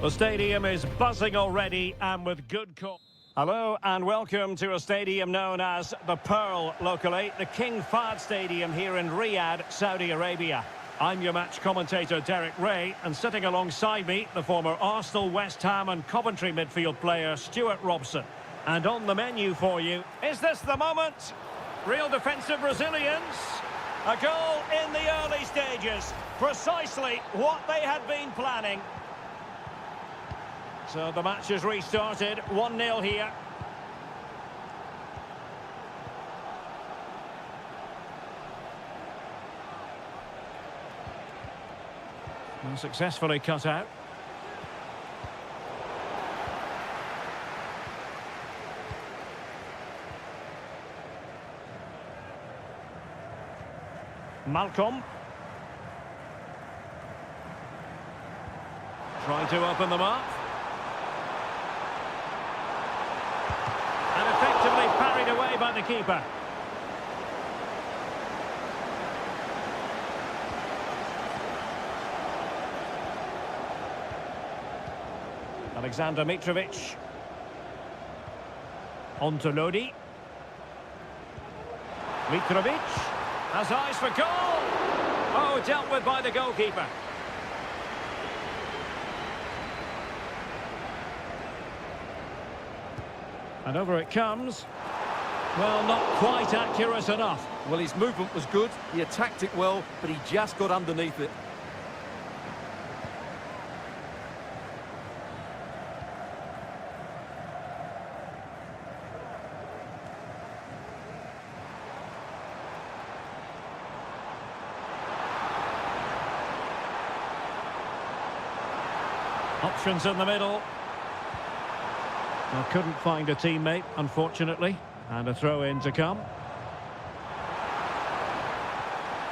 The stadium is buzzing already and with good cause. Hello and welcome to a stadium known as the Pearl locally, the King Fahd Stadium here in Riyadh, Saudi Arabia. I'm your match commentator Derek Ray, and sitting alongside me, the former Arsenal, West Ham and Coventry midfield player Stuart Robson. And on the menu for you, is this the moment? Real defensive resilience. A goal in the early stages. Precisely what they had been planning. So the match has restarted, 1-0 here. And successfully cut out. Malcolm. Trying to open them up. And effectively parried away by the keeper. Alexander Mitrovic. On to Lodi. Mitrovic has eyes for goal. Oh, dealt with by the goalkeeper. And over it comes. Well, not quite accurate enough. Well, his movement was good, he attacked it well, but he just got underneath it. Options in the middle. Well, couldn't find a teammate, unfortunately. And a throw-in to come.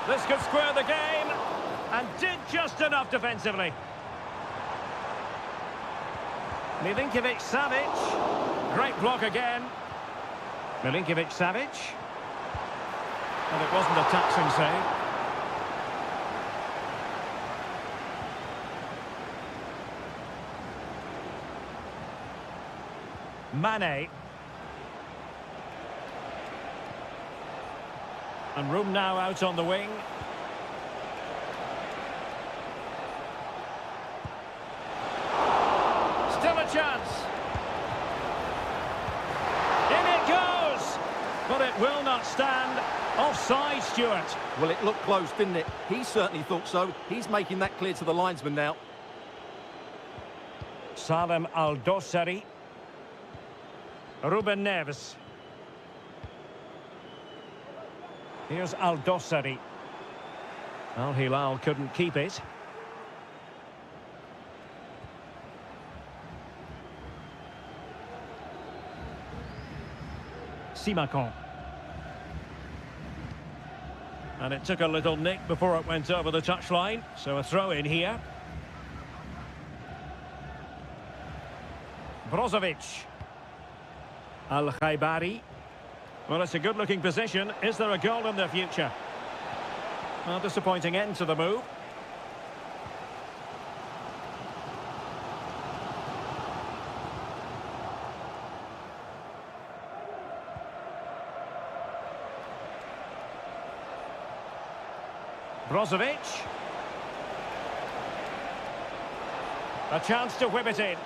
This could square the game. And did just enough defensively. Milinkovic-Savic. Great block again. Milinkovic-Savic. And it wasn't a taxing save. Mane. And room now out on the wing. Still a chance. In it goes. But it will not stand. Offside, Stuart. Well, it looked close, didn't it? He certainly thought so. He's making that clear to the linesman now. Salem Al-Dossari. Ruben Neves. Here's Al-Dossari. Al-Hilal couldn't keep it. Simakon. And it took a little nick before it went over the touchline. So a throw in here. Brozovic. Al-Khaibari. Well, it's a good-looking position. Is there a goal in the future? Well, disappointing end to the move. Brozovic. A chance to whip it in.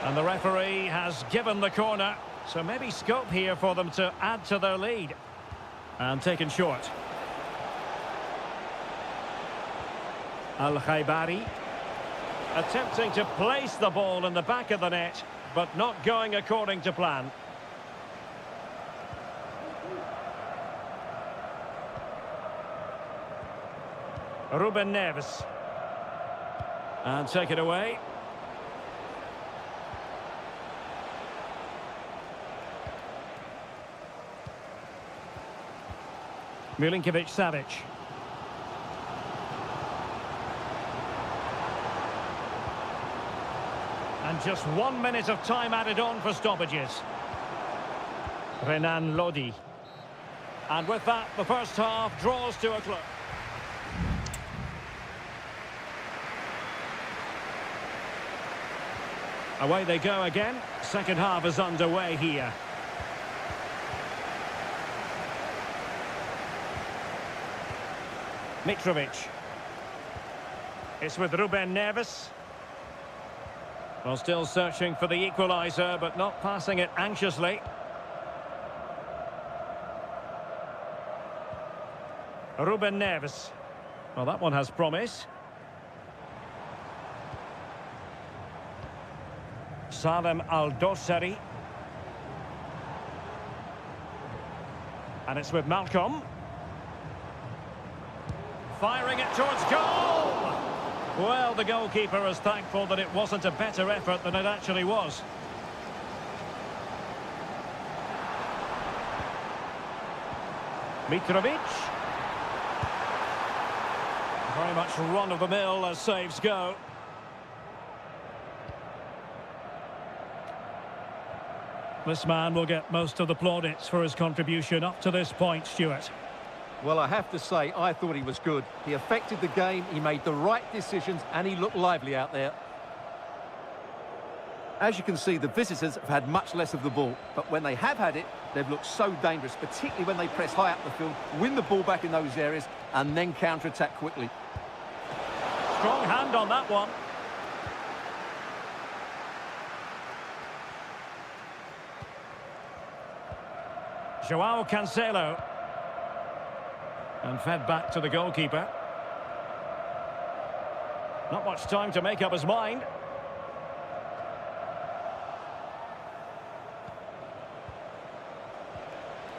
And the referee has given the corner, so maybe scope here for them to add to their lead. And taken short. Al-Khaibari. Attempting to place the ball in the back of the net, but not going according to plan. Ruben Neves. And take it away. Milinkovic-Savic. And just 1 minute of time added on for stoppages. Renan Lodi. And with that, the first half draws to a close. Away they go again. Second half is underway here. Mitrovic. It's with Ruben Neves. Well, still searching for the equaliser, but not passing it anxiously. Ruben Neves. Well, that one has promise. Salem Al-Dossari. And it's with Malcolm. Firing it towards goal! Well, the goalkeeper is thankful that it wasn't a better effort than it actually was. Mitrovic. Very much run-of-the-mill as saves go. This man will get most of the plaudits for his contribution up to this point, Stuart. Well, I have to say, I thought he was good. He affected the game, he made the right decisions, and he looked lively out there. As you can see, the visitors have had much less of the ball, but when they have had it, they've looked so dangerous, particularly when they press high up the field, win the ball back in those areas, and then counter-attack quickly. Strong hand on that one. Joao Cancelo. And fed back to the goalkeeper. Not much time to make up his mind.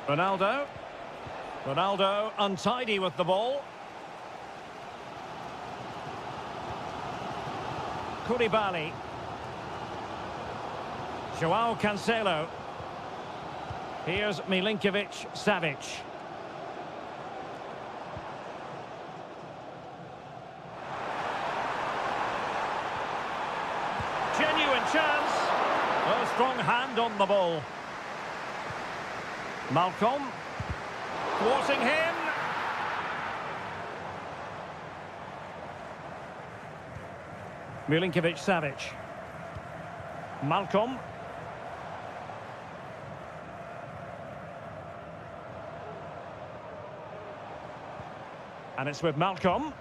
Ronaldo. Ronaldo untidy with the ball. Koulibaly. Joao Cancelo. Here's Milinkovic-Savic. Genuine chance. A strong hand on the ball. Malcolm. Thwarting him. Milinkovic-Savic. Malcolm. And it's with Malcolm.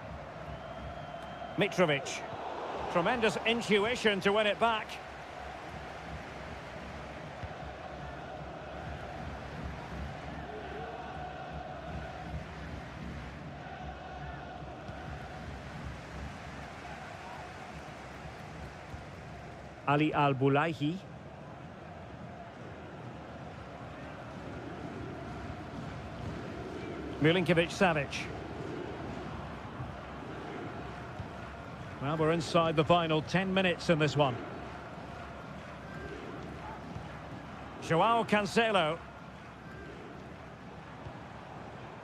Mitrovic. Tremendous intuition to win it back. Ali Al-Bulaihi. Milinkovic-Savic. Well, we're inside the final 10 minutes in this one. Joao Cancelo.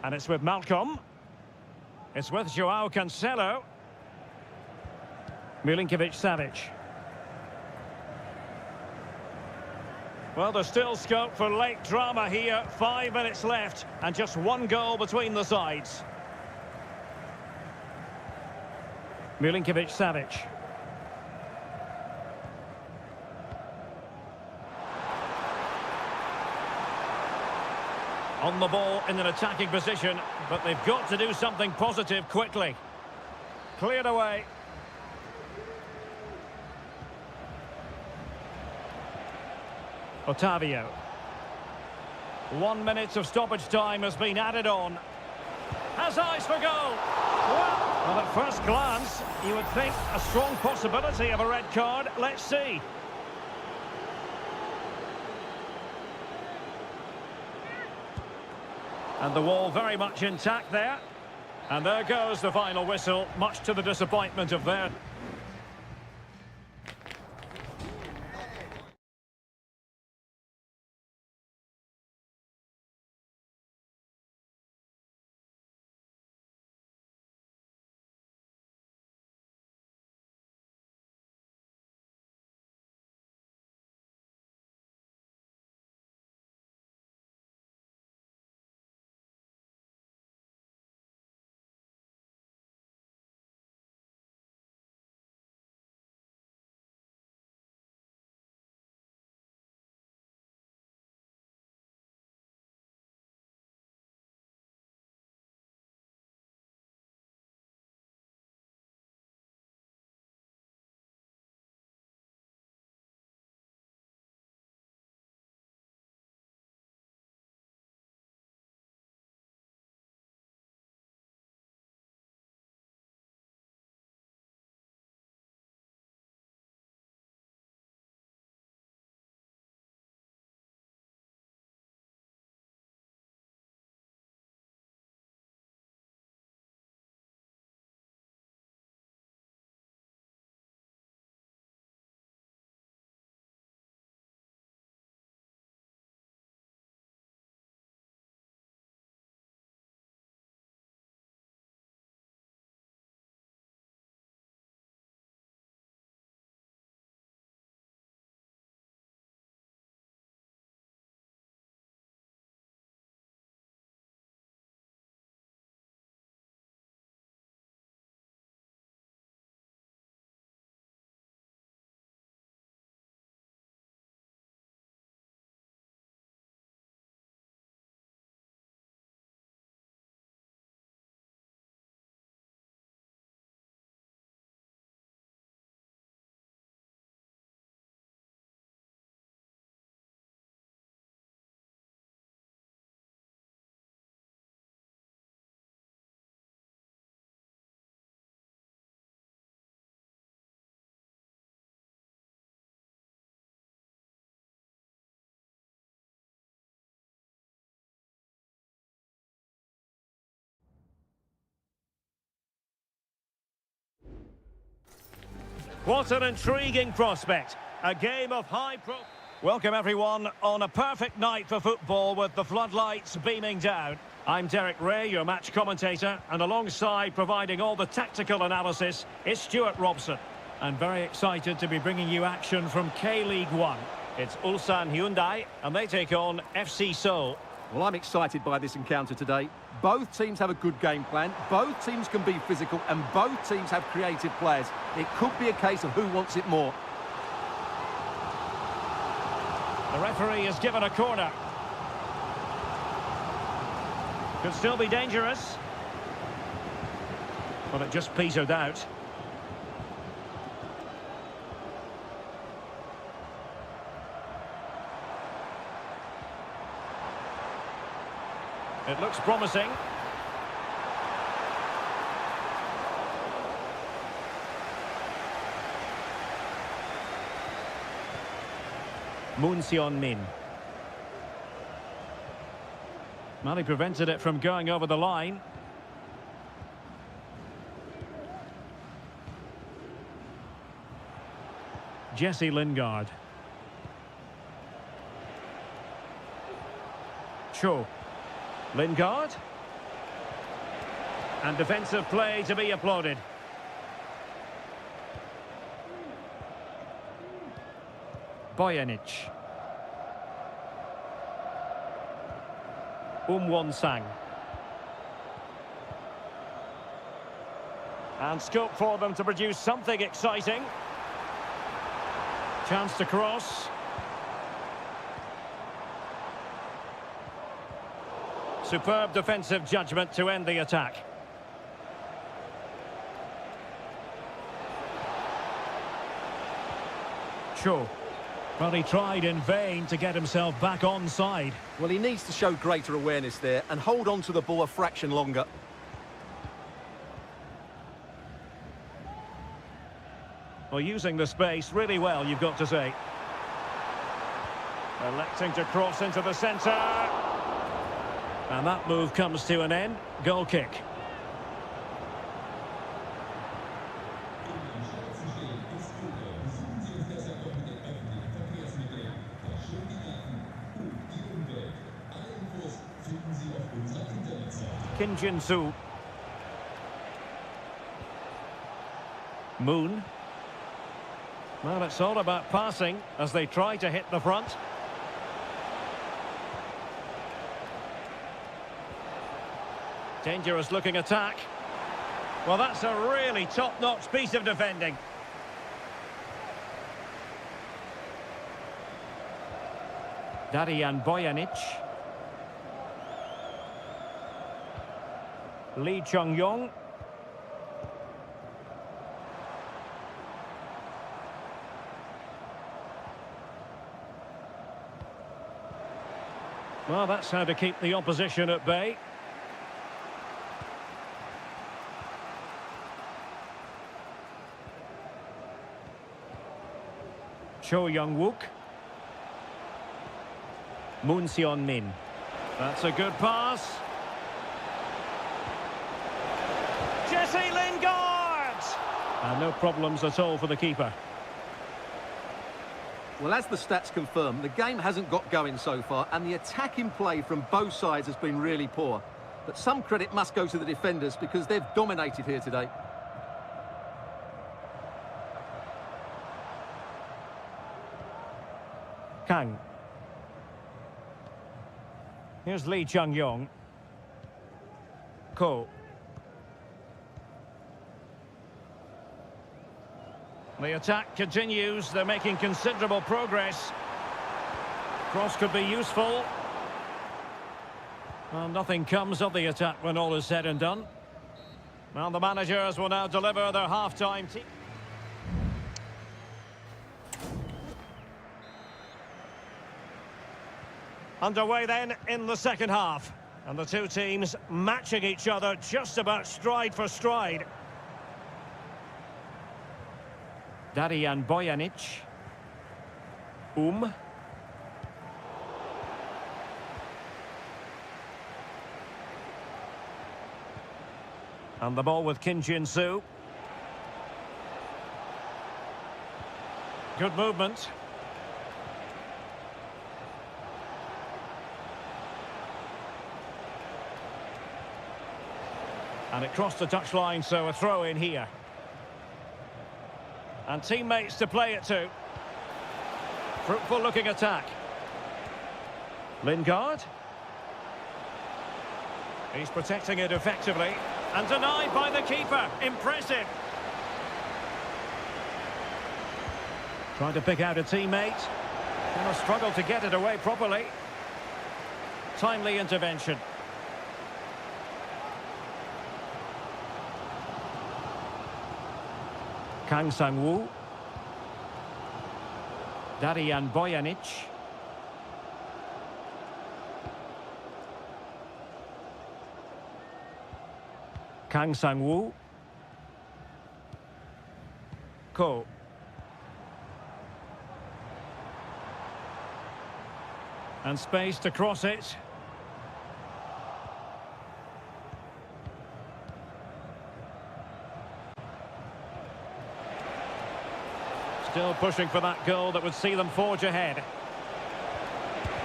And it's with Malcolm. It's with Joao Cancelo. Milinkovic-Savic. Well, there's still scope for late drama here. 5 minutes left and just one goal between the sides. Milinkovic-Savic. On the ball in an attacking position, but they've got to do something positive quickly. Cleared away. Otavio. 1 minute of stoppage time has been added on. Has eyes for goal. Well, at first glance, you would think a strong possibility of a red card. Let's see. And the wall very much intact there. And there goes the final whistle, much to the disappointment of their What an intriguing prospect. A game of Welcome everyone on a perfect night for football with the floodlights beaming down. I'm Derek Ray, your match commentator, and alongside providing all the tactical analysis is Stuart Robson. And very excited to be bringing you action from K-League 1. It's Ulsan Hyundai, and they take on FC Seoul. Well, I'm excited by this encounter today. Both teams have a good game plan, both teams can be physical, and both teams have creative players. It could be a case of who wants it more. The referee has given a corner. Could still be dangerous. But it just petered out. It looks promising. Moon Seon-min. Well, he prevented it from going over the line. Jesse Lingard. Cho. Lingard. And defensive play to be applauded. Bojanic. Won-sang. And scope for them to produce something exciting. Chance to cross. Superb defensive judgment to end the attack. Cho. Well, he tried in vain to get himself back onside. Well, he needs to show greater awareness there and hold on to the ball a fraction longer. Well, using the space really well, you've got to say. Electing to cross into the centre. And that move comes to an end. Goal kick. Kim Jin-soo. Moon. Well, it's all about passing as they try to hit the front. Dangerous looking attack. Well, that's a really top-notch piece of defending. Darian Bojanic. Lee Chung-yong. Well, that's how to keep the opposition at bay. Cho Young-wook. Moon Seon-min. That's a good pass. Jesse Lingard! And no problems at all for the keeper. Well, as the stats confirm, the game hasn't got going so far, and the attacking play from both sides has been really poor. But some credit must go to the defenders because they've dominated here today. Kang. Here's Lee Chung-yong. Ko. The attack continues. They're making considerable progress. Cross could be useful. Well, nothing comes of the attack when all is said and done. Well, the managers will now deliver their half-time team. Underway then in the second half. And the two teams matching each other just about stride for stride. Darian Bojanic. And the ball with Kim Jin-soo. Good movement. And it crossed the touchline, so a throw in here. And teammates to play it to. Fruitful looking attack. Lingard. He's protecting it effectively. And denied by the keeper. Impressive. Trying to pick out a teammate. Gonna struggle to get it away properly. Timely intervention. Kang Sang-woo. Darian Bojanic. Kang Sang-woo. Ko. And space to cross it. Still pushing for that goal that would see them forge ahead.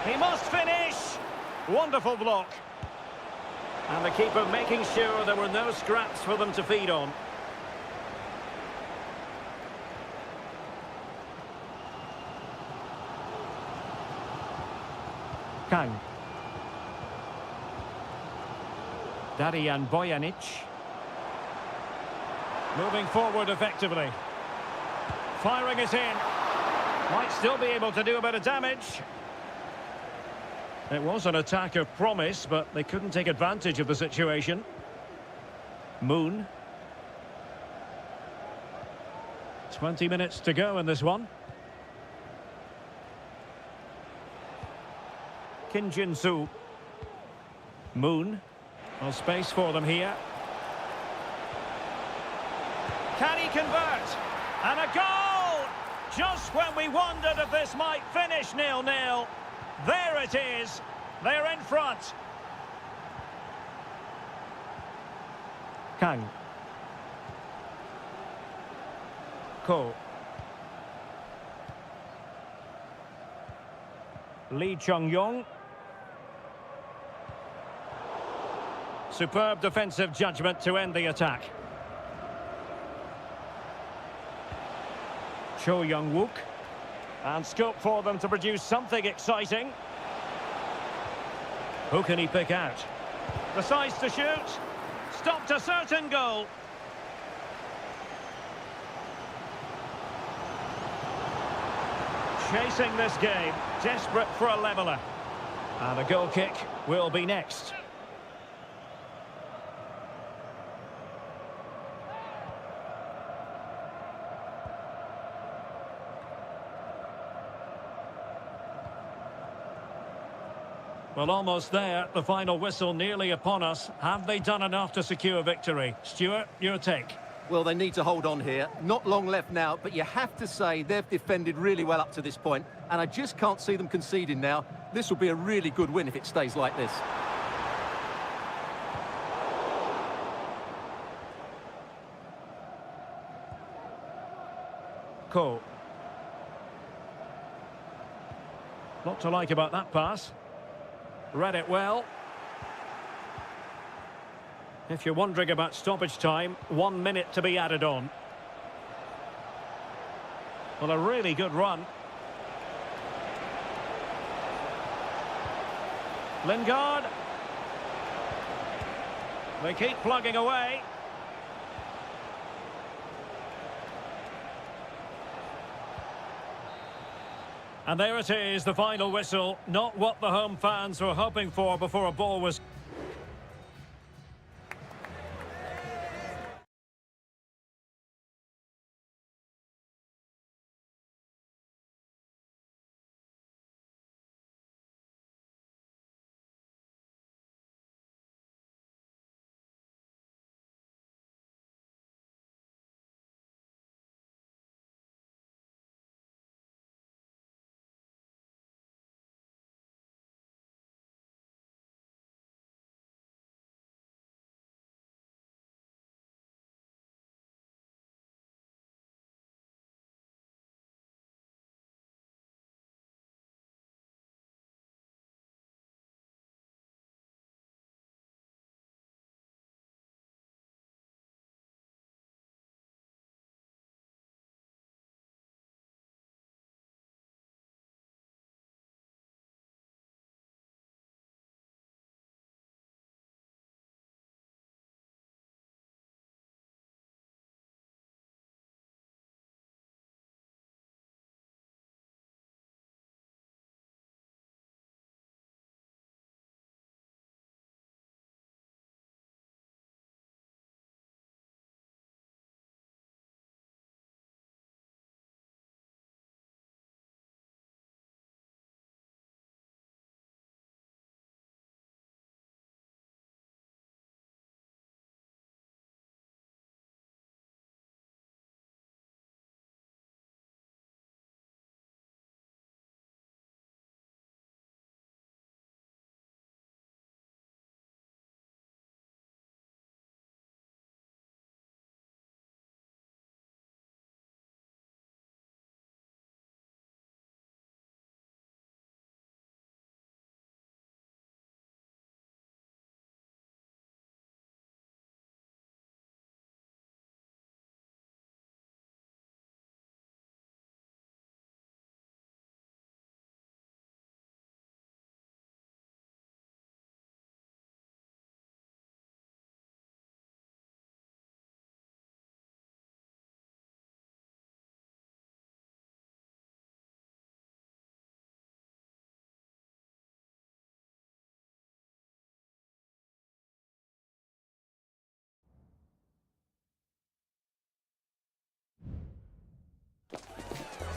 He must finish! Wonderful block. And the keeper making sure there were no scraps for them to feed on. Kang. Darian Bojanic. Moving forward effectively. Firing it in. Might still be able to do a bit of damage. It was an attack of promise, but they couldn't take advantage of the situation. Moon. 20 minutes to go in this one. Kim Jin-soo. Moon. Well, space for them here. Can he convert? And a goal! Just when we wondered if this might finish 0-0. There it is. They're in front. Kang. Ko. Lee Chung-yong. Superb defensive judgment to end the attack. Cho Young-wook. And scope for them to produce something exciting. Who can he pick out? Decides to shoot. Stopped a certain goal. Chasing this game. Desperate for a leveller. And a goal kick will be next. Well, almost there. The final whistle nearly upon us. Have they done enough to secure victory? Stuart, your take. Well, they need to hold on here. Not long left now, but you have to say they've defended really well up to this point, and I just can't see them conceding now. This will be a really good win if it stays like this. Ko. Lot to like about that pass. Read it well. If you're wondering about stoppage time, 1 minute to be added on. Well, a really good run. Lingard. They keep plugging away. And there it is, the final whistle. Not what the home fans were hoping for before a ball was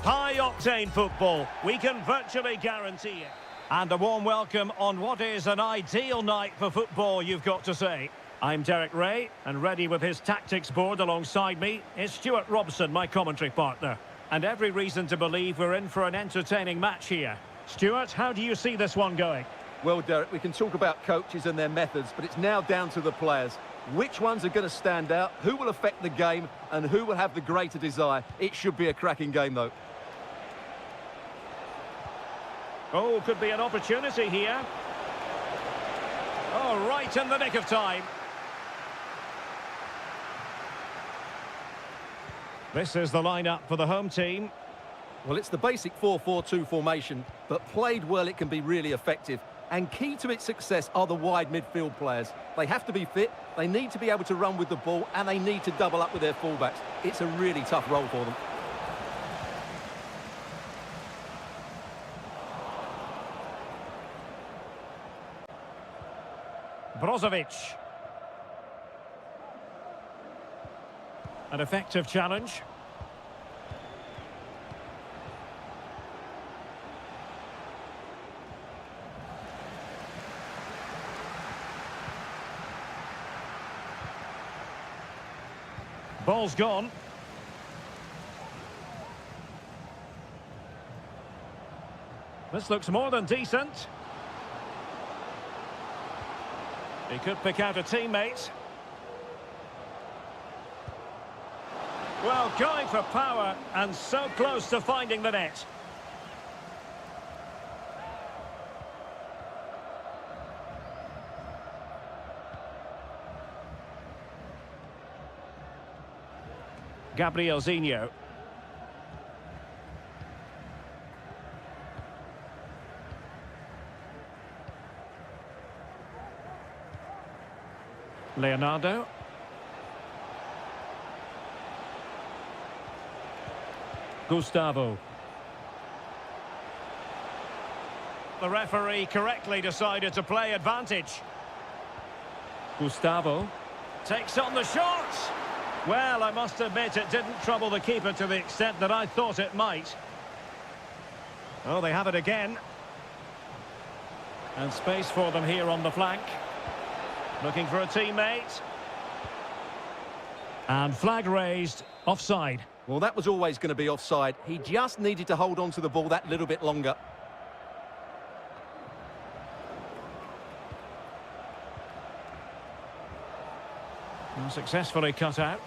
High-octane football, we can virtually guarantee it. And a warm welcome on what is an ideal night for football, you've got to say. I'm Derek Ray, and ready with his tactics board alongside me is Stuart Robson, my commentary partner. And every reason to believe we're in for an entertaining match here. Stuart, how do you see this one going? Well, Derek, we can talk about coaches and their methods, but it's now down to the players. Which ones are going to stand out, who will affect the game, and who will have the greater desire? It should be a cracking game, though. Oh, could be an opportunity here. Oh, right in the nick of time. This is the lineup for the home team. Well, it's the basic 4-4-2 formation, but played well it can be really effective. And key to its success are the wide midfield players. They have to be fit, they need to be able to run with the ball, and they need to double up with their fullbacks. It's a really tough role for them. Brozovic. An effective challenge. Ball's gone. This looks more than decent. He could pick out a teammate. Well, going for power and so close to finding the net. Gabriel Zinho. Leonardo. Gustavo. The referee correctly decided to play advantage. Gustavo takes on the shot. Well, I must admit it didn't trouble the keeper to the extent that I thought it might. Oh, they have it again. And space for them here on the flank. Looking for a teammate. And flag raised, offside. Well, that was always going to be offside. He just needed to hold on to the ball that little bit longer. And successfully cut out.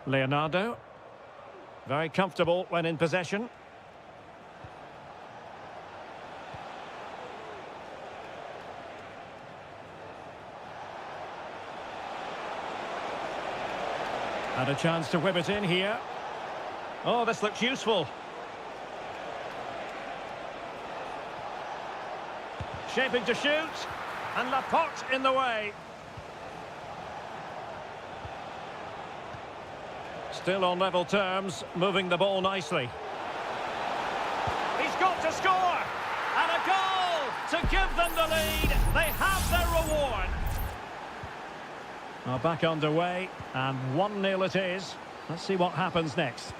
Leonardo. Very comfortable when in possession. And a chance to whip it in here. Oh, this looks useful. Shaping to shoot. And Laporte in the way. Still on level terms, moving the ball nicely. He's got to score! And a goal to give them the lead. They have their reward. Well, back underway, and 1-0 it is. Let's see what happens next.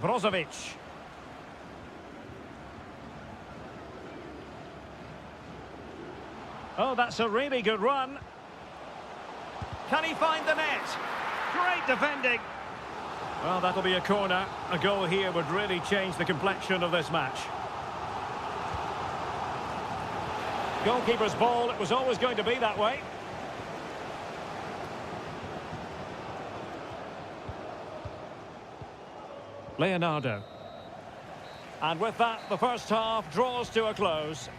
Brozovic. Oh, that's a really good run. Can he find the net? Great defending. Well, that'll be a corner. A goal here would really change the complexion of this match. Goalkeeper's ball, it was always going to be that way. Leonardo. And with that, the first half draws to a close.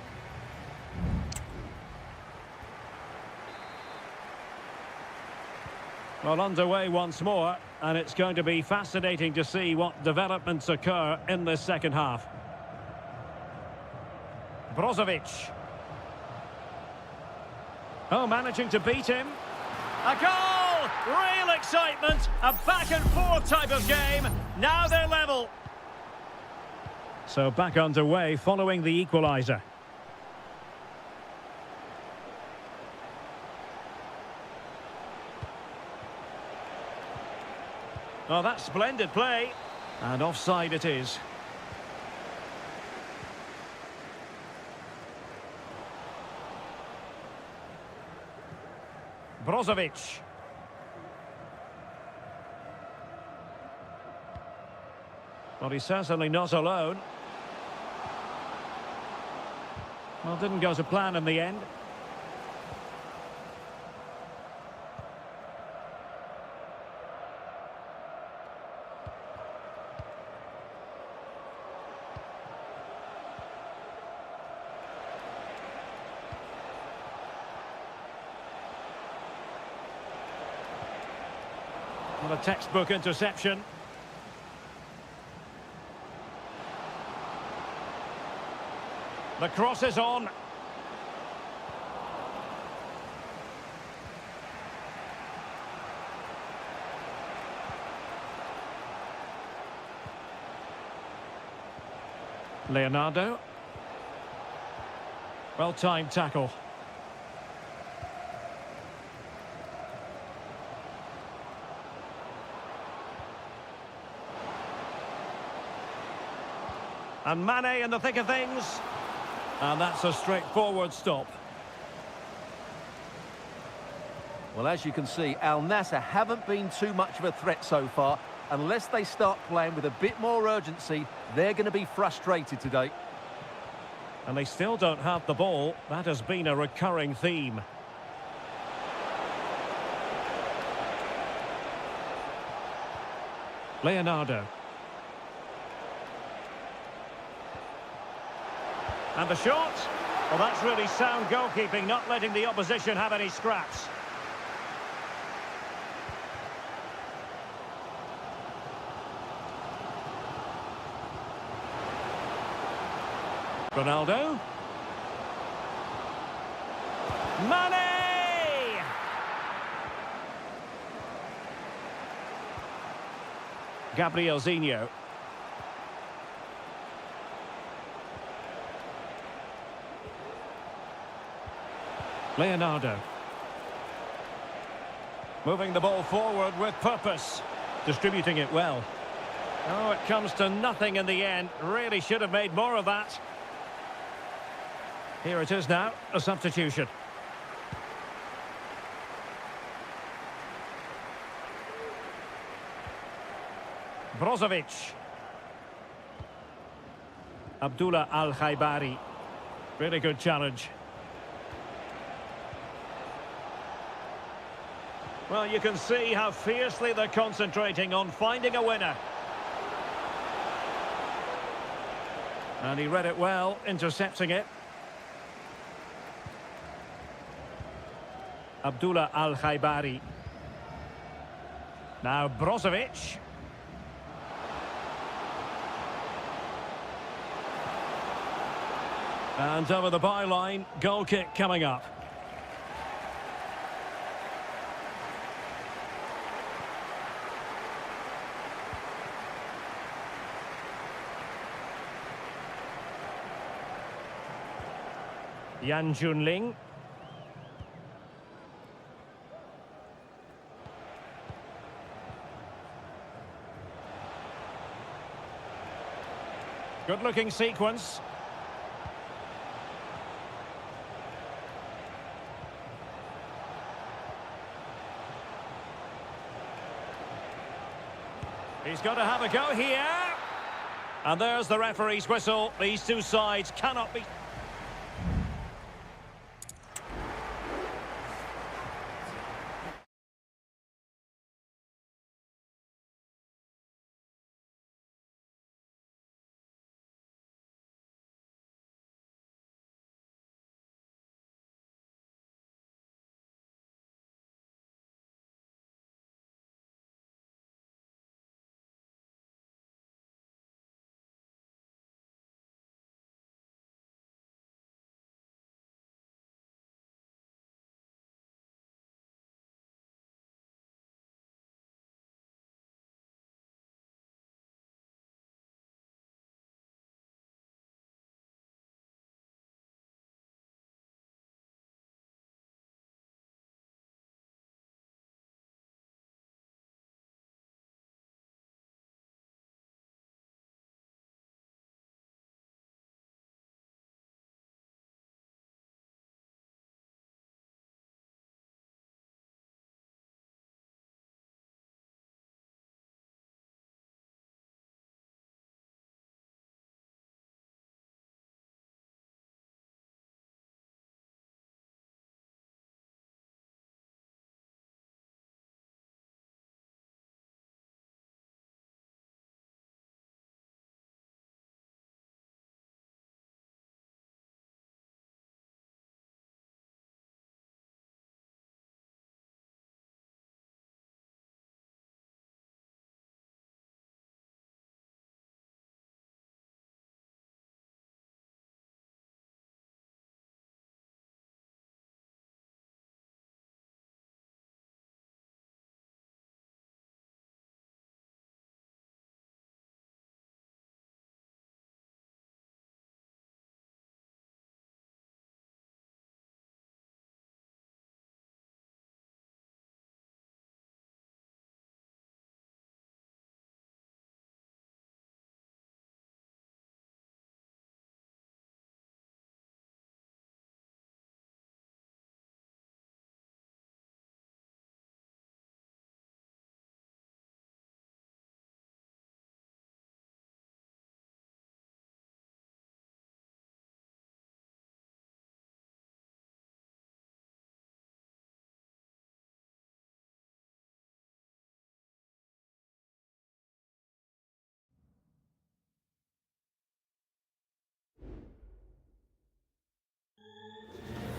Well, underway once more, and it's going to be fascinating to see what developments occur in this second half. Brozovic. Oh, managing to beat him. A goal! Real excitement. A back-and-forth type of game. Now they're level. So back underway following the equaliser. Oh, that's splendid play. And offside it is. Brozovic. Well, he's certainly not alone. Well, didn't go to plan in the end. Well, a textbook interception. The cross is on. Leonardo. Well-timed tackle. And Mane in the thick of things. And that's a straightforward stop. Well, as you can see, Al Nassr haven't been too much of a threat so far. Unless they start playing with a bit more urgency, they're going to be frustrated today. And they still don't have the ball. That has been a recurring theme. Leonardo. And the shot. Well, that's really sound goalkeeping, not letting the opposition have any scraps. Ronaldo. Mane! Gabriel Zinho. Leonardo. Moving the ball forward with purpose. Distributing it well. Oh, it comes to nothing in the end. Really should have made more of that. Here it is now, a substitution. Brozovic. Abdullah Al-Khaibari. Really good challenge. Well, you can see how fiercely they're concentrating on finding a winner. And he read it well, intercepting it. Abdullah Al-Khaibari. Now Brozovic. And over the byline, goal kick coming up. Yan Junling. Good-looking sequence. He's got to have a go here. And there's the referee's whistle. These two sides cannot be...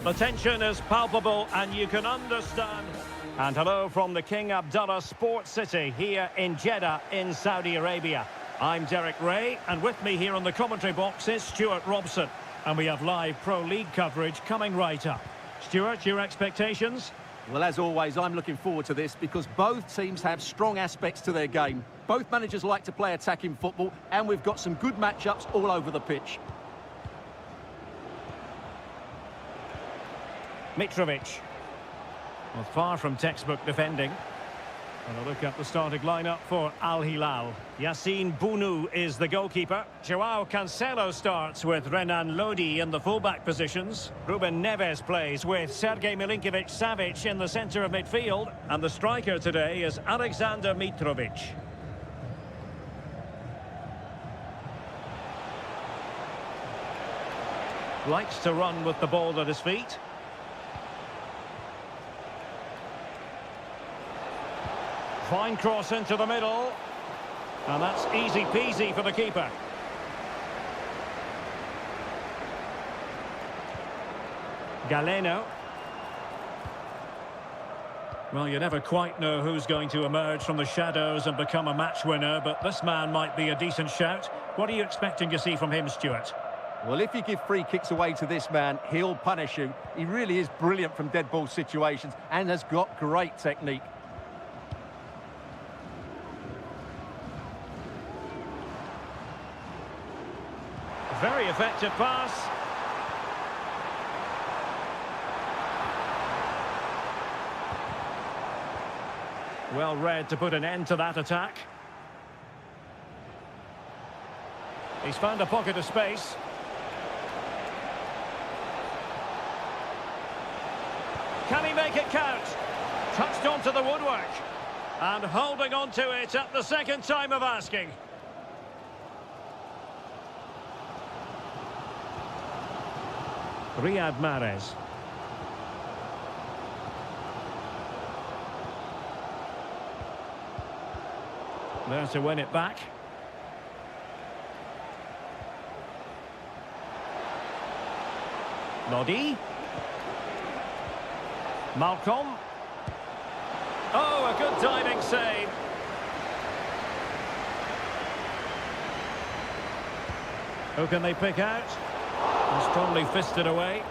The tension is palpable and you can understand. And hello from the King Abdullah Sports City here in Jeddah in Saudi Arabia. I'm Derek Ray, and with me here on the commentary box is Stuart Robson. And we have live Pro League coverage coming right up. Stuart, your expectations? Well, as always, I'm looking forward to this because both teams have strong aspects to their game. Both managers like to play attacking football, and we've got some good matchups all over the pitch. Mitrovic. Well, far from textbook defending. And a look at the starting lineup for Al Hilal. Yassine Bounou is the goalkeeper. Joao Cancelo starts with Renan Lodi in the fullback positions. Ruben Neves plays with Sergej Milinkovic-Savic in the centre of midfield. And the striker today is Alexander Mitrovic. Likes to run with the ball at his feet. Fine cross into the middle. And that's easy peasy for the keeper. Galeno. Well, you never quite know who's going to emerge from the shadows and become a match winner, but this man might be a decent shout. What are you expecting to see from him, Stuart? Well, if you give free kicks away to this man, he'll punish you. He really is brilliant from dead ball situations and has got great technique. Very effective pass. Well read to put an end to that attack. He's found a pocket of space. Can he make it count? Touched onto the woodwork. And holding on to it at the second time of asking. Riyad Mahrez. There to win it back. Lodi. Malcolm. Oh, a good diving save. Who can they pick out? Strongly fisted away.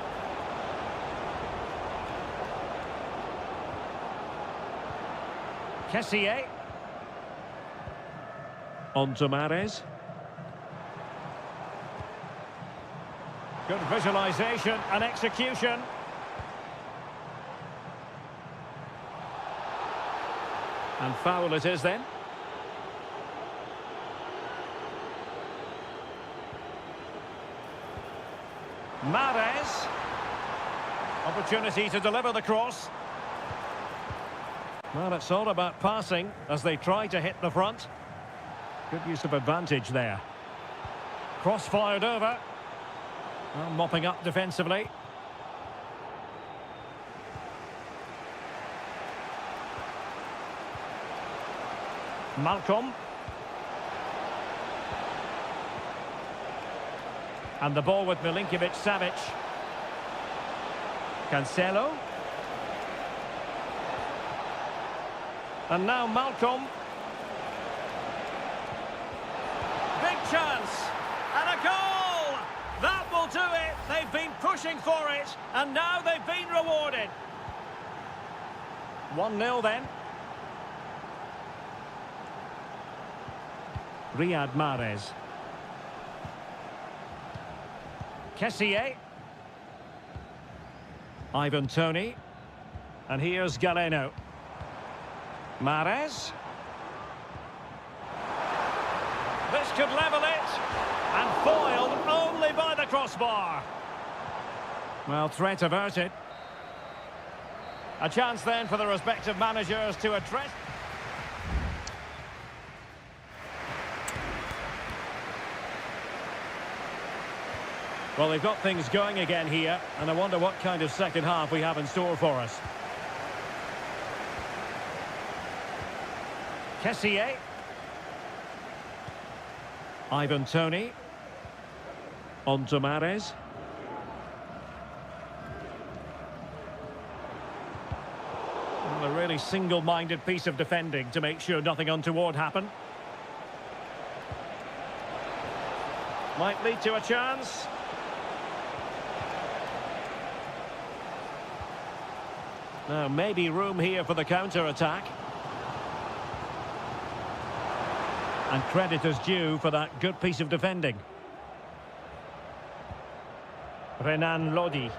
Kessié. On to Mahrez. Good visualisation and execution. And foul it is then. Mahrez. Opportunity to deliver the cross. Well, it's all about passing as they try to hit the front. Good use of advantage there. Cross fired over. Well, mopping up defensively. Malcolm. And the ball with Milinkovic-Savic. Cancelo. And now Malcolm. Big chance. And a goal! That will do it. They've been pushing for it. And now they've been rewarded. 1-0 then. Riyad Mahrez. Kessié. Ivan Toney. And here's Galeno. Mahrez. This could level it. And foiled only by the crossbar. Well, threat averted. A chance then for the respective managers to address. Well, they've got things going again here, and I wonder what kind of second half we have in store for us. Kessié. Ivan Toney. On to Mahrez. really single-minded piece of defending to make sure nothing untoward happened. Might lead to a chance. Now, maybe room here for the counter-attack. And credit is due for that good piece of defending. Renan Lodi.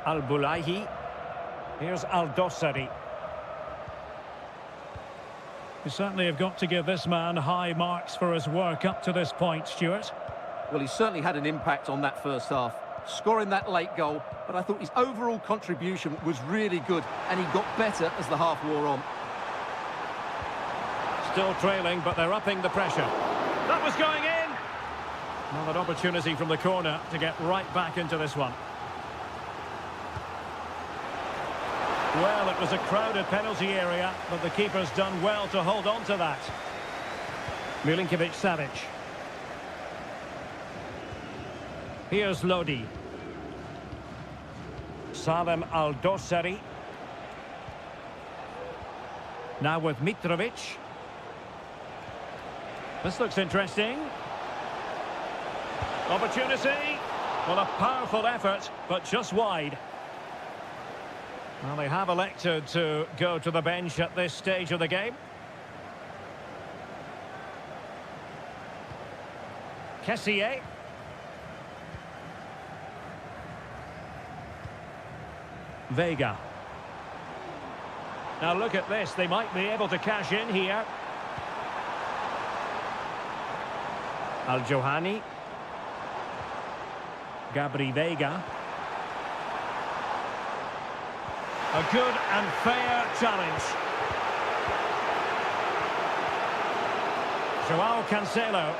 Al-Bulaihi. Here's Al-Dossari. You certainly have got to give this man high marks for his work up to this point, Stuart. Well, he certainly had an impact on that first half, scoring that late goal, but I thought his overall contribution was really good, and he got better as the half wore on. Still trailing, but they're upping the pressure. That was going in! Another opportunity from the corner to get right back into this one. Well, it was a crowded penalty area, but the keeper's done well to hold on to that. Milinkovic-Savic. Here's Lodi. Salem Al-Dossari. Now with Mitrovic. This looks interesting. Opportunity. Well, a powerful effort, but just wide. Well, they have elected to go to the bench at this stage of the game. Kessié. Vega. Now look at this, they might be able to cash in here. Al-Johani. Gabri Vega. A good and fair challenge. Joao Cancelo.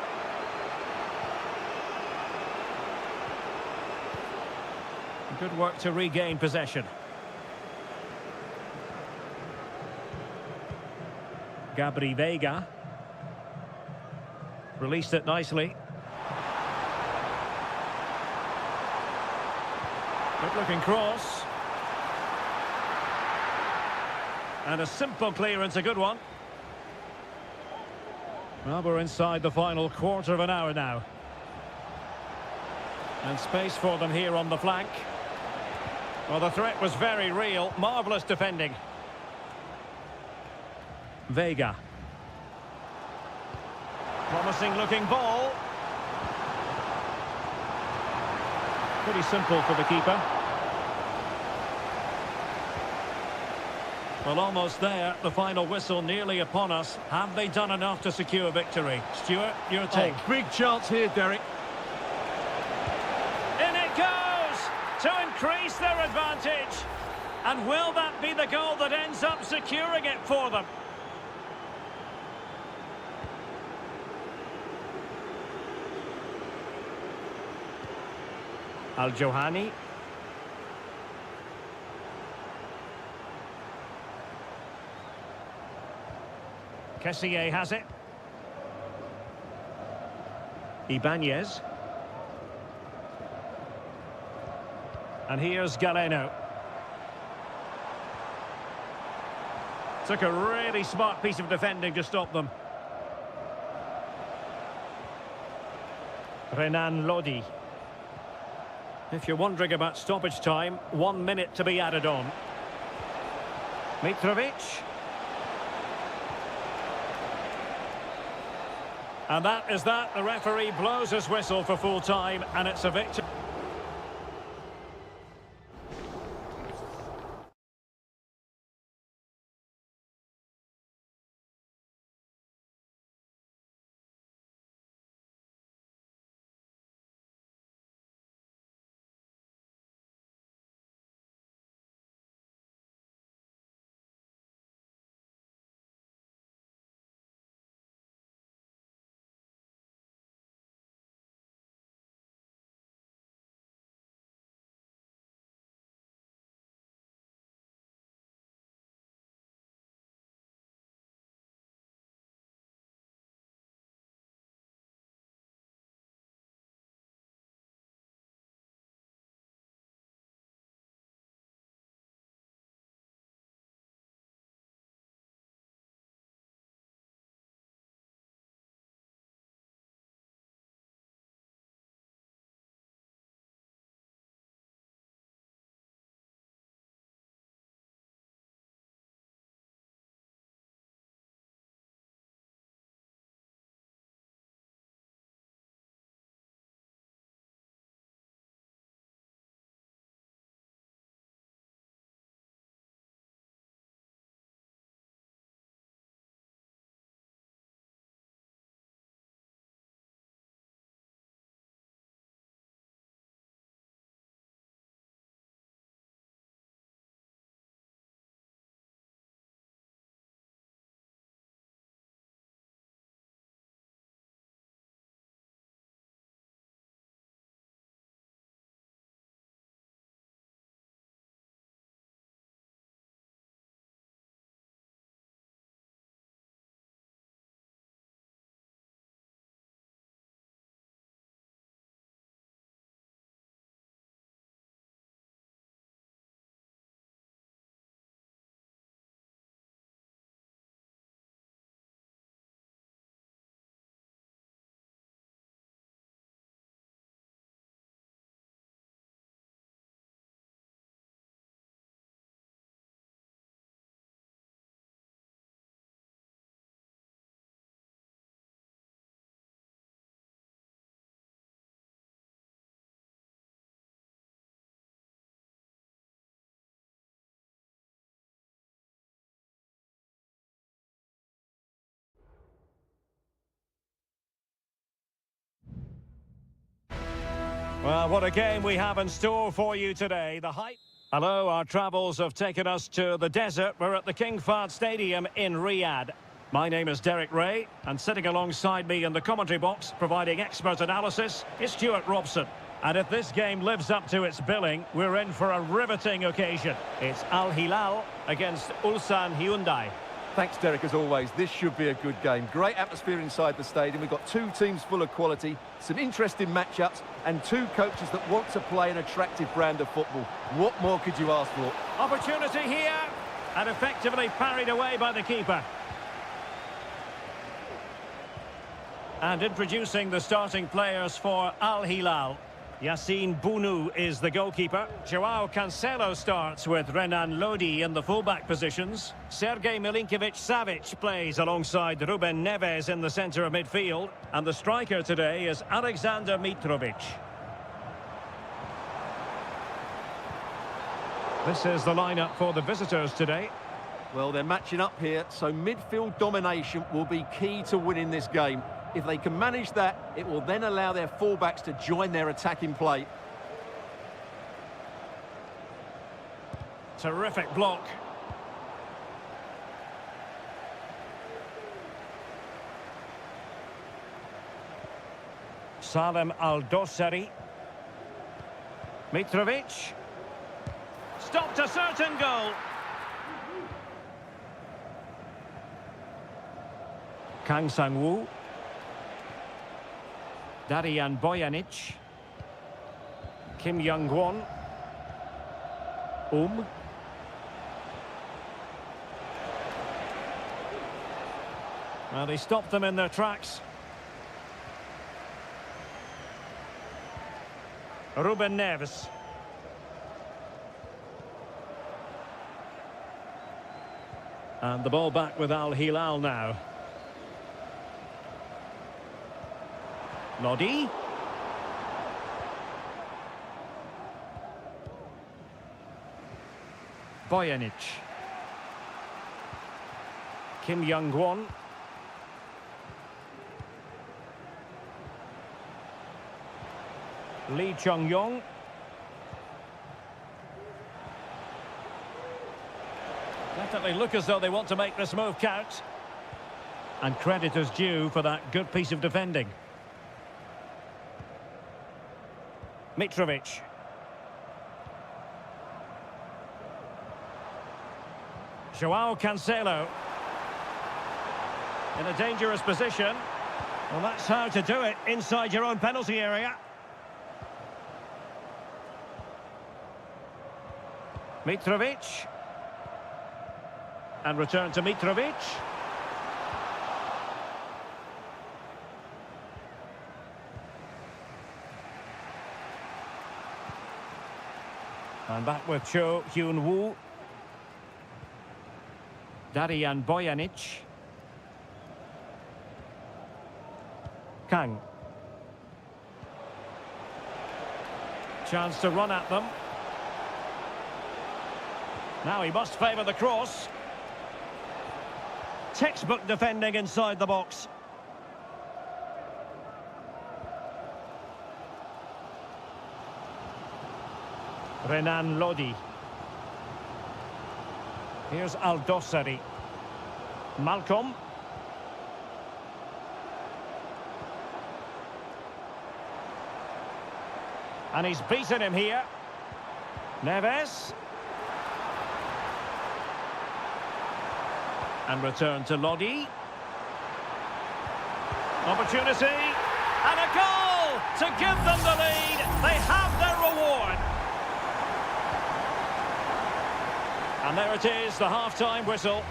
Good work to regain possession. Gabri Vega. Released it nicely. Good looking cross. And a simple clearance, a good one. Well, we're inside the final quarter of an hour now. And space for them here on the flank. Well, the threat was very real. Marvellous defending. Vega. Promising looking ball. Pretty simple for the keeper. Well, almost there. The final whistle nearly upon us. Have they done enough to secure victory? Stuart, your take. Oh, big chance here, Derek. In it goes to increase their advantage. And will that be the goal that ends up securing it for them? Al-Johani. Kessié has it. Ibanez. And here's Galeno. Took a really smart piece of defending to stop them. Renan Lodi. If you're wondering about stoppage time, 1 minute to be added on. Mitrovic. And that is that. The referee blows his whistle for full time, and it's a victory. Well, what a game we have in store for you today. The hype. Hello, our travels have taken us to the desert. We're at the King Fahd Stadium in Riyadh. My name is Derek Ray, and sitting alongside me in the commentary box, providing expert analysis, is Stuart Robson. And if this game lives up to its billing, we're in for a riveting occasion. It's Al Hilal against Ulsan Hyundai. Thanks, Derek, as always. This should be a good game. Great atmosphere inside the stadium. We've got two teams full of quality, some interesting matchups, and two coaches that want to play an attractive brand of football. What more could you ask for? Opportunity here, and effectively parried away by the keeper. And introducing the starting players for Al Hilal. Yassine Bounou is the goalkeeper. Joao Cancelo starts with Renan Lodi in the fullback positions. Sergej Milinkovic-Savic plays alongside Ruben Neves in the centre of midfield. And the striker today is Alexander Mitrovic. This is the lineup for the visitors today. Well, they're matching up here, so midfield domination will be key to winning this game. If they can manage that, it will then allow their fullbacks to join their attacking play. Terrific block. Salem Al-Dossari. Mitrovic. Stopped a certain goal. Kang Sang-woo. Darian Bojanic. Kim Young-won. Well, he stopped them in their tracks. Ruben Neves. And the ball back with Al Hilal now. Lodi. Bojanic. Kim Young-won. Lee Chung-yong. Definitely look as though they want to make this move count. And credit is due for that good piece of defending. Mitrovic. Joao Cancelo. In a dangerous position. Well, that's how to do it inside your own penalty area. Mitrovic. And return to Mitrovic. And back with Cho Hyun-woo. Darian Bojanic. Kang. Chance to run at them. Now he must favour the cross. Textbook defending inside the box. Renan Lodi. Here's Al-Dossari. Malcolm. And he's beaten him here. Neves. And return to Lodi. Opportunity. And a goal to give them the lead. They have their reward. And there it is, the half-time whistle.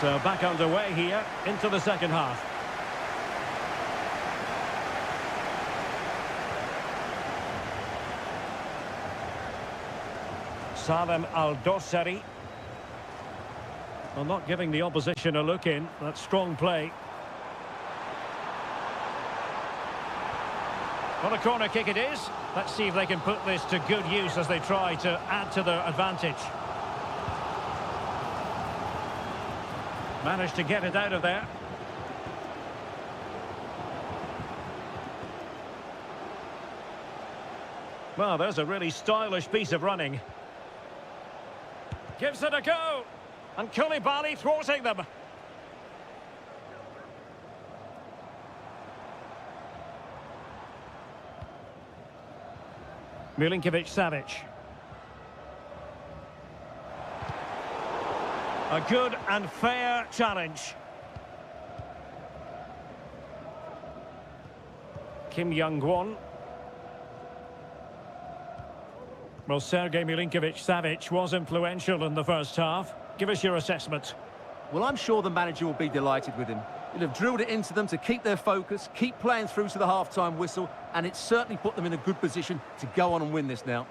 So back underway here into the second half. Salem Al-Dossari. Well, not giving the opposition a look in. That's strong play. Well, a corner kick it is. Let's see if they can put this to good use as they try to add to their advantage. Managed to get it out of there. Well, there's a really stylish piece of running. Gives it a go. And Koulibaly thwarting them. Milinkovic-Savic. A good and fair challenge. Kim Young-won. Well, Sergei Milinkovic-Savic was influential in the first half. Give us your assessment. Well, I'm sure the manager will be delighted with him. He'll have drilled it into them to keep their focus, keep playing through to the half-time whistle, and it's certainly put them in a good position to go on and win this now.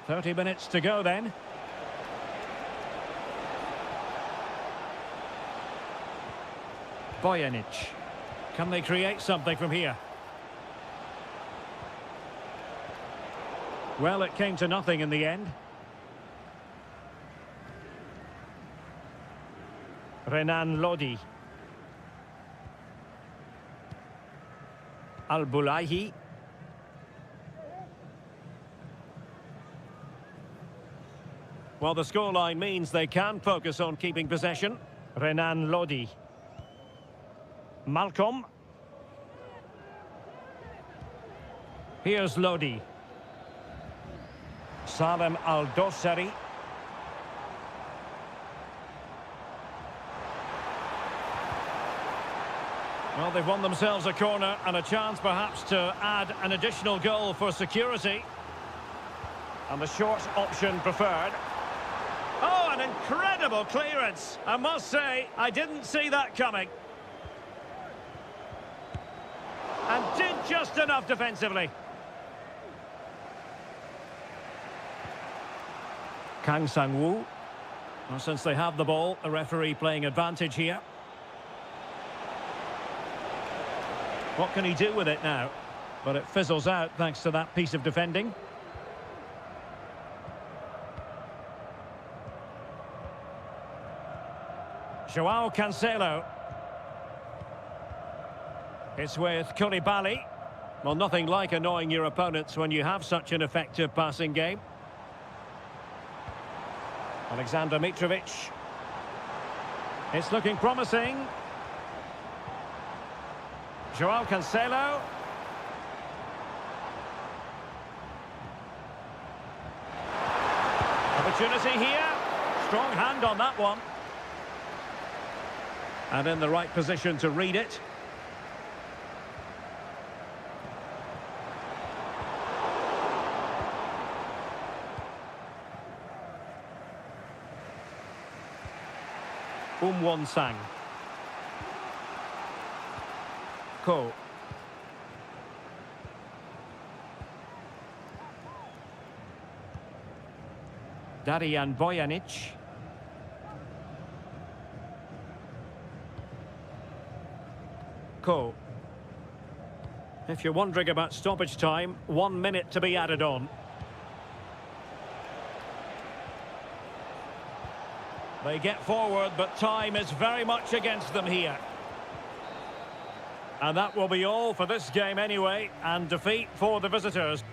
"30 minutes to go then. Bojanic. Can they create something from here? Well, it came to nothing in the end. Renan Lodi. Al-Bulaihi. Well, the scoreline means they can focus on keeping possession. Renan Lodi. Malcolm. Here's Lodi. Salem Al-Dossari. Well, they've won themselves a corner and a chance perhaps to add an additional goal for security. And the short option preferred. Oh, an incredible clearance. I must say, I didn't see that coming. And did just enough defensively. Kang Sang-woo. Well, since they have the ball, a referee playing advantage here. What can he do with it now? But it fizzles out thanks to that piece of defending. Joao Cancelo. It's with Koulibaly. Well, nothing like annoying your opponents when you have such an effective passing game. Alexander Mitrovic. It's looking promising. Joao Cancelo. Opportunity here. Strong hand on that one. And in the right position to read it. Won-sang. Ko. Darijan Bojanic. Ko. If you're wondering about stoppage time, 1 minute to be added on. They get forward, but time is very much against them here. And that will be all for this game anyway, and defeat for the visitors.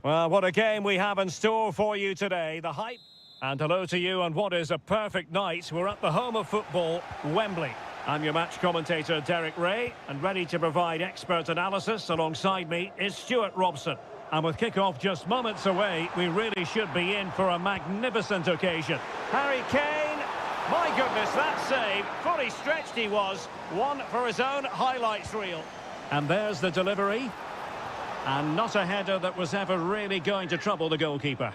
Well, what a game we have in store for you today. The hype. And hello to you on what is a perfect night. We're at the home of football, Wembley. I'm your match commentator, Derek Ray, and ready to provide expert analysis alongside me is Stuart Robson. And with kick-off just moments away, we really should be in for a magnificent occasion. Harry Kane, my goodness, that save. Fully stretched he was. One for his own highlights reel. And there's the delivery. And not a header that was ever really going to trouble the goalkeeper.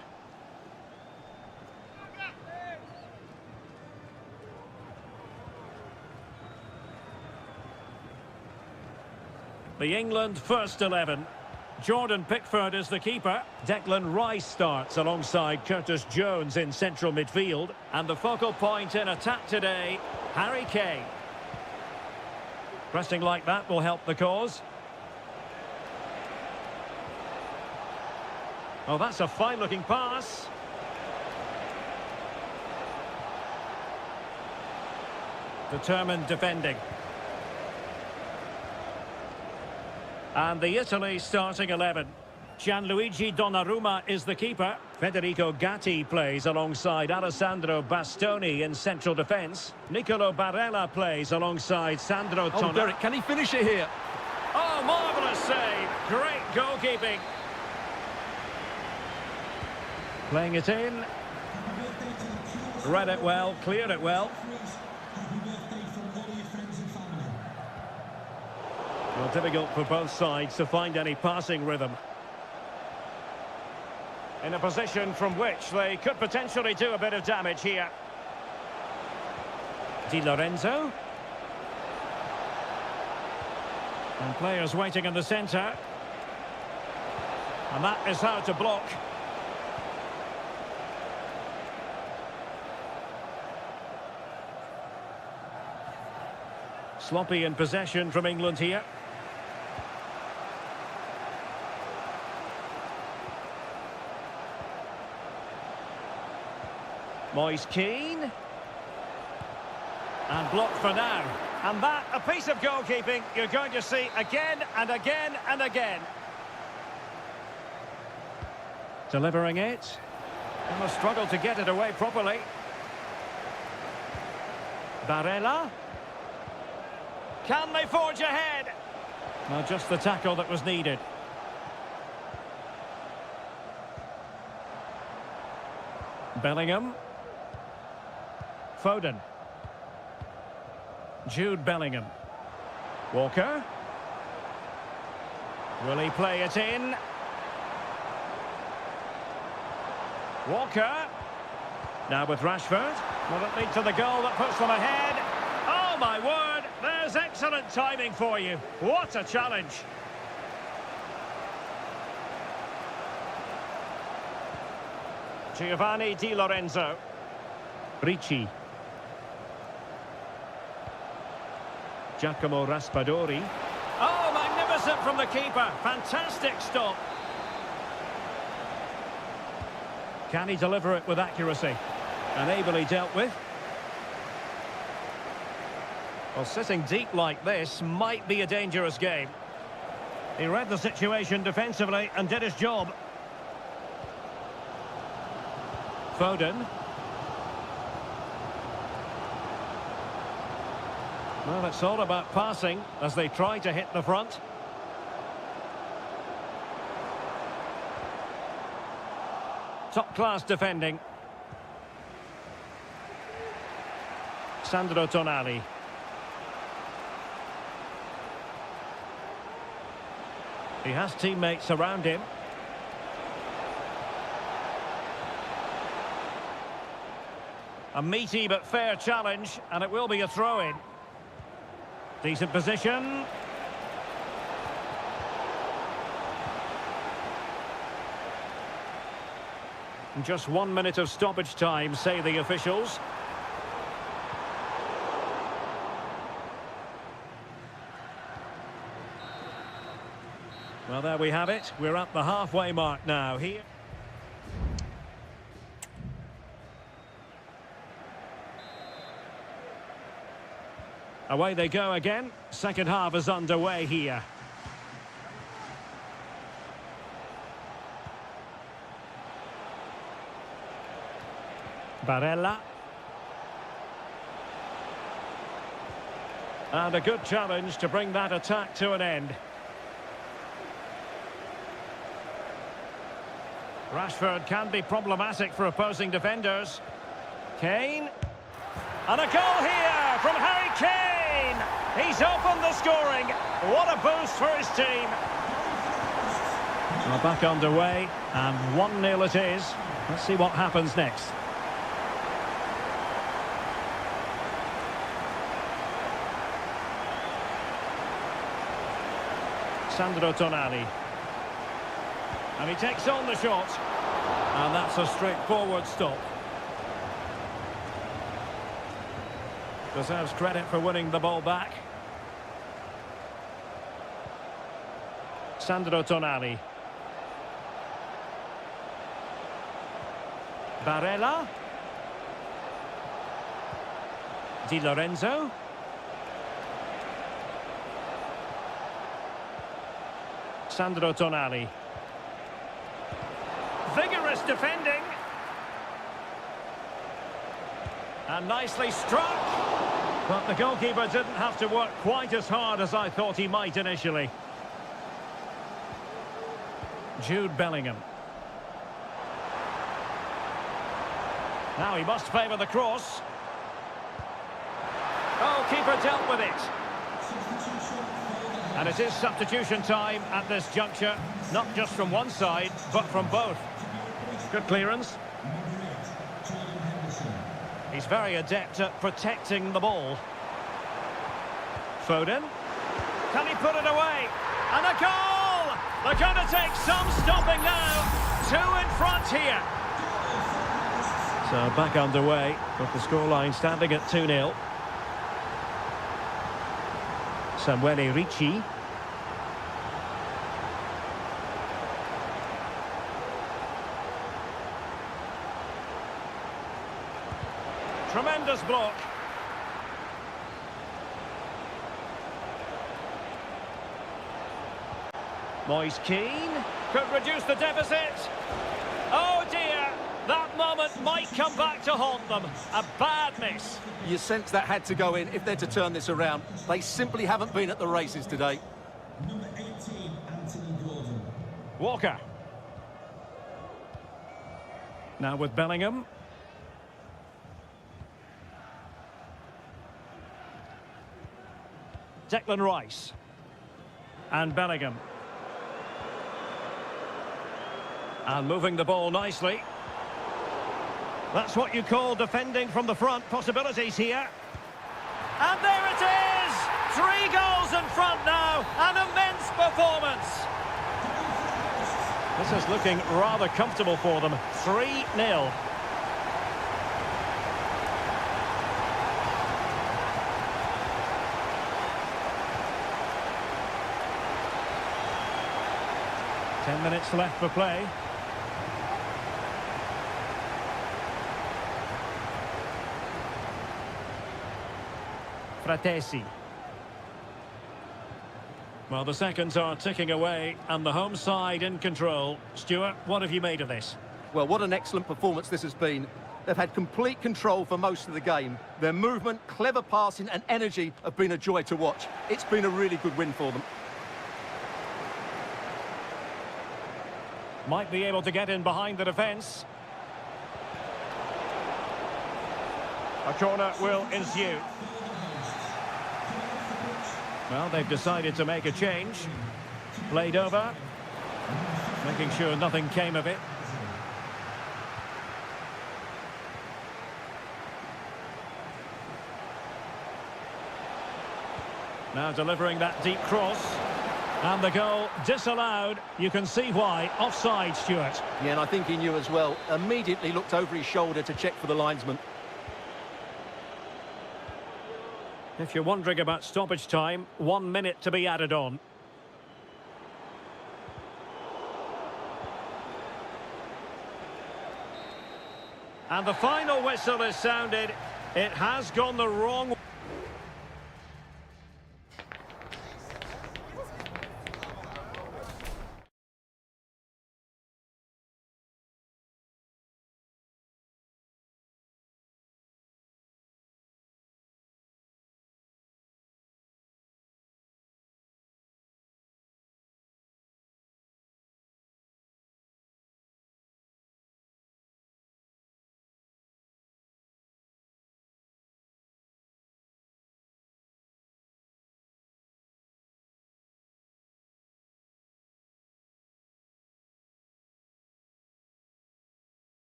The England first 11. Jordan Pickford is the keeper. Declan Rice starts alongside Curtis Jones in central midfield. And the focal point in attack today, Harry Kane. Pressing like that will help the cause. Oh, that's a fine-looking pass. Determined defending. And the Italy starting 11. Gianluigi Donnarumma is the keeper. Federico Gatti plays alongside Alessandro Bastoni in central defence. Nicolo Barella plays alongside Sandro Tonali. Oh, Derek, can he finish it here? Oh, marvellous save. Great goalkeeping. Playing it in. Read it well, cleared it well. Well, difficult for both sides to find any passing rhythm. In a position from which they could potentially do a bit of damage here. Di Lorenzo. And players waiting in the centre. And that is how to block. Sloppy in possession from England here. Moise Keane. And blocked for now. And that, a piece of goalkeeping you're going to see again and again and again. Delivering it. And a struggle to get it away properly. Barella. Can they forge ahead? Well, just the tackle that was needed. Bellingham. Foden. Jude Bellingham. Walker. Will he play it in? Walker. Now with Rashford. Will it lead to the goal that puts them ahead? Oh, my word. There's excellent timing for you. What a challenge. Giovanni Di Lorenzo. Ricci. Giacomo Raspadori. Oh, magnificent from the keeper. Fantastic stop. Can he deliver it with accuracy? And ably dealt with. Well, sitting deep like this might be a dangerous game. He read the situation defensively and did his job. Foden. Well, it's all about passing as they try to hit the front. Top-class defending. Sandro Tonali. He has teammates around him. A meaty but fair challenge, and it will be a throw-in. Decent position. Just 1 minute of stoppage time, say the officials. Well, there we have it. We're at the halfway mark now here. Away they go again. Second half is underway here. Barella. And a good challenge to bring that attack to an end. Rashford can be problematic for opposing defenders. Kane. And a goal here from Harry Kane. He's opened the scoring. What a boost for his team. Well, back underway, and 1-0 it is. Let's see what happens next. Sandro Tonali. And he takes on the shot. And that's a straightforward stop. Deserves credit for winning the ball back. Sandro Tonali. Barella. Di Lorenzo. Sandro Tonali. Vigorous defending. And nicely struck. But the goalkeeper didn't have to work quite as hard as I thought he might initially. Jude Bellingham. Now he must favour the cross. Oh, keeper dealt with it. And it is substitution time at this juncture, not just from one side, but from both. Good clearance. He's very adept at protecting the ball. Foden. Can he put it away? And a goal! They're going to take some stopping now. 2 in front here. So back underway, with the scoreline standing at 2-0. Samuele Ricci. Tremendous block. Moise Keane could reduce the deficit. Oh dear, that moment might come back to haunt them. A bad miss. You sense that had to go in if they're to turn this around. They simply haven't been at the races today. Number 18, Anthony Gordon. Walker. Now with Bellingham. Declan Rice. And Bellingham. And moving the ball nicely. That's what you call defending from the front. Possibilities here. And there it is! 3 goals in front now. An immense performance. This is looking rather comfortable for them. 3-0. Ten minutes left for play. Fratesi. Well, the seconds are ticking away and the home side in control. Stuart, what have you made of this? Well, what an excellent performance this has been. They've had complete control for most of the game. Their movement, clever passing and energy have been a joy to watch. It's been a really good win for them. Might be able to get in behind the defence. A corner will ensue. Well, they've decided to make a change. Played over. Making sure nothing came of it. Now delivering that deep cross. And the goal disallowed. You can see why. Offside, Stuart. Yeah, and I think he knew as well. Immediately looked over his shoulder to check for the linesman. If you're wondering about stoppage time, 1 minute to be added on. And the final whistle is sounded. It has gone the wrong way.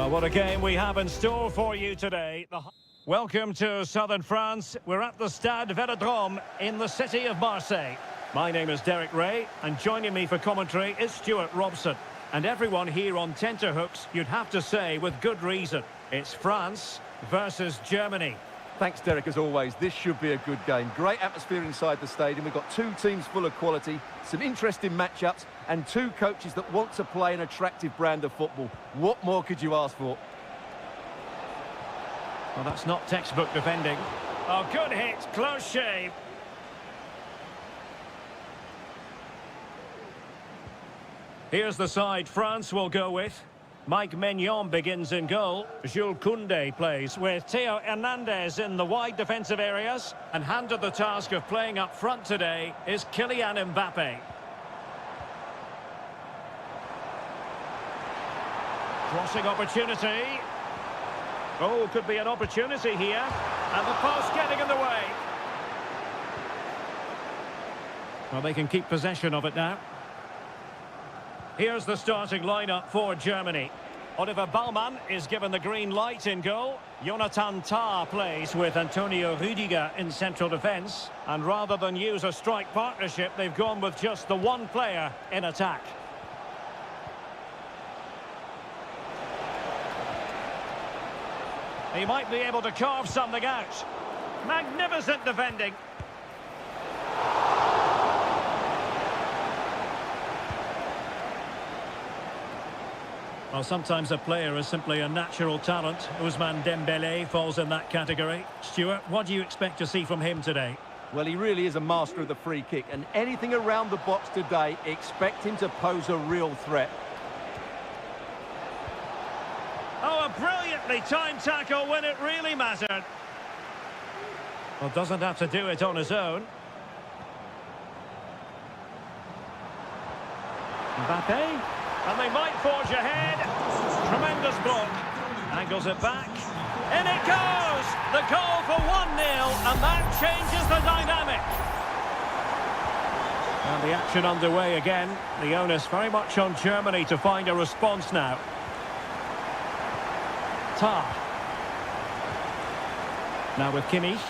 Well, what a game we have in store for you today. Welcome to southern France. We're at the Stade Velodrome in the city of Marseille. My name is Derek Ray, and joining me for commentary is Stuart Robson. And everyone here on tenterhooks, you'd have to say, with good reason. It's France versus Germany. Thanks, Derek, as always. This should be a good game. Great atmosphere inside the stadium. We've got two teams full of quality, some interesting matchups, and two coaches that want to play an attractive brand of football. What more could you ask for? Well, that's not textbook defending. Oh, good hit. Close shave. Here's the side France will go with. Mike Maignan begins in goal. Jules Koundé plays with Theo Hernandez in the wide defensive areas. And handed the task of playing up front today is Kylian Mbappe. Crossing opportunity. Oh, could be an opportunity here. And the post getting in the way. Well, they can keep possession of it now. Here's the starting lineup for Germany. Oliver Baumann is given the green light in goal. Jonathan Tah plays with Antonio Rüdiger in central defence. And rather than use a strike partnership, they've gone with just the one player in attack. He might be able to carve something out. Magnificent defending. Well, sometimes a player is simply a natural talent. Ousmane Dembélé falls in that category. Stuart, what do you expect to see from him today? Well, he really is a master of the free kick, and anything around the box today, expect him to pose a real threat. Oh, a brilliantly timed tackle when it really mattered. Well, doesn't have to do it on his own. Mbappe. And they might forge ahead. Tremendous block. Angles it back. In it goes! The goal for 1-0, and that changes the dynamic. And the action underway again. The onus very much on Germany to find a response now. Tah. Now with Kimmich.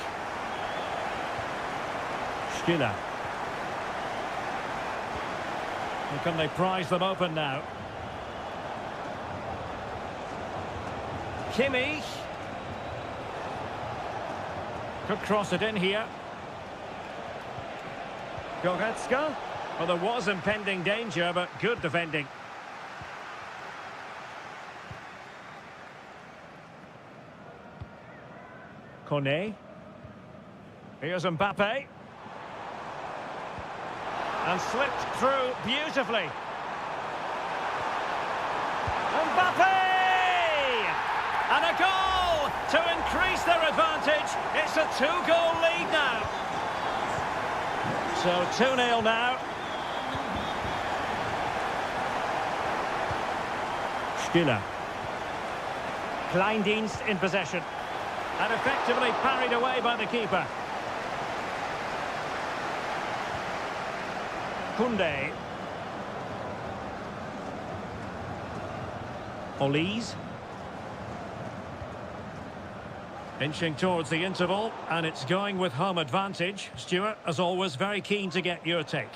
Stiller. And can they prise them open now? Kimmich. Could cross it in here. Goretzka. Well, there was impending danger, but good defending. Kone. Here's Mbappe. And slipped through beautifully. Mbappe! And a goal to increase their advantage. It's a two-goal lead now. So 2-0 now. Stiller. Kleindienst in possession. And effectively parried away by the keeper. Koundé. Olise. Inching towards the interval, and it's going with home advantage. Stuart, as always, very keen to get your take.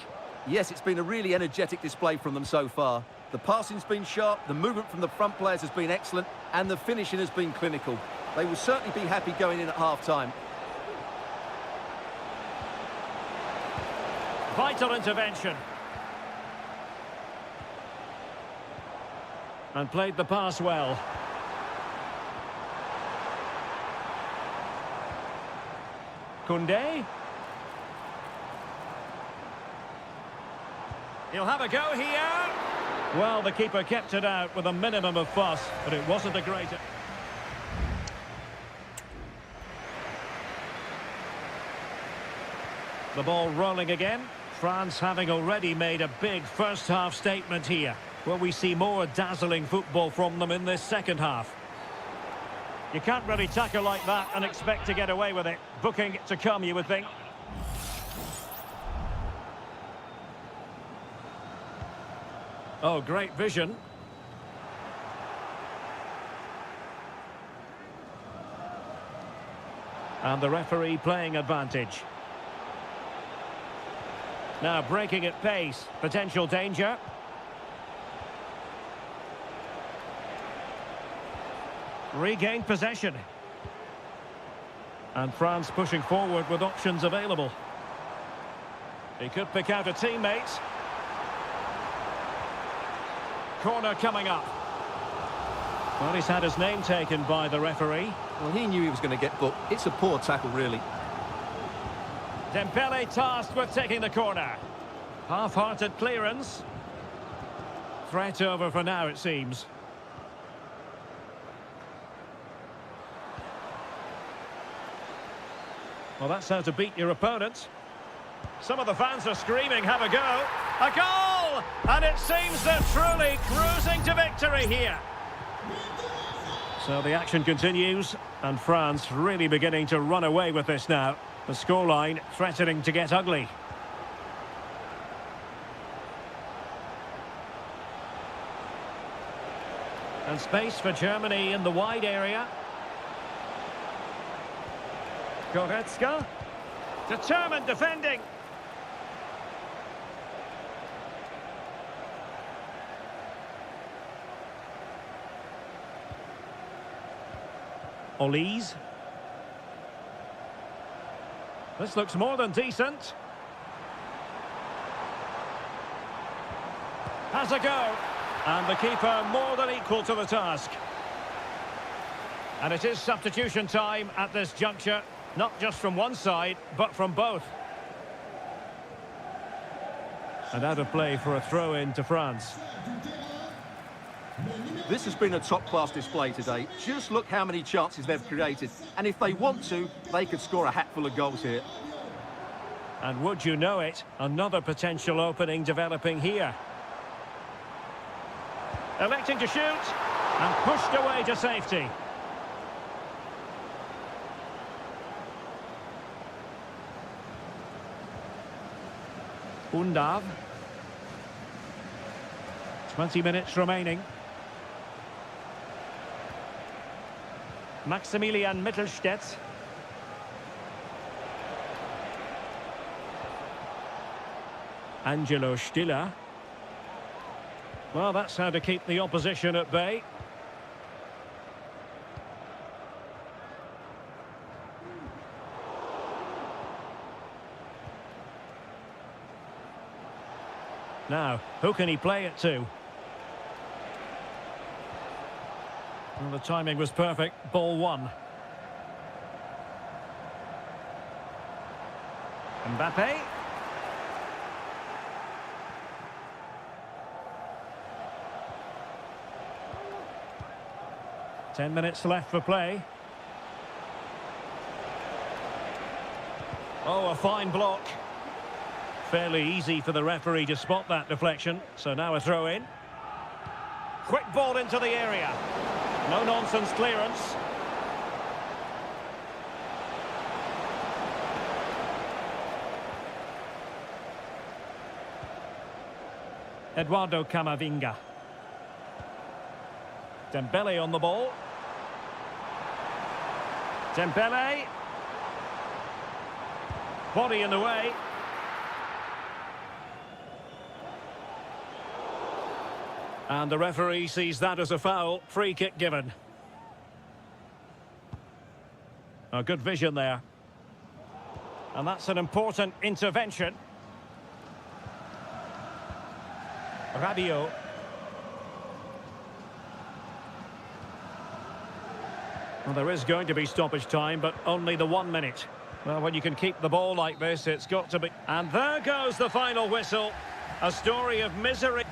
Yes, it's been a really energetic display from them so far. The passing's been sharp, the movement from the front players has been excellent, and the finishing has been clinical. They will certainly be happy going in at half-time. Vital intervention. And played the pass well. Koundé. He'll have a go here. Well, the keeper kept it out with a minimum of fuss, but it wasn't a great... The ball rolling again. France having already made a big first-half statement here. Will we see more dazzling football from them in this second half? You can't really tackle like that and expect to get away with it. Booking to come, you would think. Oh, great vision. And the referee playing advantage. Now breaking at pace. Potential danger. Regained possession. And France pushing forward with options available. He could pick out a teammate. Corner coming up. Well, he's had his name taken by the referee. Well, he knew he was going to get booked. It's a poor tackle, really. Dembele tasked with taking the corner. Half-hearted clearance. Threat over for now, it seems. Well, that's how to beat your opponent. Some of the fans are screaming, have a go. A goal! And it seems they're truly cruising to victory here. So the action continues, and France really beginning to run away with this now. The scoreline threatening to get ugly. And space for Germany in the wide area. Goretzka. Determined defending. Olise. This looks more than decent. Has a go. And the keeper more than equal to the task. And it is substitution time at this juncture. Not just from one side, but from both. And out of play for a throw-in to France. This has been a top-class display today. Just look how many chances they've created. And if they want to, they could score a hatful of goals here. And would you know it, another potential opening developing here. Electing to shoot, and pushed away to safety. Undav. 20 minutes remaining. Maximilian Mittelstädt. Angelo Stiller. Well, that's how to keep the opposition at bay. Now, who can he play it to? Well, the timing was perfect. Ball one. Mbappe. Ten minutes left for play. Oh, a fine block. Fairly easy for the referee to spot that deflection. So now a throw in. Quick ball into the area. No nonsense clearance. Eduardo Camavinga. Dembele on the ball. Dembele. Body in the way. And the referee sees that as a foul. Free kick given. A good vision there. And that's an important intervention. Rabiot. Well, there is going to be stoppage time, but only the 1 minute. Well, when you can keep the ball like this, it's got to be... And there goes the final whistle. A story of misery.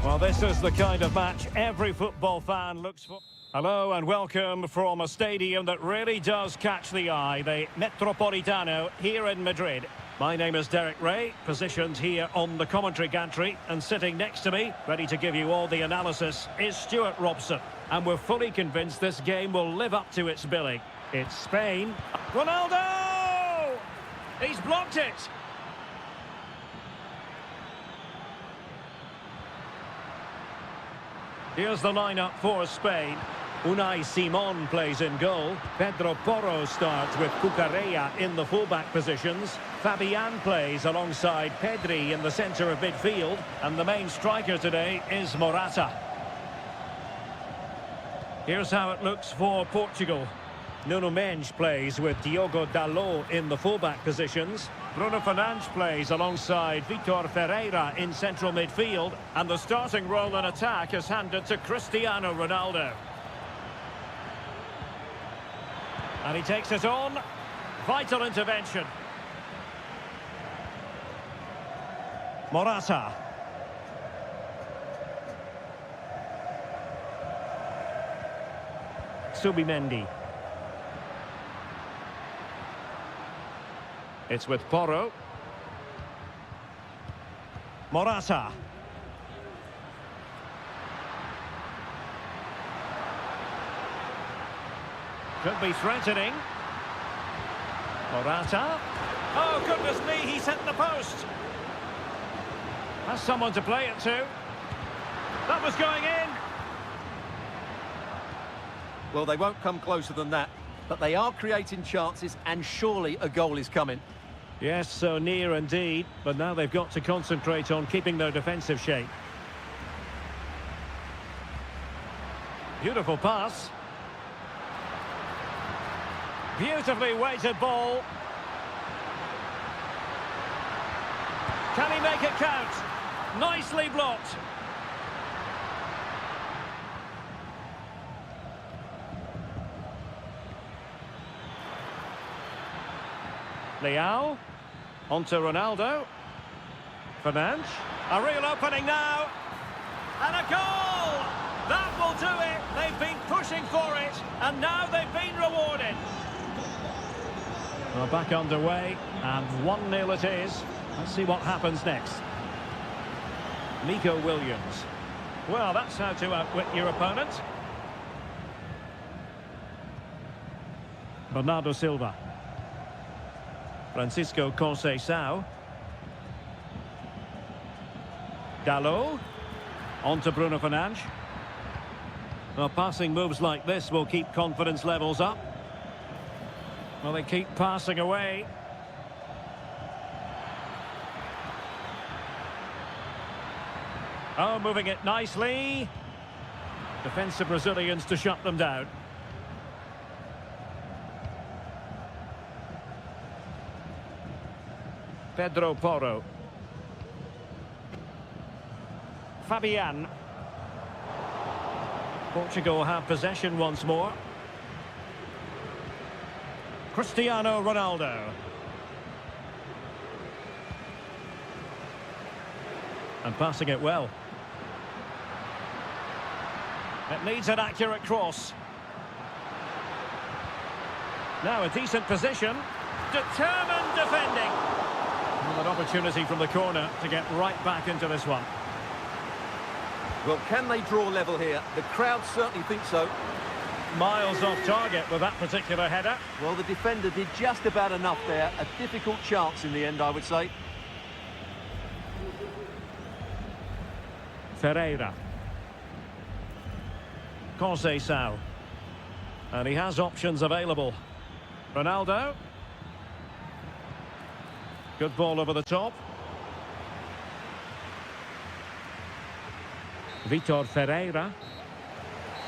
Well, this is the kind of match every football fan looks for. Hello and welcome from a stadium that really does catch the eye, the Metropolitano here in Madrid. My name is Derek Ray, positioned here on the commentary gantry, and sitting next to me, ready to give you all the analysis, is Stuart Robson. And we're fully convinced this game will live up to its billing. It's Spain. Ronaldo! He's blocked it! Here's the lineup for Spain. Unai Simon plays in goal. Pedro Porro starts with Cucurella in the fullback positions. Fabian plays alongside Pedri in the centre of midfield. And the main striker today is Morata. Here's how it looks for Portugal. Nuno Mendes plays with Diogo Dalot in the fullback positions. Bruno Fernandes plays alongside Vitor Ferreira in central midfield. And the starting role in attack is handed to Cristiano Ronaldo. And he takes it on. Vital intervention. Morata. Subimendi. It's with Porro. Morata. Could be threatening. Morata. Oh, goodness me, he's hit the post. Has someone to play it to. That was going in. Well, they won't come closer than that, but they are creating chances, and surely a goal is coming. Yes, so near indeed, but now they've got to concentrate on keeping their defensive shape. Beautiful pass. Beautifully weighted ball. Can he make it count? Nicely blocked. Leao. Onto Ronaldo. Fernandes. A real opening now. And a goal! That will do it. They've been pushing for it, and now they've been rewarded. Well, back underway, and 1-0 it is. Let's see what happens next. Nico Williams. Well, that's how to outwit your opponent. Bernardo Silva. Francisco Conceição. Dalot. On to Bruno Fernandes. Well, passing moves like this will keep confidence levels up. Well, they keep passing away. Oh, moving it nicely. Defensive Brazilians to shut them down. Pedro Porro. Fabian. Portugal have possession once more. Cristiano Ronaldo. And passing it well. It needs an accurate cross. Now a decent position. Determined defending. Well, an opportunity from the corner to get right back into this one. Well, can they draw level here? The crowd certainly think so. Miles off target with that particular header. Well, the defender did just about enough there. A difficult chance in the end, I would say. Ferreira. Conceição. And he has options available. Ronaldo. Good ball over the top. Vitor Ferreira.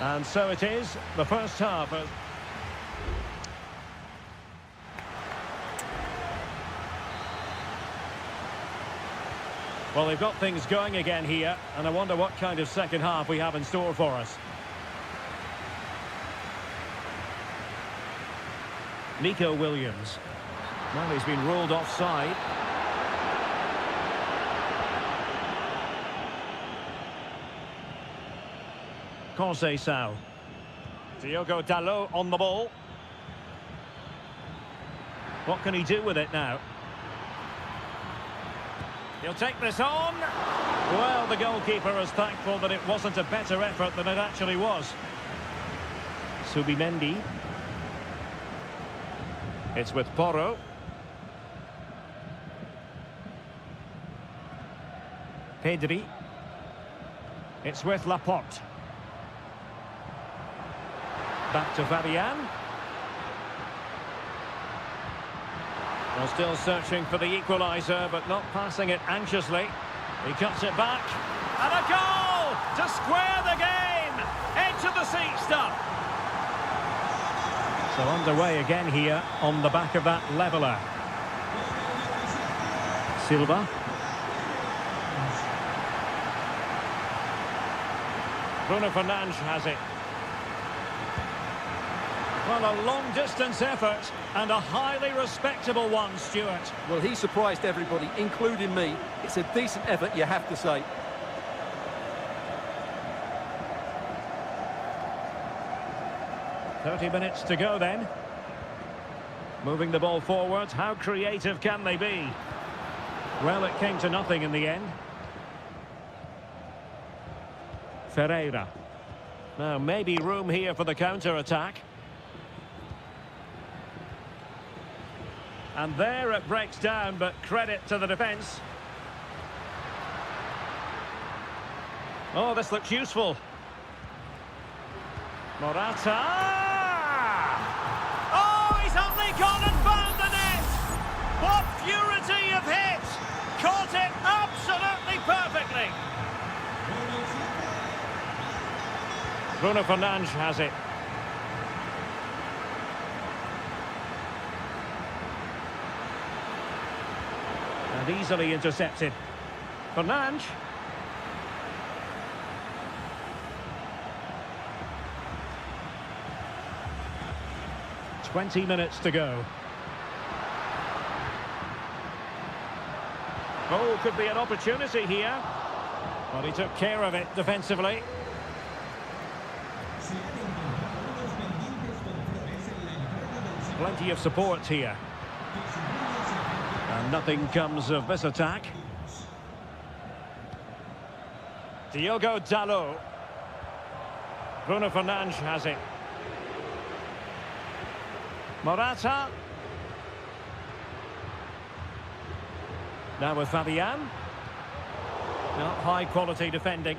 And so it is, the first half. Well, they've got things going again here, and I wonder what kind of second half we have in store for us. Nico Williams. Well, he's been ruled offside. Conceição. Diogo Dalot on the ball. What can he do with it now? He'll take this on. Well, the goalkeeper is thankful that it wasn't a better effort than it actually was. Subimendi. It's with Porro. Pedri. It's with Laporte. Back to Fabian. Well, still searching for the equaliser, but not passing it anxiously. He cuts it back. And a goal to square the game. Edge of the seat stuff. So underway again here on the back of that leveller. Silva. Bruno Fernandes has it. Well, a long-distance effort and a highly respectable one, Stuart. Well, he surprised everybody, including me. It's a decent effort, you have to say. "30 minutes to go then. Moving the ball forward, how creative can they be? Well, it came to nothing in the end. Ferreira. Now, maybe room here for the counter-attack. And there it breaks down, but credit to the defence. Oh, this looks useful. Morata! Oh, he's only gone and found the net! What purity of hit! Caught it absolutely perfectly! Bruno Fernandes has it. And easily intercepted. Fernandes. 20 minutes to go. Oh, could be an opportunity here. Well, he took care of it defensively. Plenty of support here. And nothing comes of this attack. Diogo Dalot. Bruno Fernandes has it. Morata. Now with Fabian. Not high quality defending.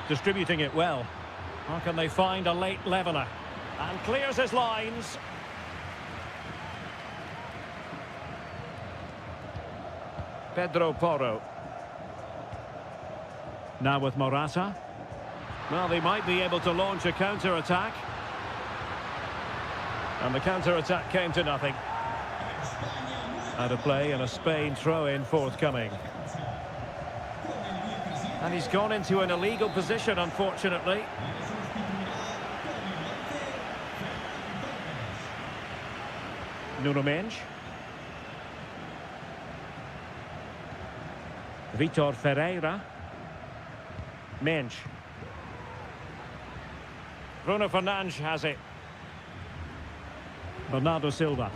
Distributing it well. How can they find a late leveller? And clears his lines. Pedro Porro. Now with Morata. Well, they might be able to launch a counter-attack. And the counter-attack came to nothing. Out of play and a Spain throw-in forthcoming. And he's gone into an illegal position, unfortunately. Nuno Mendes. Vitor Ferreira. Mendes. Bruno Fernandes has it. Bernardo Silva.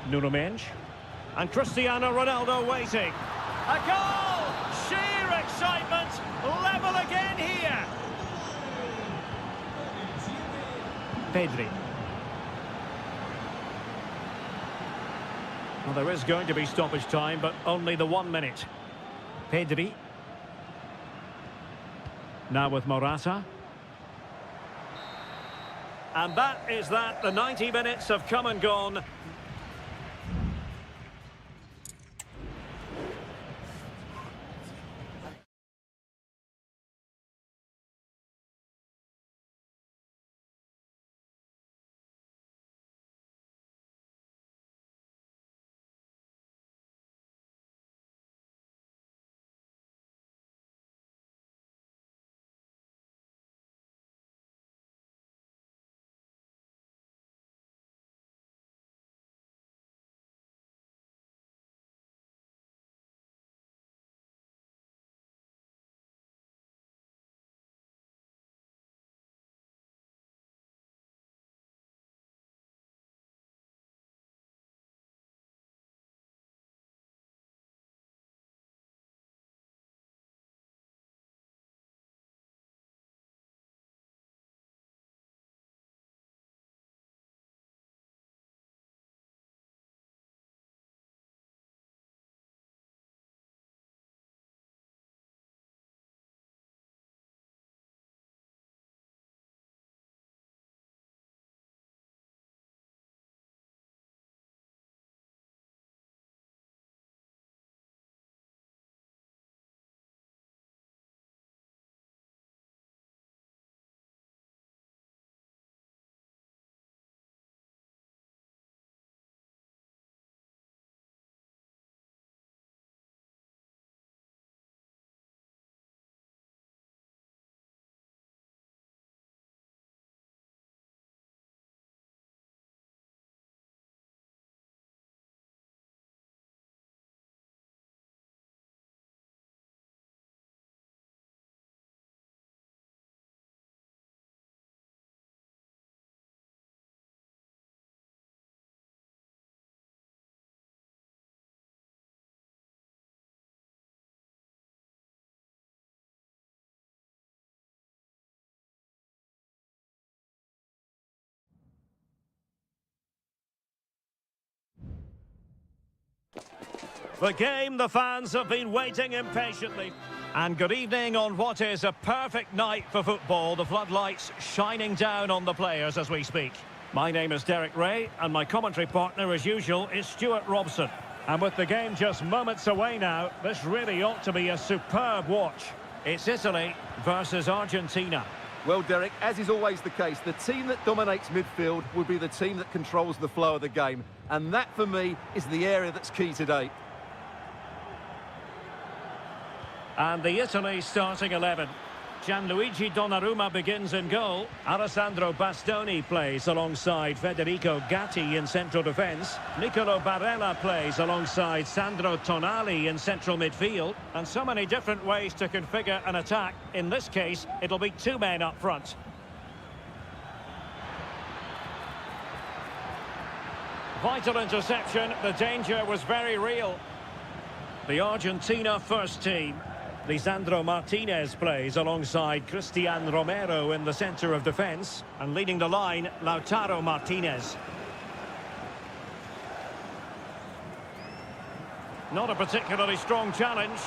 Nuno Mendes. And Cristiano Ronaldo waiting. A goal! Sheer excitement! Level again here! Pedri. Well, there is going to be stoppage time, but only the 1 minute. Pedri. Now with Morata. And that is that. The 90 minutes have come and gone. The game the fans have been waiting impatiently. And good evening on what is a perfect night for football. The floodlights shining down on the players as we speak. My name is Derek Ray, and my commentary partner, as usual, is Stuart Robson. And with the game just moments away now, this really ought to be a superb watch. It's Italy versus Argentina. Well, Derek, as is always the case, the team that dominates midfield will be the team that controls the flow of the game. And that, for me, is the area that's key today. And the Italy starting 11. Gianluigi Donnarumma begins in goal. Alessandro Bastoni plays alongside Federico Gatti in central defence. Nicolo Barella plays alongside Sandro Tonali in central midfield. And so many different ways to configure an attack. In this case, it'll be two men up front. Vital interception. The danger was very real. The Argentina first team. Lisandro Martinez plays alongside Cristian Romero in the centre of defence. And leading the line, Lautaro Martinez. Not a particularly strong challenge.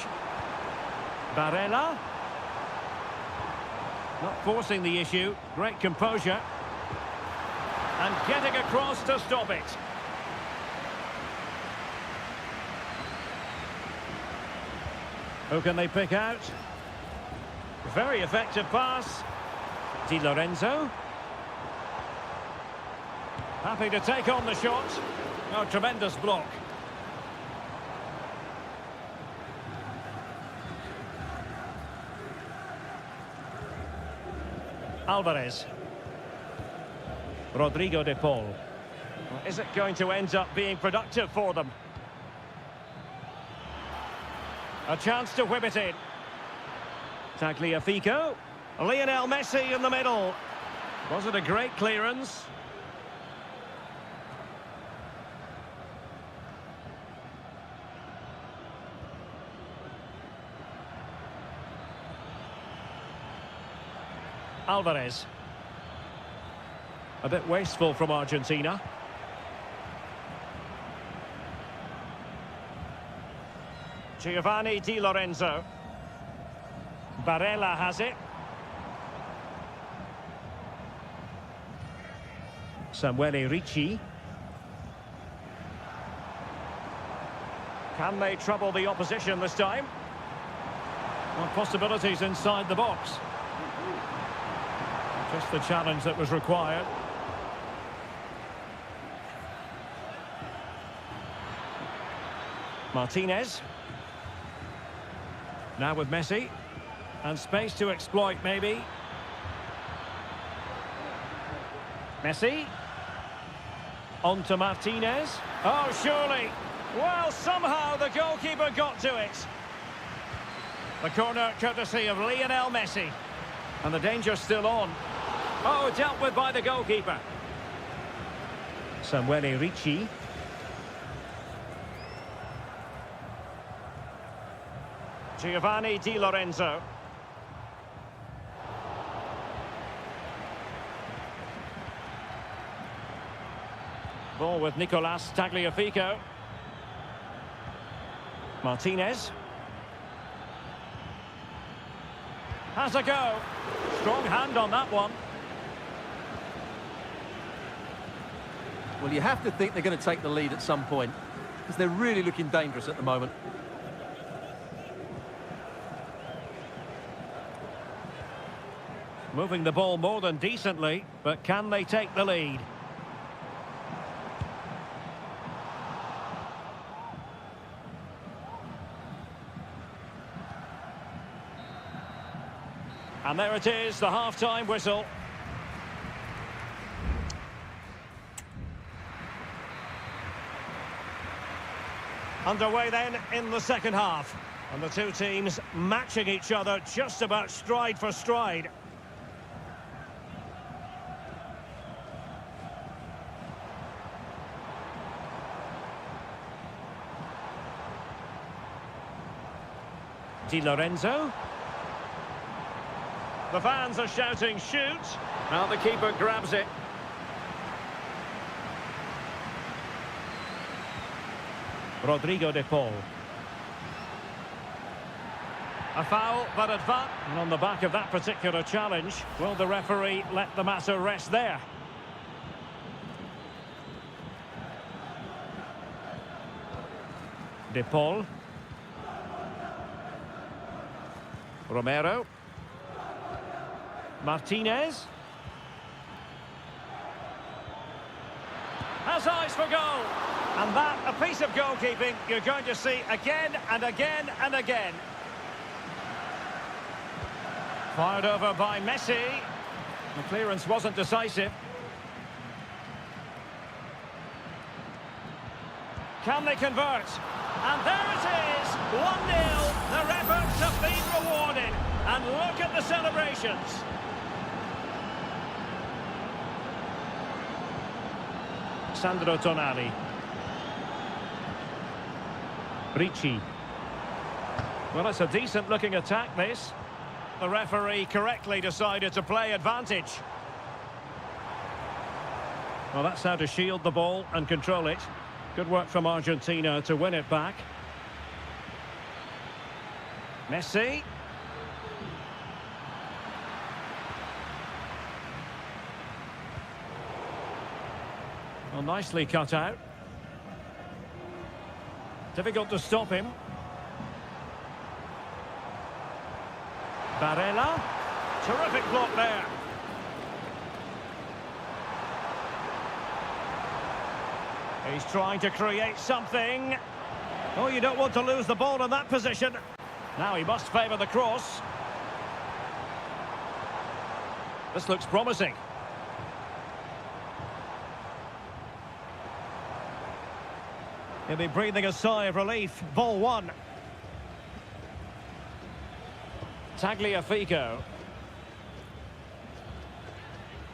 Barella. Not forcing the issue. Great composure. And getting across to stop it. Who can they pick out? Very effective pass. Di Lorenzo. Happy to take on the shot. Oh, tremendous block. Alvarez. Rodrigo de Paul. Is it going to end up being productive for them? A chance to whip it in. Tagliafico. Lionel Messi in the middle. Was it a great clearance? Alvarez. A bit wasteful from Argentina. Giovanni Di Lorenzo. Barella has it. Samuele Ricci. Can they trouble the opposition this time? Well, possibilities inside the box. Just the challenge that was required. Martinez. Now with Messi. And space to exploit, maybe. Messi. On to Martinez. Oh, surely. Well, somehow the goalkeeper got to it. The corner courtesy of Lionel Messi. And the danger's still on. Oh, dealt with by the goalkeeper. Samuele Ricci. Giovanni Di Lorenzo. Ball with Nicolas Tagliafico. Martinez. Has a go. Strong hand on that one. Well, you have to think they're going to take the lead at some point, because they're really looking dangerous at the moment. Moving the ball more than decently, but can they take the lead? And there it is, the half-time whistle. Underway then in the second half. And the two teams matching each other just about stride for stride. Di Lorenzo. The fans are shouting, shoot! Now the keeper grabs it. Rodrigo de Paul. A foul, but advance. And on the back of that particular challenge, will the referee let the matter rest there? De Paul. Romero. Martinez. Has eyes for goal. And that, a piece of goalkeeping you're going to see again and again and again. Fired over by Messi. The clearance wasn't decisive. Can they convert? And there it is, 1-0. Their efforts have been rewarded. And look at the celebrations. Sandro Tonali. Ricci. Well, it's a decent-looking attack, this. The referee correctly decided to play advantage. Well, that's how to shield the ball and control it. Good work from Argentina to win it back. Messi. Well, nicely cut out. Difficult to stop him. Barella. Terrific block there. He's trying to create something. Oh, you don't want to lose the ball in that position. Now he must favour the cross. This looks promising. He'll be breathing a sigh of relief. Ball one. Tagliafico.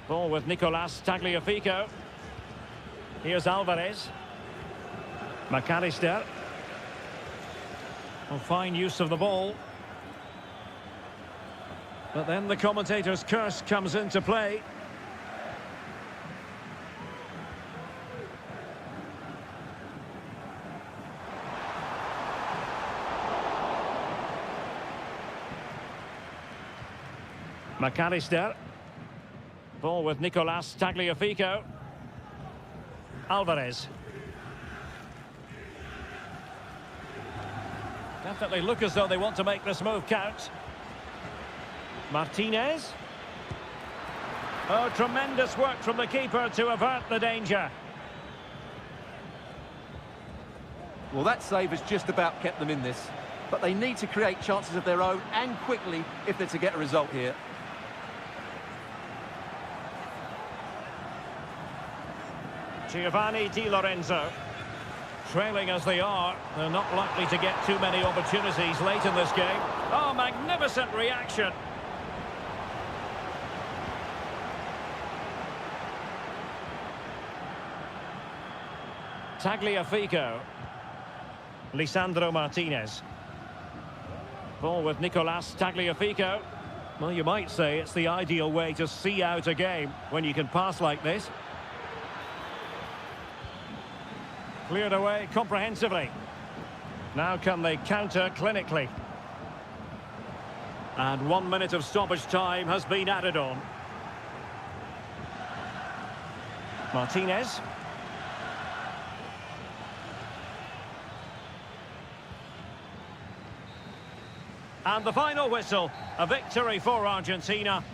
Ball with Nicolas Tagliafico. Here's Alvarez. McAllister. Well, fine use of the ball. But then the commentator's curse comes into play. McAllister. Ball with Nicolas Tagliafico. Alvarez. Definitely look as though they want to make this move count. Martinez. Oh, tremendous work from the keeper to avert the danger. Well, that save has just about kept them in this. But they need to create chances of their own and quickly if they're to get a result here. Giovanni Di Lorenzo. Trailing as they are, they're not likely to get too many opportunities late in this game. Oh, magnificent reaction. Tagliafico. Lisandro Martinez. Ball with Nicolas Tagliafico. Well, you might say it's the ideal way to see out a game when you can pass like this. Cleared away comprehensively. Now can they counter clinically? And 1 minute of stoppage time has been added on. Martinez. And the final whistle, a victory for Argentina.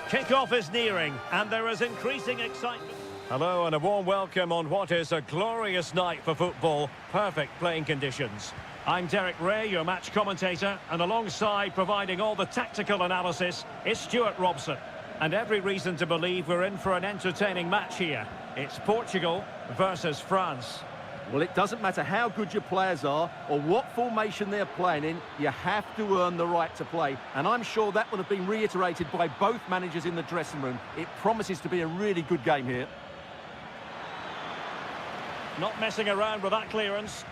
Kick-off is nearing, and there is increasing excitement. Hello and a warm welcome on what is a glorious night for football. Perfect playing conditions. I'm Derek Ray, your match commentator, and alongside providing all the tactical analysis is Stuart Robson. And every reason to believe we're in for an entertaining match here. It's Portugal versus France. Well, it doesn't matter how good your players are or what formation they're playing in, you have to earn the right to play. And I'm sure that will have been reiterated by both managers in the dressing room. It promises to be a really good game here. Not messing around with that clearance.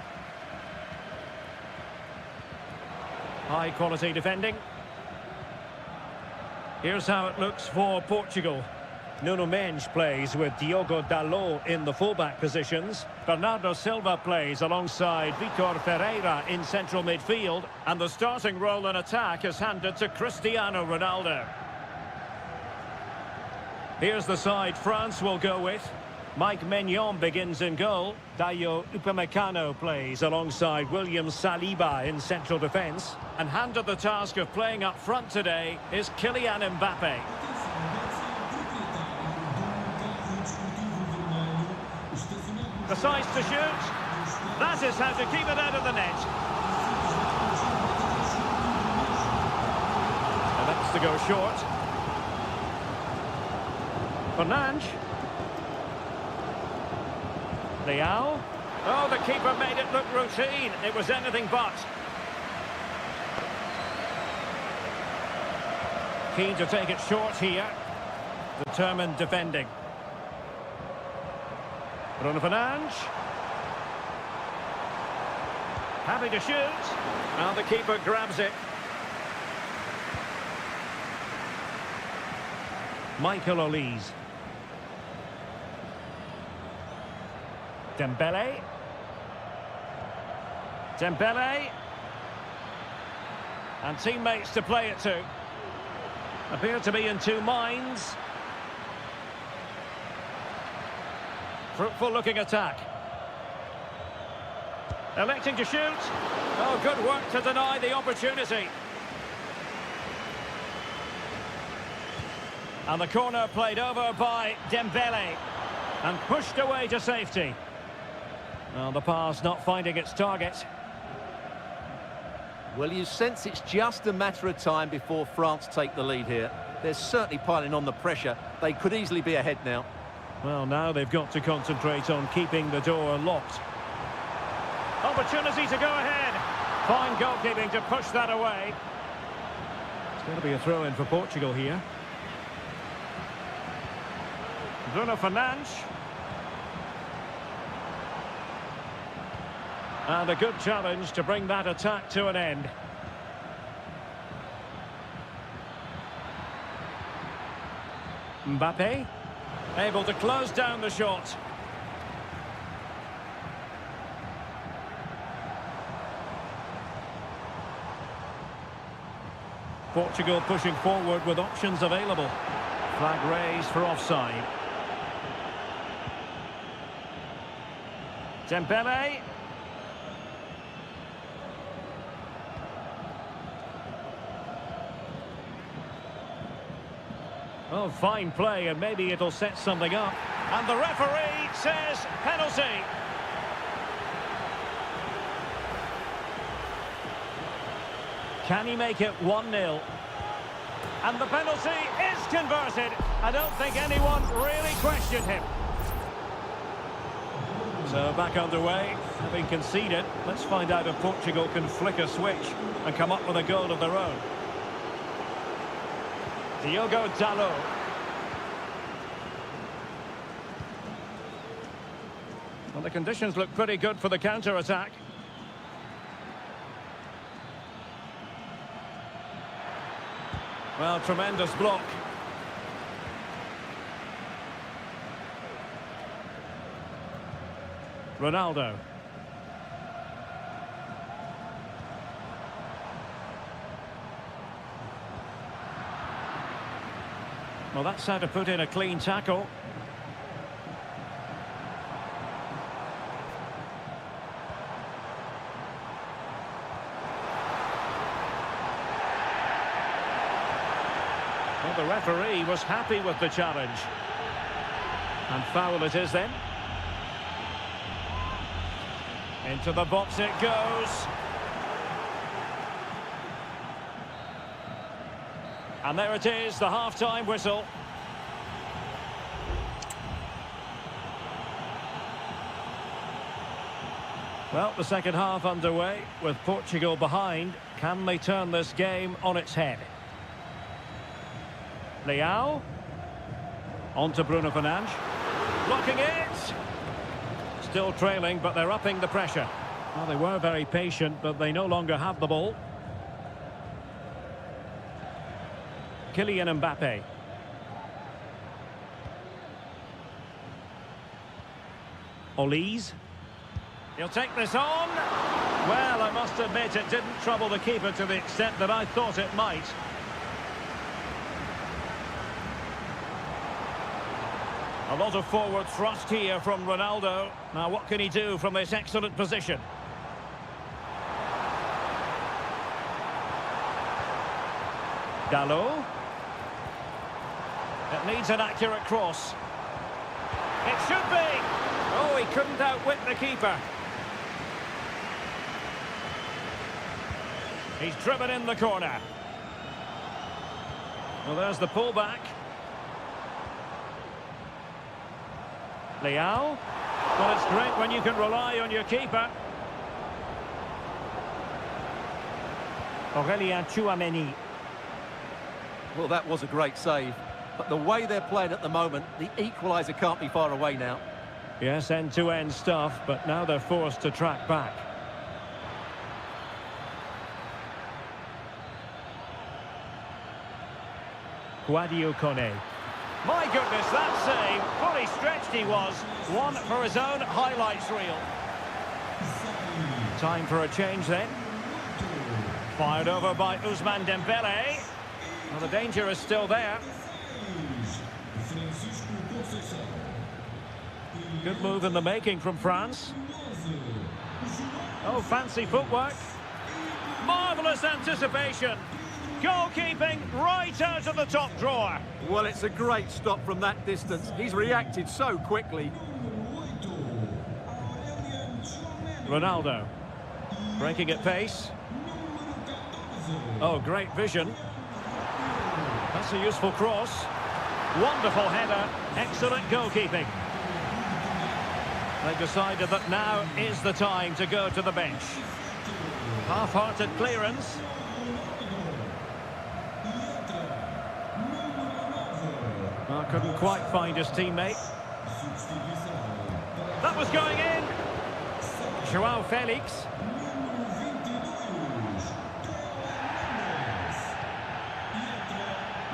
High quality defending. Here's how it looks for Portugal. Nuno Mendes plays with Diogo Dalot in the fullback positions. Bernardo Silva plays alongside Vitor Ferreira in central midfield. And the starting role in attack is handed to Cristiano Ronaldo. Here's the side France will go with. Mike Maignan begins in goal. Dayo Upamecano plays alongside William Saliba in central defence. And handed the task of playing up front today is Kylian Mbappe. Decides to shoot. That is how to keep it out of the net. And that's to go short. Fernandes. Leao. Oh, the keeper made it look routine. It was anything but. Keen to take it short here. Determined defending. Bruno Fernandes. Happy to shoot. And the keeper grabs it. Michael Olise. Dembele. Dembele. And teammates to play it to. Appear to be in two minds. Fruitful looking attack. Electing to shoot. Oh, good work to deny the opportunity. And the corner played over by Dembele. And pushed away to safety. Well, the pass not finding its target. Well, you sense it's just a matter of time before France take the lead here. They're certainly piling on the pressure. They could easily be ahead now. Well, now they've got to concentrate on keeping the door locked. Opportunity to go ahead. Fine goalkeeping to push that away. It's going to be a throw-in for Portugal here. Bruno Fernandes. And a good challenge to bring that attack to an end. Mbappe. Able to close down the shot. Portugal pushing forward with options available. Flag raised for offside. Dembele. Oh, fine play, and maybe it'll set something up. And the referee says penalty. Can he make it 1-0? And the penalty is converted. I don't think anyone really questioned him. So back underway, having conceded. Let's find out if Portugal can flick a switch and come up with a goal of their own. Diogo Dalot. Well, the conditions look pretty good for the counter-attack. Well, tremendous block. Ronaldo. Well, that's how to put in a clean tackle. Well, the referee was happy with the challenge. And foul it is then. Into the box it goes. And there it is, the half-time whistle. Well, the second half underway with Portugal behind. Can they turn this game on its head? Leao. On to Bruno Fernandes. Blocking it. Still trailing, but they're upping the pressure. Well, they were very patient, but they no longer have the ball. Kylian Mbappe. Olise. He'll take this on. Well, I must admit it didn't trouble the keeper to the extent that I thought it might. A lot of forward thrust here from Ronaldo. Now, what can he do from this excellent position? Dalot. It needs an accurate cross. It should be. Oh, he couldn't outwit the keeper. He's driven in the corner. Well, there's the pullback. Leao. Well, it's great when you can rely on your keeper. Aurélien Tchouameni. Well, that was a great save. But the way they're playing at the moment, the equaliser can't be far away now. Yes, end-to-end stuff, but now they're forced to track back. Guadio Kone. My goodness, that save. Fully stretched he was. One for his own highlights reel. Time for a change then. Fired over by Ousmane Dembélé. Well, the danger is still there. Good move in the making from France. Oh, fancy footwork. Marvellous anticipation. Goalkeeping right out of the top drawer. Well, it's a great stop from that distance. He's reacted so quickly. Ronaldo. Breaking at pace. Oh, great vision. That's a useful cross. Wonderful header. Excellent goalkeeping. They've decided that now is the time to go to the bench. Half-hearted clearance. Well, couldn't quite find his teammate. That was going in. João Felix.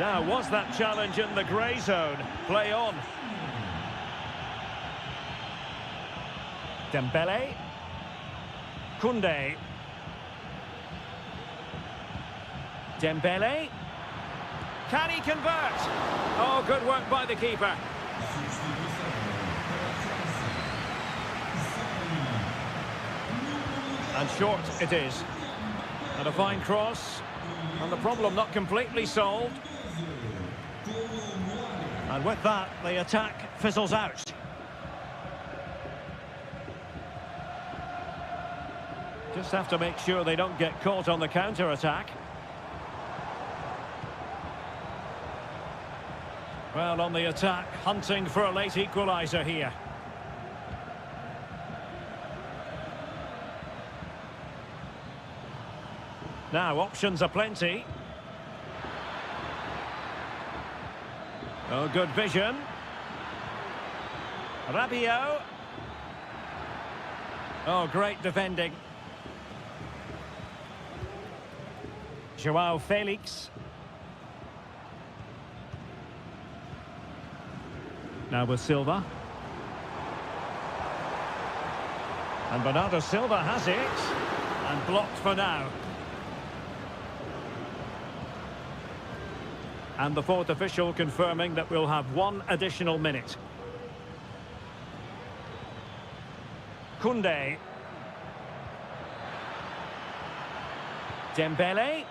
Now, was that challenge in the grey zone? Play on. Dembélé. Koundé. Dembélé. Can he convert? Oh, good work by the keeper. And short it is. And a fine cross. And the problem not completely solved. And with that, the attack fizzles out. Just have to make sure they don't get caught on the counter-attack. Well, on the attack, hunting for a late equaliser here. Now, options are plenty. Oh, good vision. Rabiot. Oh, great defending. João Felix. Now with Silva. And Bernardo Silva has it. And blocked for now. And the fourth official confirming that we'll have one additional minute. Koundé. Dembélé.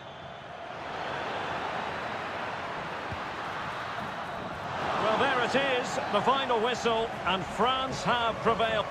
it is, the final whistle, and France have prevailed.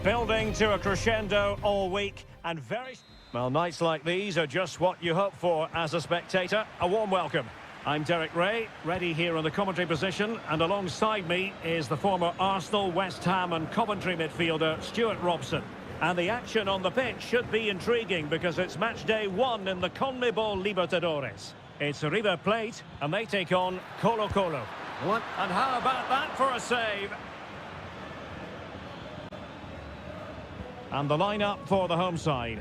Building to a crescendo all week and very... Well, nights like these are just what you hope for as a spectator. A warm welcome. I'm Derek Ray, ready here on the commentary position, and alongside me is the former Arsenal, West Ham and Coventry midfielder Stuart Robson. And the action on the pitch should be intriguing because it's match day 1 in the CONMEBOL Libertadores. It's River Plate and they take on Colo-Colo. What? And how about that for a save? And the lineup for the home side.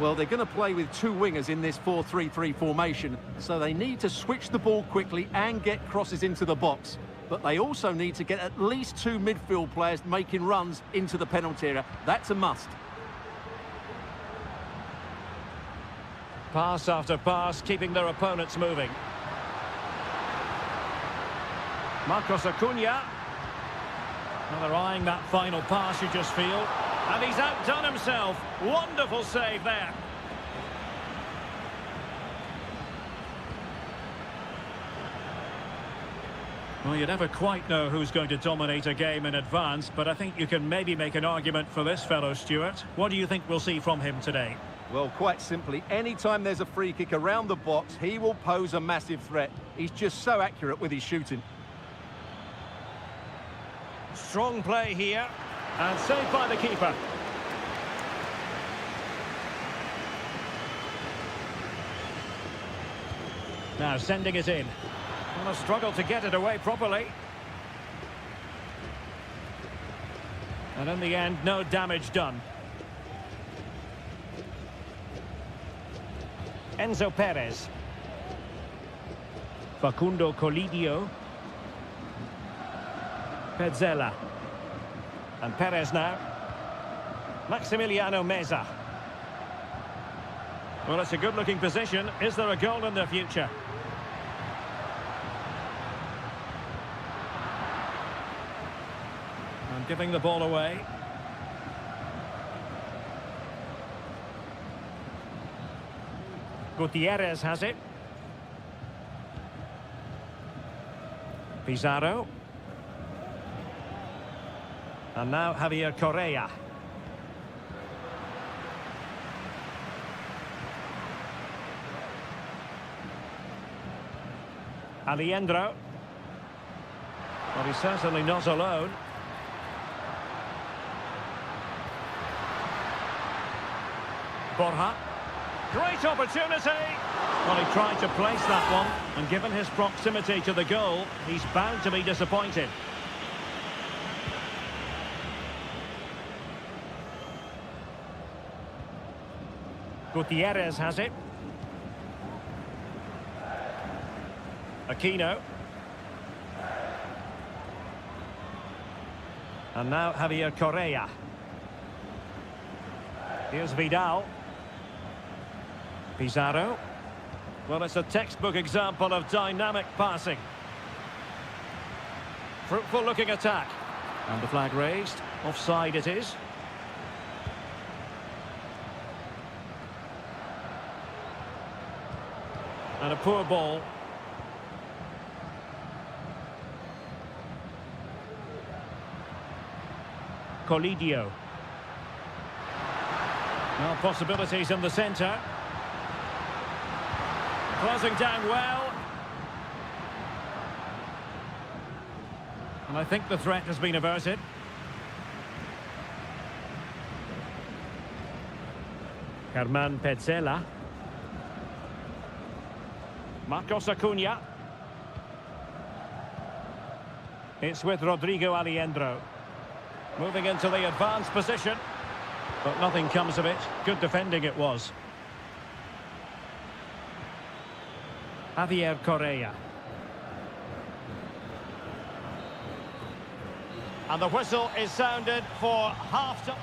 Well, they're going to play with two wingers in this 4-3-3 formation, so they need to switch the ball quickly and get crosses into the box. But they also need to get at least two midfield players making runs into the penalty area. That's a must. Pass after pass, keeping their opponents moving. Marcos Acuna. Well, they're eyeing that final pass, you just feel. And he's outdone himself. Wonderful save there. Well, you never quite know who's going to dominate a game in advance, but I think you can maybe make an argument for this fellow, Stuart. What do you think we'll see from him today? Well, quite simply, anytime there's a free kick around the box, he will pose a massive threat. He's just so accurate with his shooting. Strong play here. And saved by the keeper. Now sending it in. Well, a struggle to get it away properly. And in the end, no damage done. Enzo Perez. Facundo Colidio. Pezzella. And Perez now. Maximiliano Meza. Well, it's a good-looking position. Is there a goal in the future? And giving the ball away. Gutierrez has it. Pizarro. And now Javier Correa. Alejandro. Well, he's certainly not alone. Borja. Great opportunity. Well, he tried to place that one, and given his proximity to the goal, he's bound to be disappointed. Gutierrez has it. Aquino. And now Javier Correa. Here's Vidal. Pizarro. Well, it's a textbook example of dynamic passing. Fruitful looking attack. And the flag raised. Offside it is. And a poor ball. Colidio. Well, possibilities in the centre. Closing down well. And I think the threat has been averted. Germán Petzela. Marcos Acuna. It's with Rodrigo Alejandro. Moving into the advanced position. But nothing comes of it. Good defending it was. Javier Correa. And the whistle is sounded for half-time.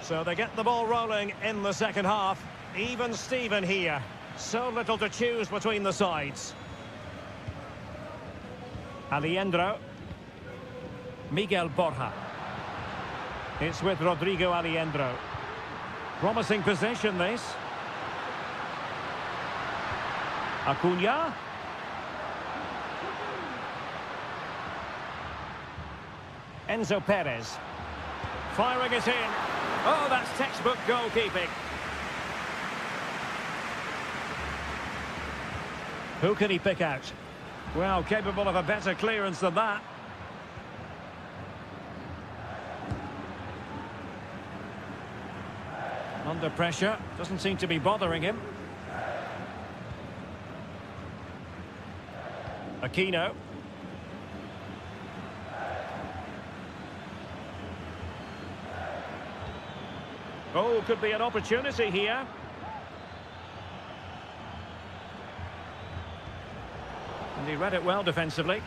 So they get the ball rolling in the second half. Even Steven here. So little to choose between the sides. Alejandro. Miguel Borja. It's with Rodrigo Alejandro. Promising possession, this. Enzo Perez. Firing it in. Oh, that's textbook goalkeeping. Who can he pick out? Well, capable of a better clearance than that. Under pressure, doesn't seem to be bothering him. Aquino. Oh, could be an opportunity here. And he read it well defensively.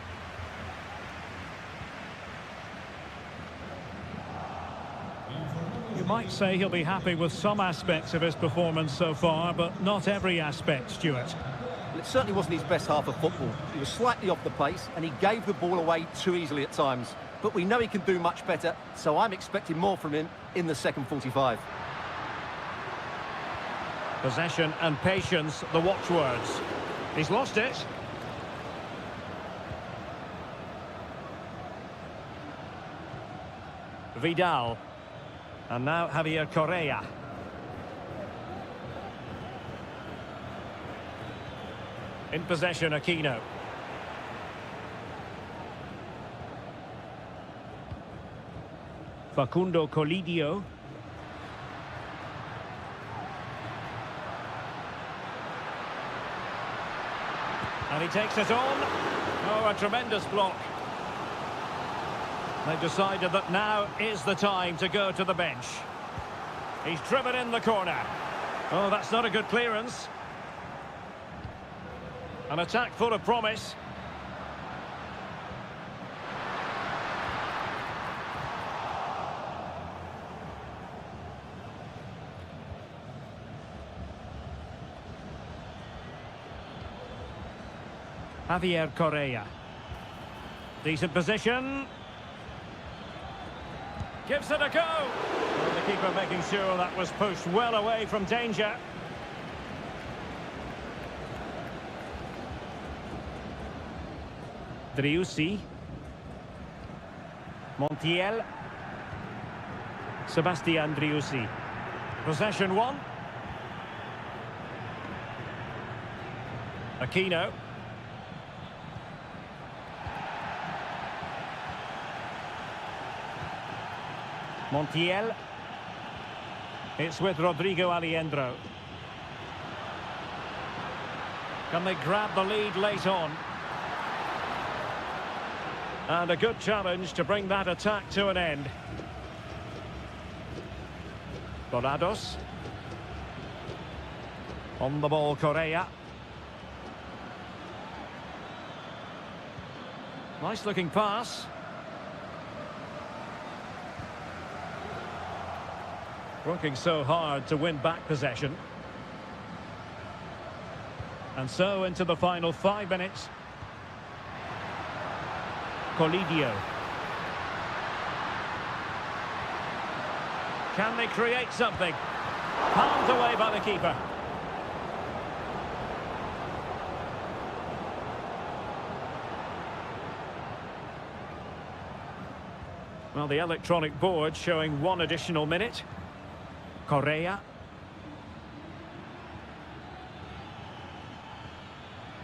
You might say he'll be happy with some aspects of his performance so far, but not every aspect, Stuart. Well, it certainly wasn't his best half of football. He was slightly off the pace and he gave the ball away too easily at times. But we know he can do much better, so I'm expecting more from him in the second 45. Possession and patience, the watchwords. He's lost it. Vidal. And now Javier Correa. In possession, Aquino. Facundo Colidio. And he takes it on. Oh, a tremendous block. They've decided that now is the time to go to the bench. He's driven in the corner. Oh, that's not a good clearance. An attack full of promise. Javier Correa. Decent position. Gives it a go. Well, the keeper making sure that was pushed well away from danger. Driussi. Montiel. Sebastian Driussi. Possession one. Aquino. Montiel. It's with Rodrigo Aliendro. Can they grab the lead late on? And a good challenge to bring that attack to an end. Dorados. On the ball, Correa. Nice looking pass. Working so hard to win back possession. And so into the final 5 minutes. Colidio. Can they create something? Palmed away by the keeper. Well, the electronic board showing 1 additional minute. Correa.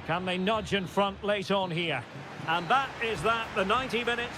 Can they nudge in front late on here? And that is that, the 90 minutes.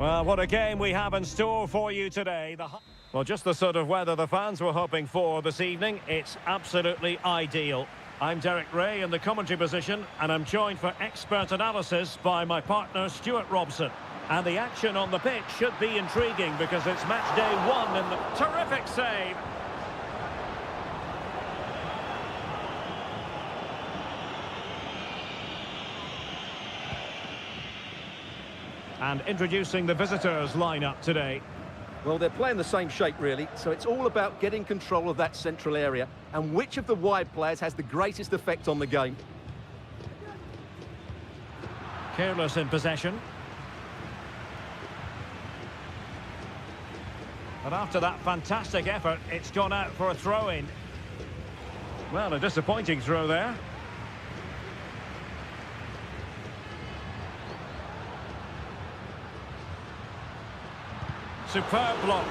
Well, what a game we have in store for you today. Well, just the sort of weather the fans were hoping for this evening. It's absolutely ideal. I'm Derek Ray in the commentary position, and I'm joined for expert analysis by my partner, Stuart Robson. And the action on the pitch should be intriguing because it's match day one in the... Terrific save! And introducing the visitors' lineup today. Well, they're playing the same shape, really, so it's all about getting control of that central area and which of the wide players has the greatest effect on the game. Careless in possession. But after that fantastic effort, it's gone out for a throw-in. Well, a disappointing throw there. Superb block.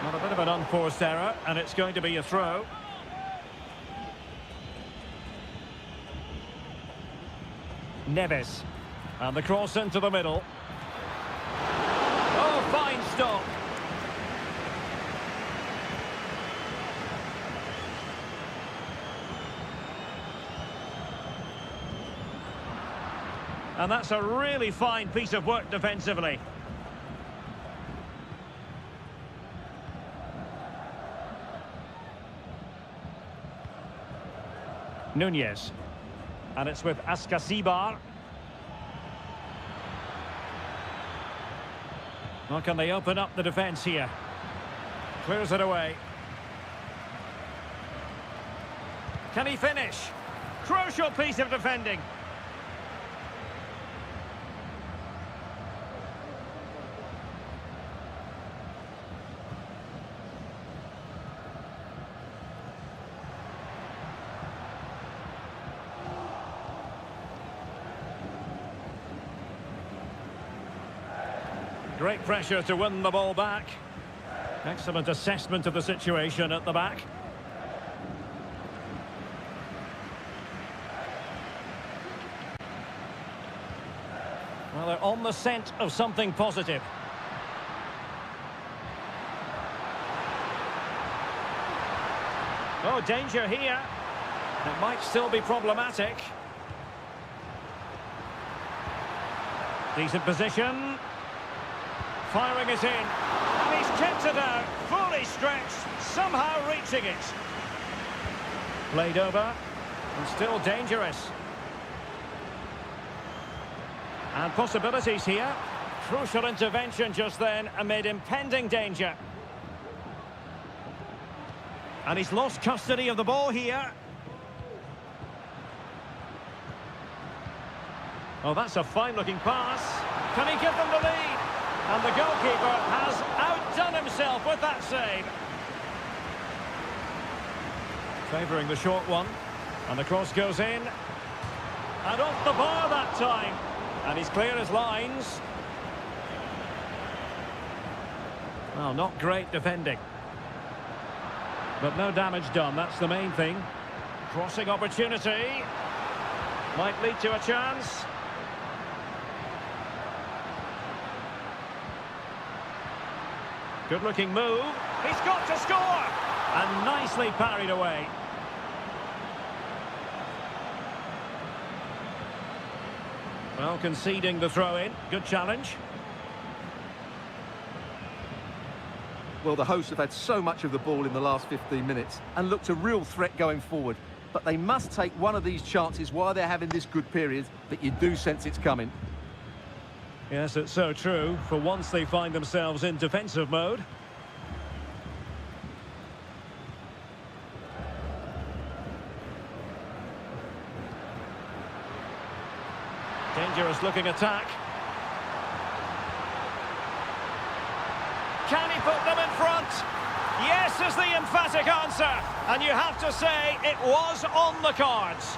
Not a bit of an unforced error, and it's going to be a throw. Neves. And the cross into the middle. Oh, fine stop. And that's a really fine piece of work defensively. Nunez. And it's with Askasibar. Well, can they open up the defence here? Clears it away. Can he finish? Crucial piece of defending. Great pressure to win the ball back. Excellent assessment of the situation at the back. Well, they're on the scent of something positive. Oh, danger here. It might still be problematic. Decent position. Firing it in, and he's kept it out, fully stretched, somehow reaching it. Played over, and still dangerous. And possibilities here. Crucial intervention just then amid impending danger. And he's lost custody of the ball here. Oh, that's a fine-looking pass. Can he give them the lead? And the goalkeeper has outdone himself with that save. Favouring the short one. And the cross goes in. And off the bar that time. And he's clear as lines. Well, not great defending. But no damage done, that's the main thing. Crossing opportunity. Might lead to a chance. Good-looking move. He's got to score! And nicely parried away. Well, conceding the throw-in. Good challenge. Well, the hosts have had so much of the ball in the last 15 minutes and looked a real threat going forward. But they must take one of these chances while they're having this good period that you do sense it's coming. Yes, it's so true. For once they find themselves in defensive mode. Dangerous looking attack. Can he put them in front? Yes is the emphatic answer. And you have to say it was on the cards.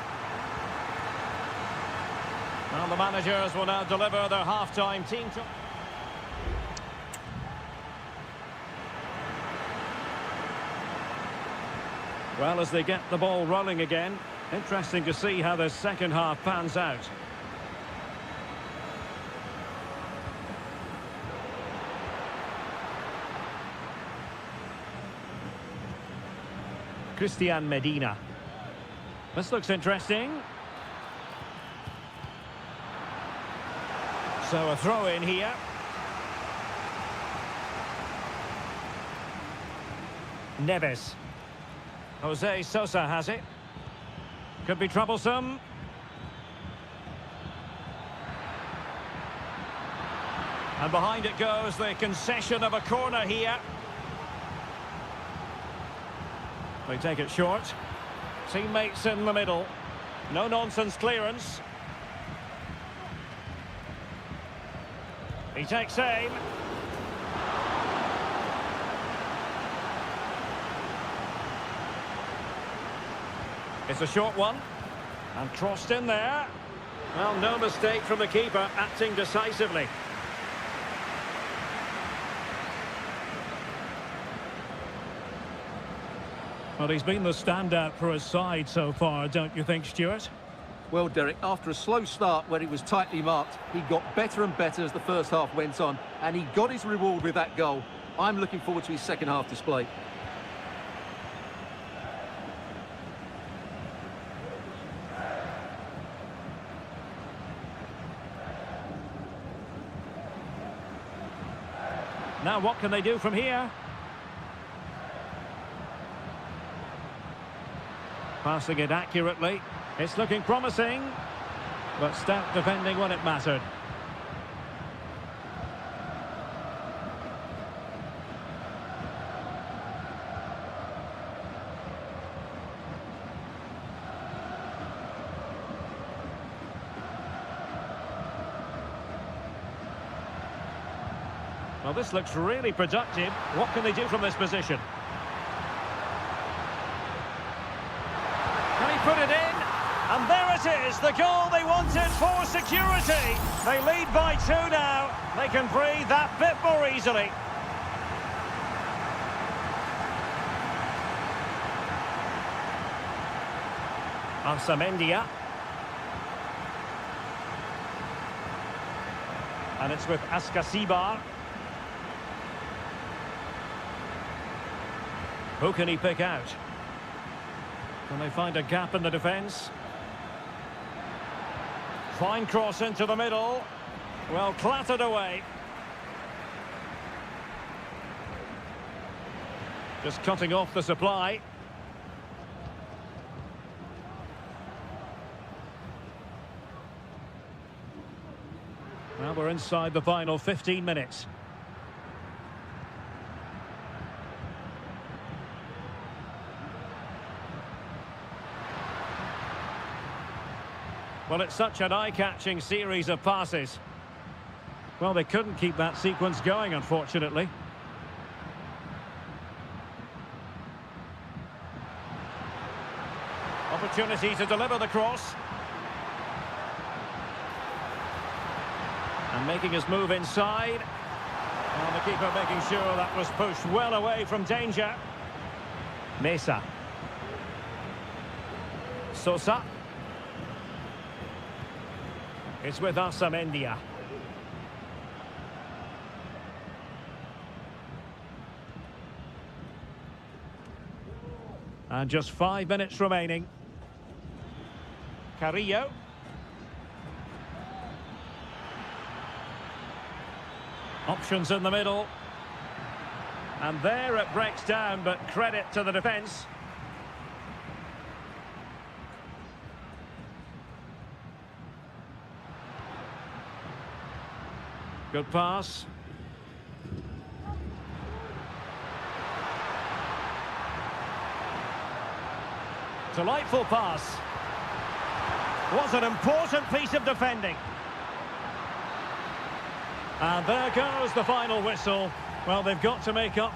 Well, the managers will now deliver their half-time team talk. Well, as they get the ball rolling again, Interesting to see how the second half pans out. Christian Medina. This looks interesting. So a throw in here. Neves. Jose Sosa has it. Could be troublesome. And behind it goes the concession of a corner here. They take it short. Teammates in the middle. No-nonsense clearance. He takes aim. It's a short one. And crossed in there. Well, no mistake from the keeper, acting decisively. Well, he's been the standout for his side so far, don't you think, Stuart? Well, Derek, after a slow start where he was tightly marked, he got better and better as the first half went on, and he got his reward with that goal. I'm looking forward to his second half display. Now what can they do from here? Passing it accurately. It's looking promising, but stout defending when it mattered. Well, this looks really productive. What can they do from this position? Can he put it in? And there it is, the goal they wanted for security. They lead by 2 now. They can breathe that bit more easily. Arsamendia. And it's with Askasibar. Who can he pick out? Can they find a gap in the defence? Fine cross into the middle. Well, clattered away. Just cutting off the supply. Well, we're inside the final 15 minutes. Well, it's such an eye-catching series of passes. Well, they couldn't keep that sequence going, unfortunately. Opportunity to deliver the cross. And making his move inside. And the keeper making sure that was pushed well away from danger. Mesa. Sosa. It's with Arsamendia. And just 5 minutes remaining. Carrillo. Options in the middle. And there it breaks down, but credit to the defence. Good pass. Delightful pass. Was an important piece of defending. And there goes the final whistle. Well, they've got to make up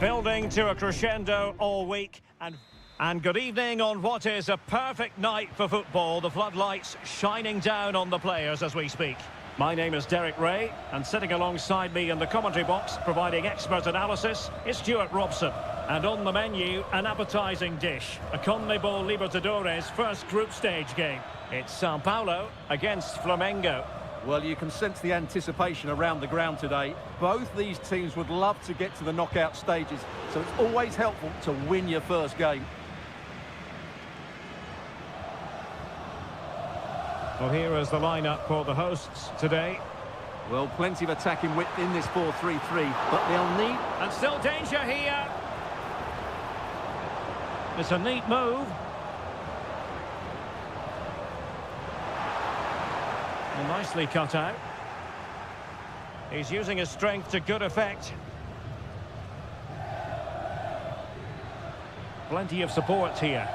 Building to a crescendo all week. And good evening on what is a perfect night for football. The floodlights shining down on the players as we speak. My name is Derek Ray, and sitting alongside me in the commentary box, providing expert analysis, is Stuart Robson. And on the menu, an appetising dish, a CONMEBOL Libertadores first group stage game. It's Sao Paulo against Flamengo. Well, you can sense the anticipation around the ground today. Both these teams would love to get to the knockout stages, so it's always helpful to win your first game. Well, here is the lineup for the hosts today. Well, plenty of attacking width in this 4-3-3, but they'll need... And still danger here. It's a neat move. And nicely cut out. He's using his strength to good effect. Plenty of support here.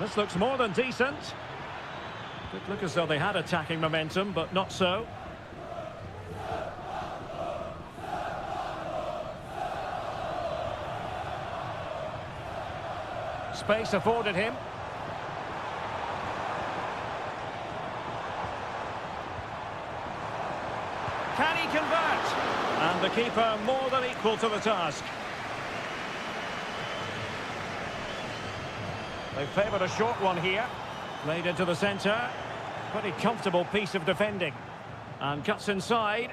This looks more than decent. Could look as though they had attacking momentum, but not so. Space afforded him. Can he convert? And the keeper more than equal to the task. They favoured a short one here. Played into the centre. Pretty comfortable piece of defending. And cuts inside.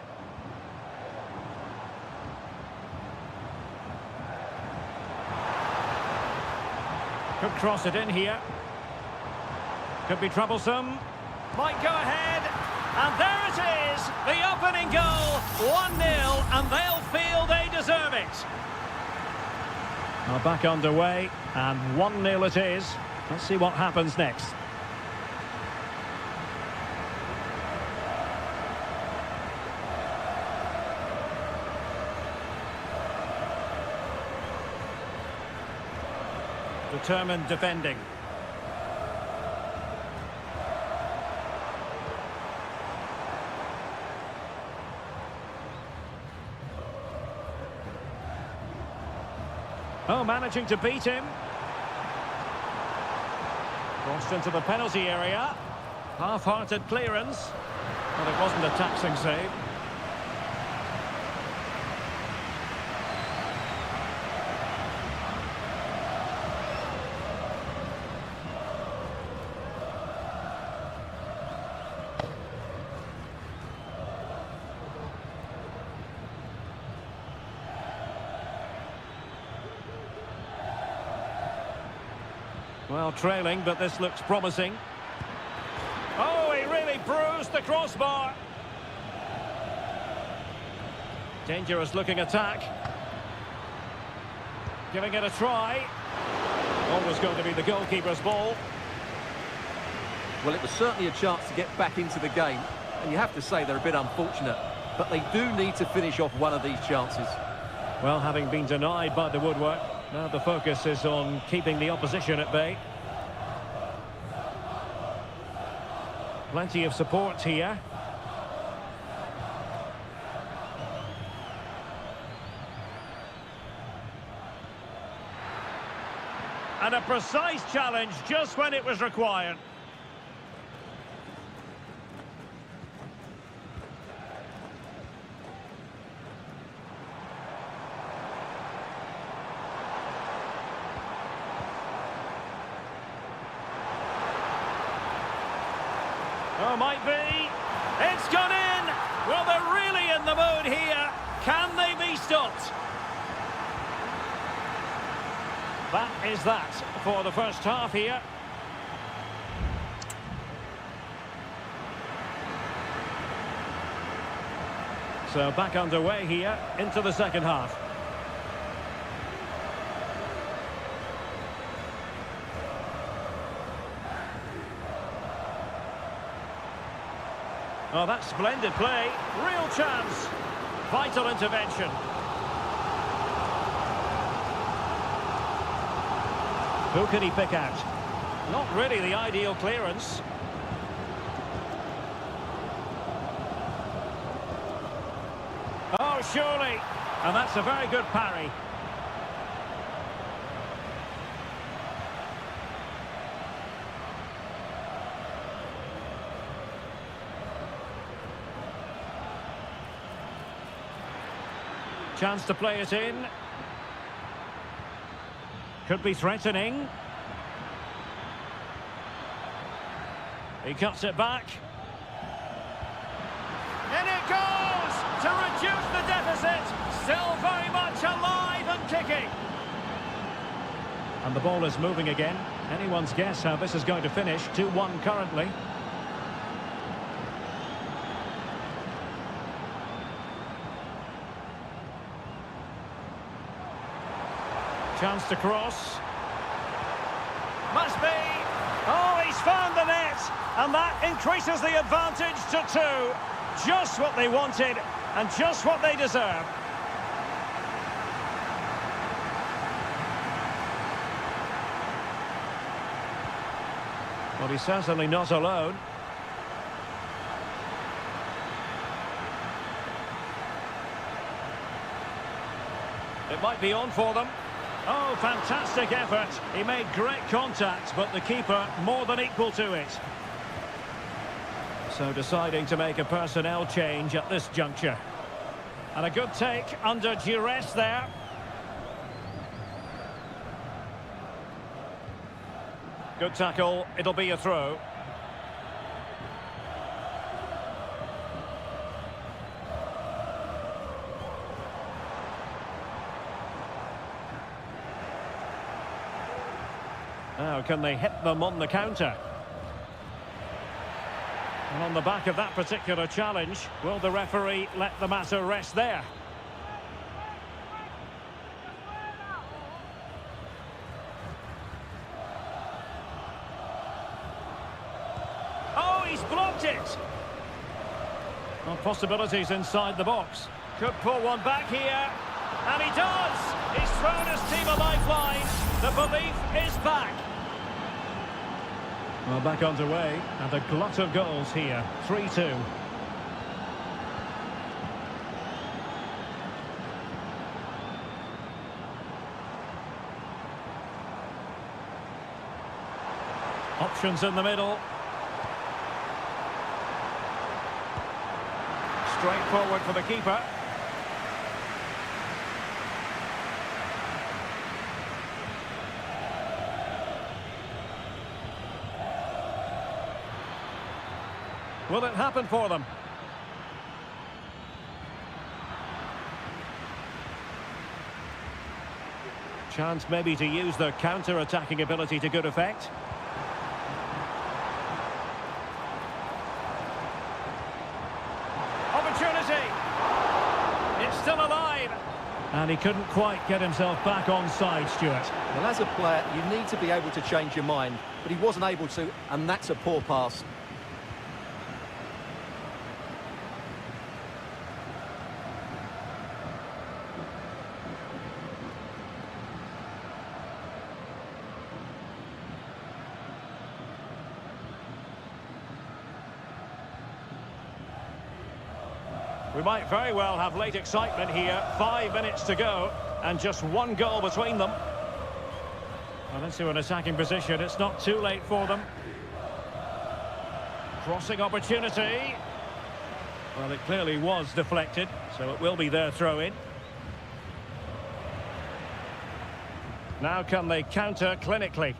Could cross it in here. Could be troublesome. Might go ahead. And there it is. The opening goal. 1-0. And they'll feel they deserve it. Now back underway, and 1-0 it is. Let's see what happens next. Determined defending. Oh, managing to beat him. Crossed into the penalty area. Half-hearted clearance. But it wasn't a taxing save. Well, trailing, but this looks promising. Oh, he really bruised the crossbar. Dangerous looking attack. Giving it a try. Always going to be the goalkeeper's ball. Well, it was certainly a chance to get back into the game, and you have to say they're a bit unfortunate, but they do need to finish off one of these chances. Well, having been denied by the woodwork, now the focus is on keeping the opposition at bay. Plenty of support here. And a precise challenge just when it was required. Oh, might be. It's gone in. Well, they're really in the mood here. Can they be stopped? That is that for the first half here. So back underway here into the second half. Oh, that's splendid play. Real chance. Vital intervention. Who can he pick out? Not really the ideal clearance. Oh, surely. And that's a very good parry. Chance to play it in. Could be threatening. He cuts it back. In it goes! To reduce the deficit. Still very much alive and kicking. And the ball is moving again. Anyone's guess how this is going to finish. 2-1 currently. Chance to cross. Must be. Oh, he's found the net. And that increases the advantage to 2. Just what they wanted and just what they deserve. Well, he's certainly not alone. It might be on for them. Oh, fantastic effort. He made great contact, but the keeper more than equal to it. So deciding to make a personnel change at this juncture. And a good take under duress there. Good tackle. It'll be a throw. Now, can they hit them on the counter? And on the back of that particular challenge, will the referee let the matter rest there? Oh, he's blocked it! Well, possibilities inside the box. Could pull one back here. And he does! He's thrown his team a lifeline. The belief is back. Well, back underway, and a glut of goals here. 3-2. Options in the middle. Straight forward for the keeper. Will it happen for them? Chance maybe to use their counter-attacking ability to good effect. Opportunity! It's still alive! And he couldn't quite get himself back on side, Stuart. Well, as a player, you need to be able to change your mind, but he wasn't able to, and that's a poor pass. We might very well have late excitement here. 5 minutes to go, and just 1 goal between them. Well, into an attacking position. It's not too late for them. Crossing opportunity. Well, it clearly was deflected, so it will be their throw-in. Now can they counter clinically?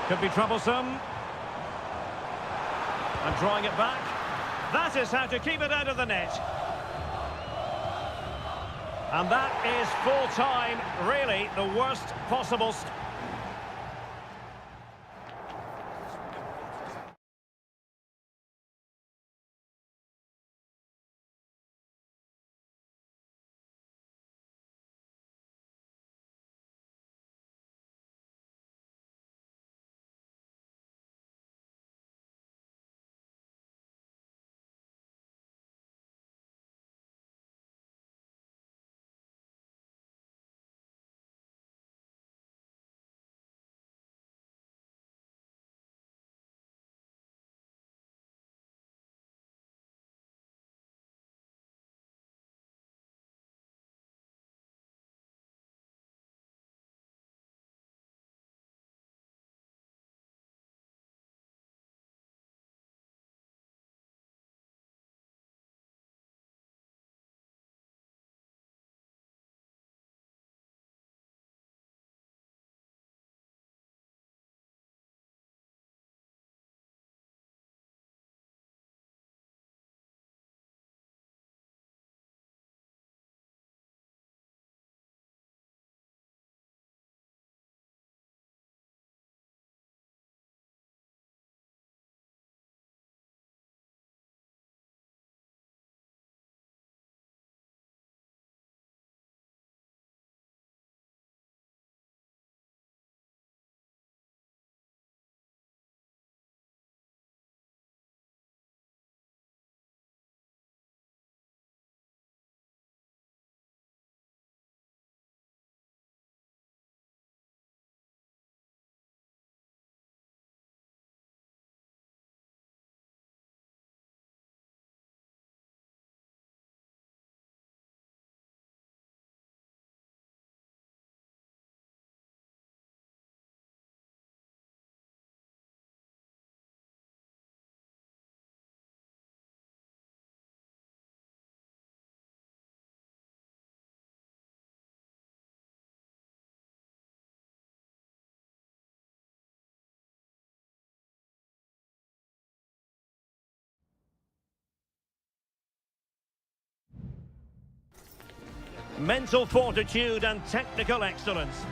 Could be troublesome. And drawing it back. That is how to keep it out of the net. And that is full time, really the worst possible... mental fortitude and technical excellence.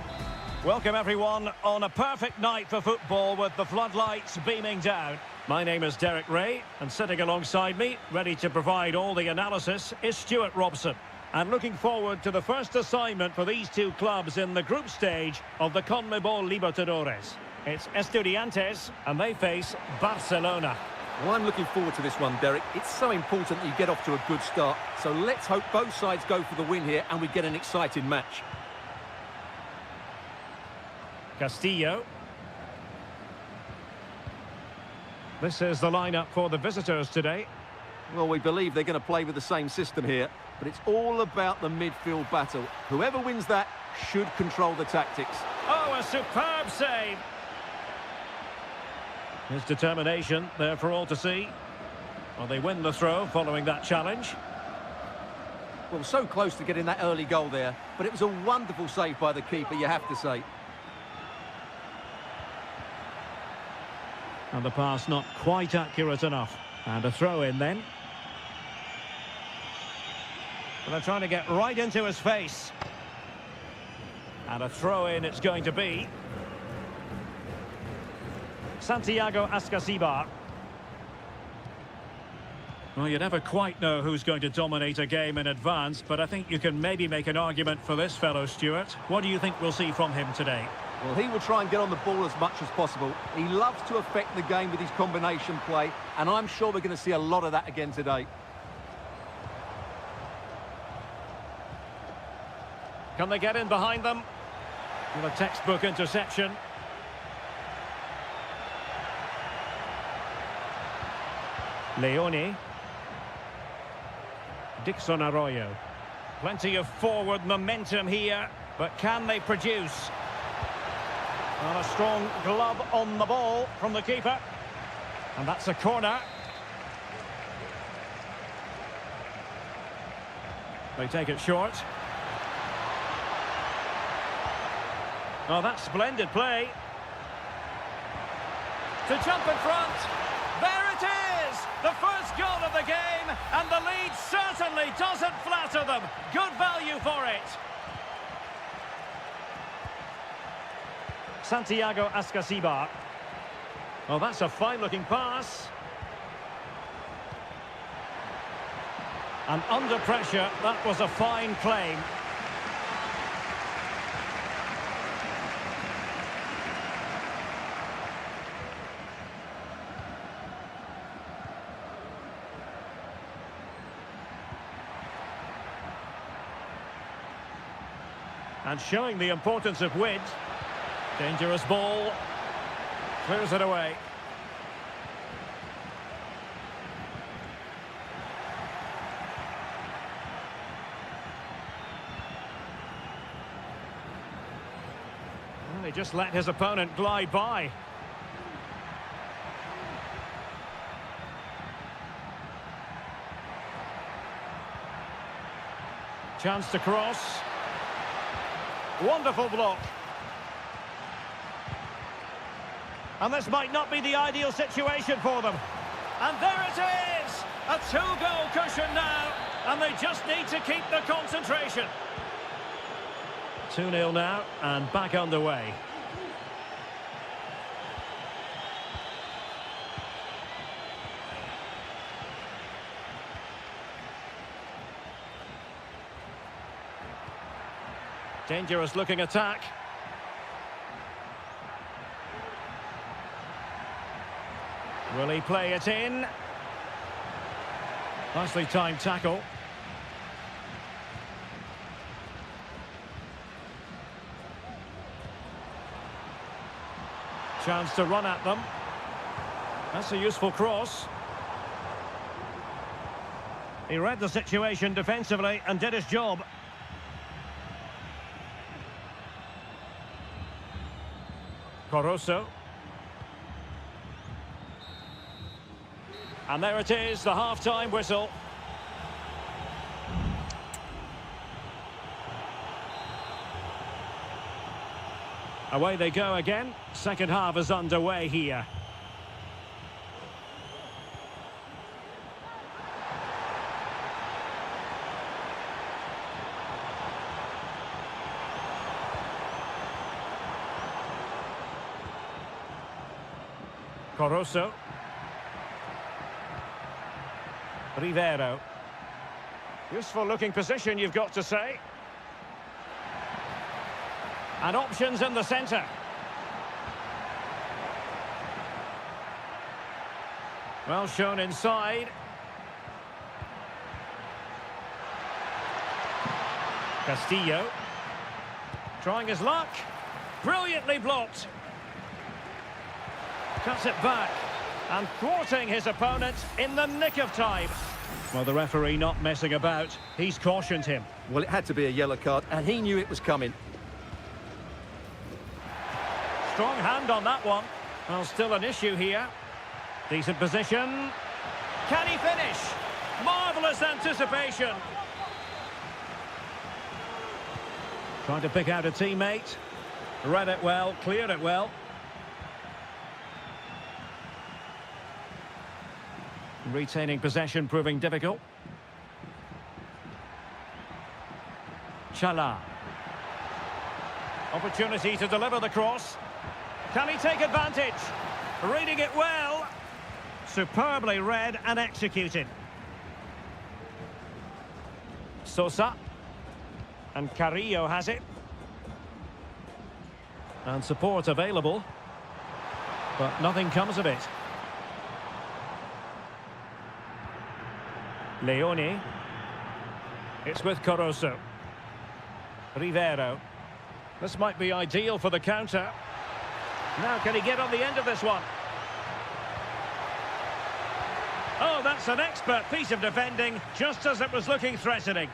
Welcome everyone on a perfect night for football with the floodlights beaming down. My name is Derek Ray, and sitting alongside me, ready to provide all the analysis, is Stuart Robson. And looking forward to the first assignment for these two clubs in the group stage of the CONMEBOL Libertadores. It's Estudiantes, and they face Barcelona. Well, I'm looking forward to this one, Derek. It's so important that you get off to a good start. So let's hope both sides go for the win here and we get an exciting match. Castillo. This is the lineup for the visitors today. Well, we believe they're going to play with the same system here, but it's all about the midfield battle. Whoever wins that should control the tactics. Oh, a superb save! His determination there for all to see. Well, they win the throw following that challenge. Well, so close to getting that early goal there, but it was a wonderful save by the keeper, you have to say. And the pass not quite accurate enough. And a throw in then. Well, they're trying to get right into his face. And a throw in it's going to be. Santiago Ascasibar. Well, you never quite know who's going to dominate a game in advance, but I think you can maybe make an argument for this fellow, Stuart. What do you think we'll see from him today? Well, he will try and get on the ball as much as possible. He loves to affect the game with his combination play, and I'm sure we're going to see a lot of that again today. Can they get in behind them? Well, a textbook interception. Leone. Dixon Arroyo. Plenty of forward momentum here, but can they produce? Well, a strong glove on the ball from the keeper. And that's a corner. They take it short. Oh, that's splendid play. To jump in front. There it is! The first goal of the game, and the lead certainly doesn't flatter them. Good value for it. Santiago Ascasibar. Oh, that's a fine-looking pass. And under pressure, that was a fine claim. And showing the importance of width. Dangerous ball. Clears it away. Well, he just let his opponent glide by. Chance to cross. Wonderful block. And this might not be the ideal situation for them. And there it is! A two-goal cushion now, and they just need to keep the concentration. 2-0 now, and back underway. Dangerous looking attack. Will he play it in? Nicely timed tackle. Chance to run at them. That's a useful cross. He read the situation defensively and did his job. Coroso. And there it is, the half-time whistle. Away they go again. Second half is underway here. Corosso. Rivero. Useful looking position, you've got to say. And options in the centre. Well shown inside. Castillo. Trying his luck. Brilliantly blocked. Cuts it back. And thwarting his opponent in the nick of time. Well, the referee not messing about. He's cautioned him. Well, it had to be a yellow card, and he knew it was coming. Strong hand on that one. Well, still an issue here. Decent position. Can he finish? Marvellous anticipation. Trying to pick out a teammate. Read it well, cleared it well. Retaining possession proving difficult. Chala. Opportunity to deliver the cross. Can he take advantage? Reading it well. Superbly read and executed. Sosa. And Carrillo has it. And support available. But nothing comes of it. Leone. It's with Corosso. Rivero. This might be ideal for the counter. Now can he get on the end of this one? Oh, that's an expert piece of defending, just as it was looking threatening.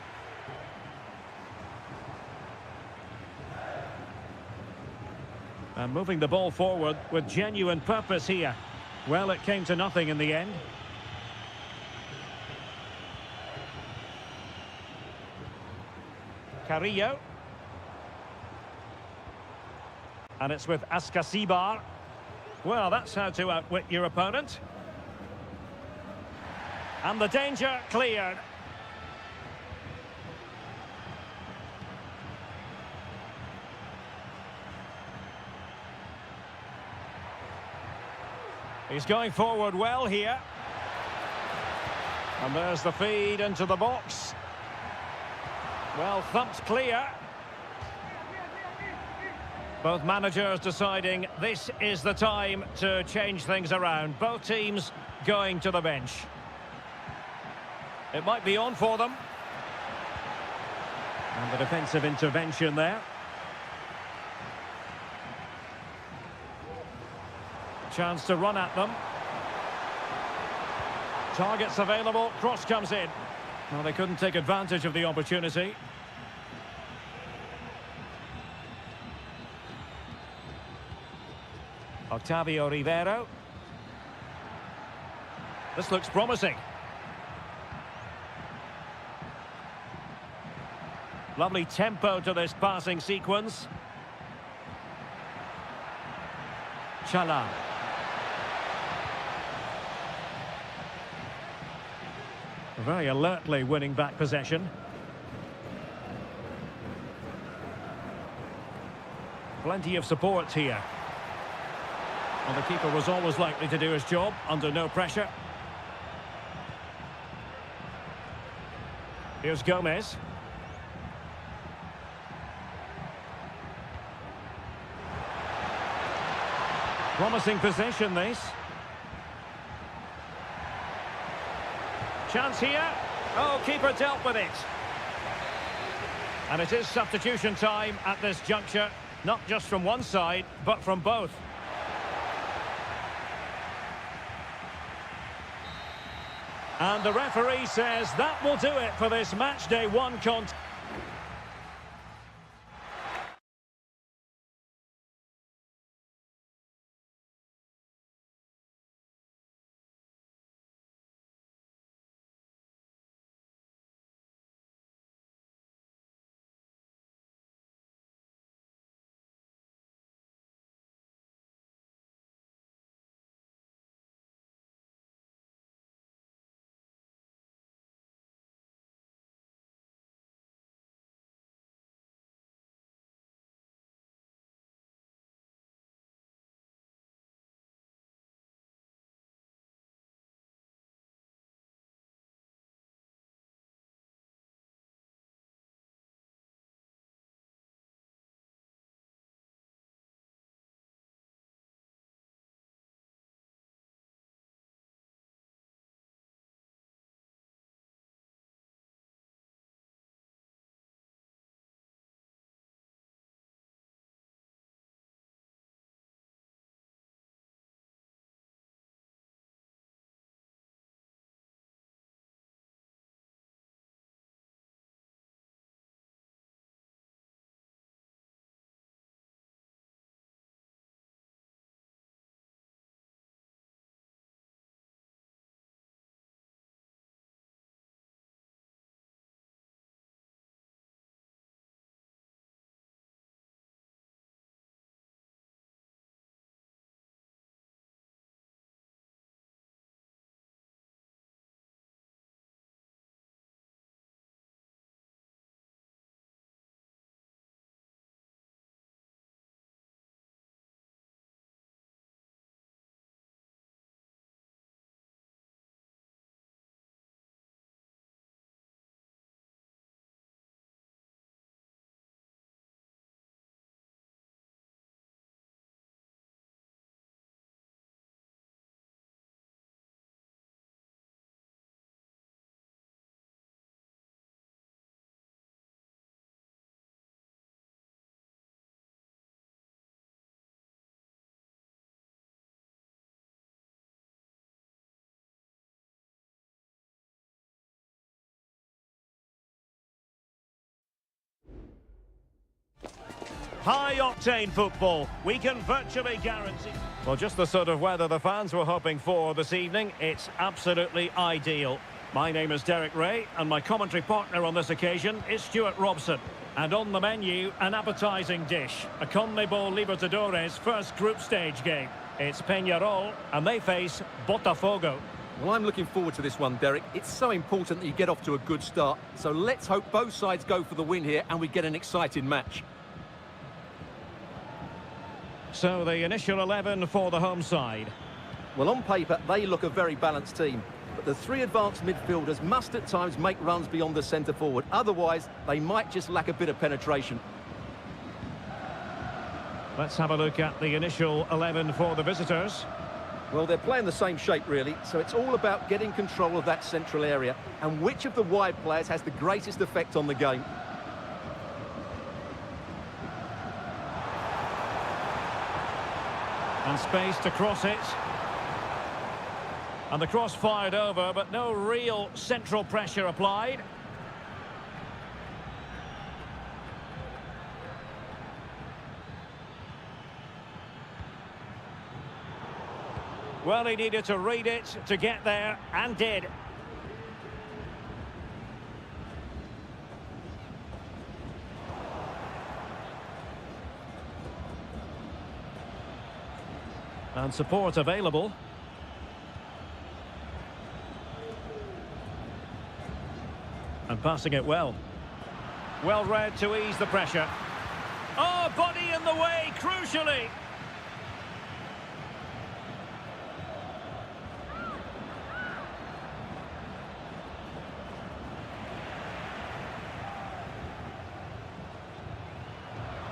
And moving the ball forward with genuine purpose here. Well, it came to nothing in the end. Carrillo. And it's with Ascasibar. Well, that's how to outwit your opponent. And the danger cleared. He's going forward well here. And there's the feed into the box. Well, thumped clear. Both managers deciding this is the time to change things around. Both teams going to the bench. It might be on for them. And the defensive intervention there. Chance to run at them. Targets available, cross comes in. Well, they couldn't take advantage of the opportunity. Octavio Rivero. This looks promising. Lovely tempo to this passing sequence. Chala. Very alertly winning back possession. Plenty of support here. Well, the keeper was always likely to do his job under no pressure. Here's Gomez. Promising possession, this. Chance here. Oh, keeper dealt with it. And it is substitution time at this juncture, not just from one side, but from both. And the referee says that will do it for this match day one contest. High-octane football, we can virtually guarantee. Well, just the sort of weather the fans were hoping for this evening. It's absolutely ideal. My name is Derek Ray, and my commentary partner on this occasion is Stuart Robson. And on the menu, an appetising dish, a CONMEBOL Libertadores first group stage game. It's Peñarol, and they face Botafogo. Well, I'm looking forward to this one, Derek. It's so important that you get off to a good start. So let's hope both sides go for the win here and we get an exciting match. So the initial 11 for the home side. Well, on paper, they look a very balanced team. But the three advanced midfielders must at times make runs beyond the centre forward. Otherwise, they might just lack a bit of penetration. Let's have a look at the initial 11 for the visitors. Well, they're playing the same shape, really, so it's all about getting control of that central area and which of the wide players has the greatest effect on the game. And space to cross it. And the cross fired over, but no real central pressure applied. Well, he needed to read it to get there, and did. And support available. And passing it well. Well read to ease the pressure. Oh, body in the way, crucially.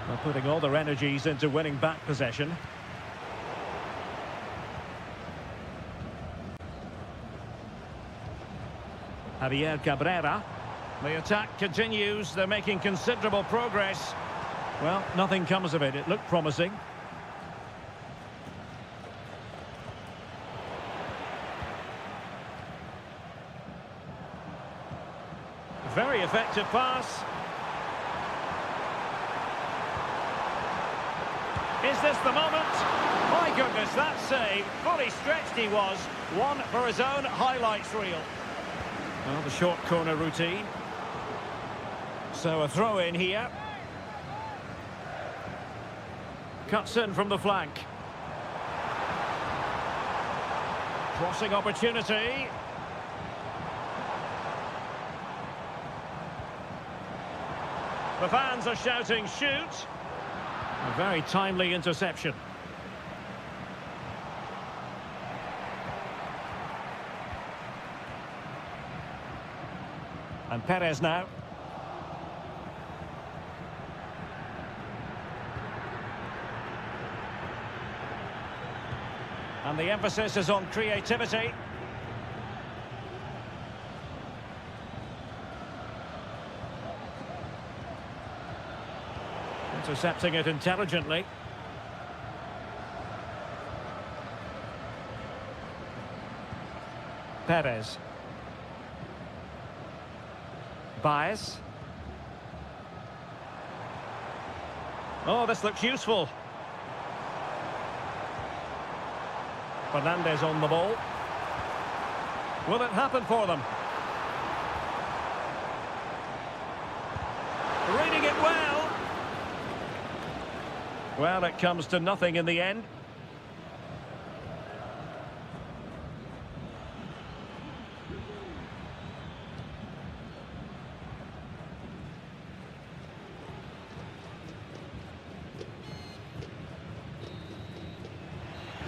Well, putting all their energies into winning back possession. Javier Cabrera. The attack continues. They're making considerable progress. Well, nothing comes of it. It looked promising. Very effective pass. Is this the moment? My goodness, that save. Fully stretched he was. One for his own highlights reel. Well, the short corner routine. So a throw in here. Cuts in from the flank. Crossing opportunity. The fans are shouting shoot. A very timely interception. And Perez now. And the emphasis is on creativity. Intercepting it intelligently. Perez. Baez. Oh, this looks useful. Fernandez on the ball. Will it happen for them? Reading it well. Well, it comes to nothing in the end.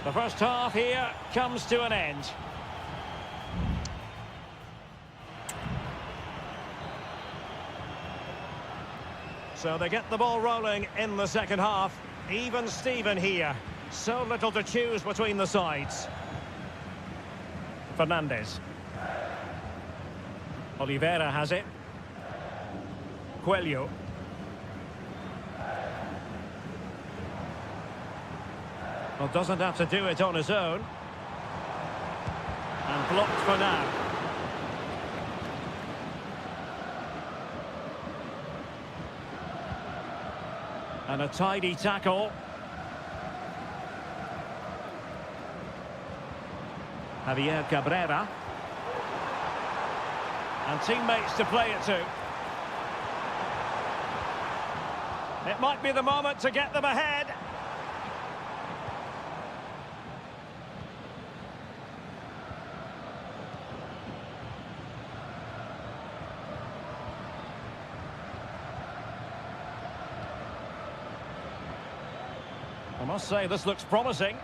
The first half here comes to an end. So they get the ball rolling in the second half. Even Steven here. So little to choose between the sides. Fernandez. Oliveira has it. Coelho. Well, doesn't have to do it on his own. And blocked for now. And a tidy tackle. Javier Cabrera. And teammates to play it to. It might be the moment to get them ahead. I must say, this looks promising.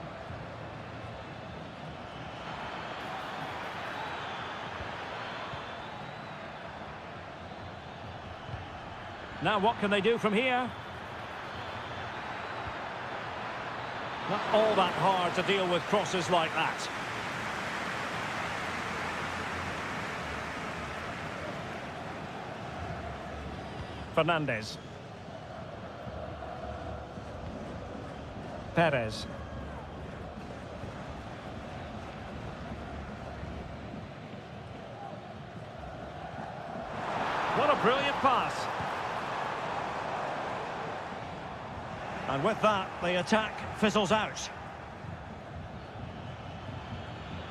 Now what can they do from here? Not all that hard to deal with crosses like that. Fernandez. Perez. What a brilliant pass. And with that, the attack fizzles out.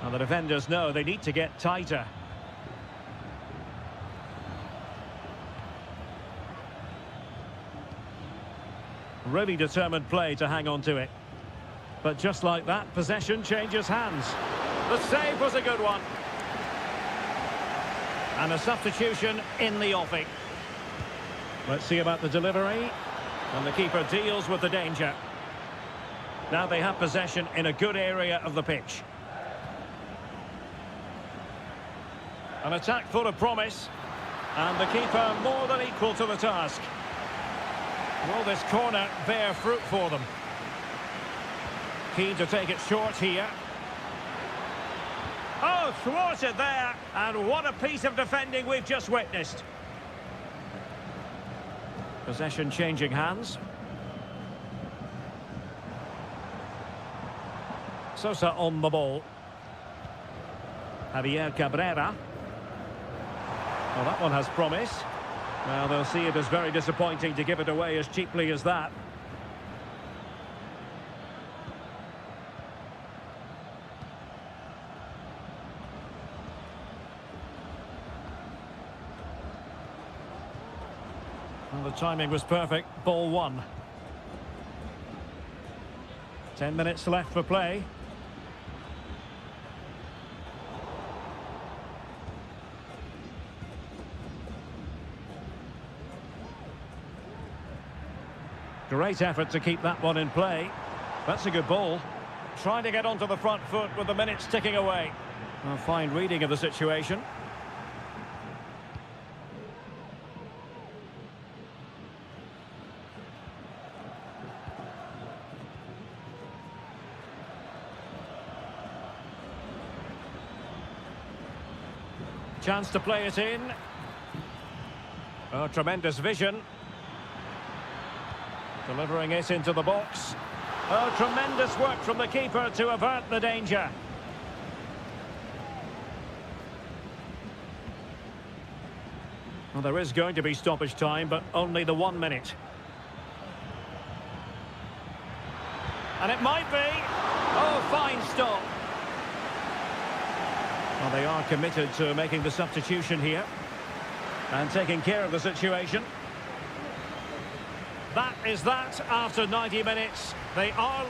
And the defenders know they need to get tighter. Really determined play to hang on to it. But just like that, possession changes hands. The save was a good one. And a substitution in the offing. Let's see about the delivery. And the keeper deals with the danger. Now they have possession in a good area of the pitch. An attack full of promise. And the keeper more than equal to the task. Will this corner bear fruit for them? Keen to take it short here. Oh, thwarted there. And what a piece of defending we've just witnessed. Possession changing hands. Sosa on the ball. Javier Cabrera. Well, that one has promise. Well, they'll see it as very disappointing to give it away as cheaply as that. Well, the timing was perfect. Ball one. 10 minutes left for play. Great effort to keep that one in play. That's a good ball. Trying to get onto the front foot with the minutes ticking away. A fine reading of the situation. Chance to play it in. Oh, tremendous vision. Delivering it into the box. Oh, tremendous work from the keeper to avert the danger. Well, there is going to be stoppage time, but only the 1 minute. And it might be. Oh, fine stop. Well, they are committed to making the substitution here. And taking care of the situation. That is that after 90 minutes. They are...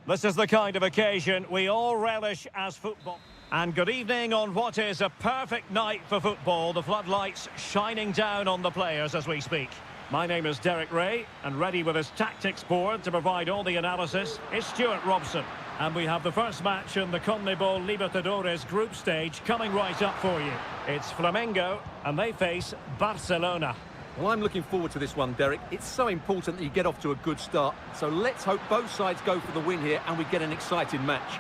This is the kind of occasion we all relish as football. And good evening on what is a perfect night for football. The floodlights shining down on the players as we speak. My name is Derek Ray, and ready with his tactics board to provide all the analysis is Stuart Robson. And we have the first match in the CONMEBOL Libertadores group stage coming right up for you. It's Flamengo, and they face Barcelona. Well, I'm looking forward to this one, Derek. It's so important that you get off to a good start. So let's hope both sides go for the win here and we get an exciting match.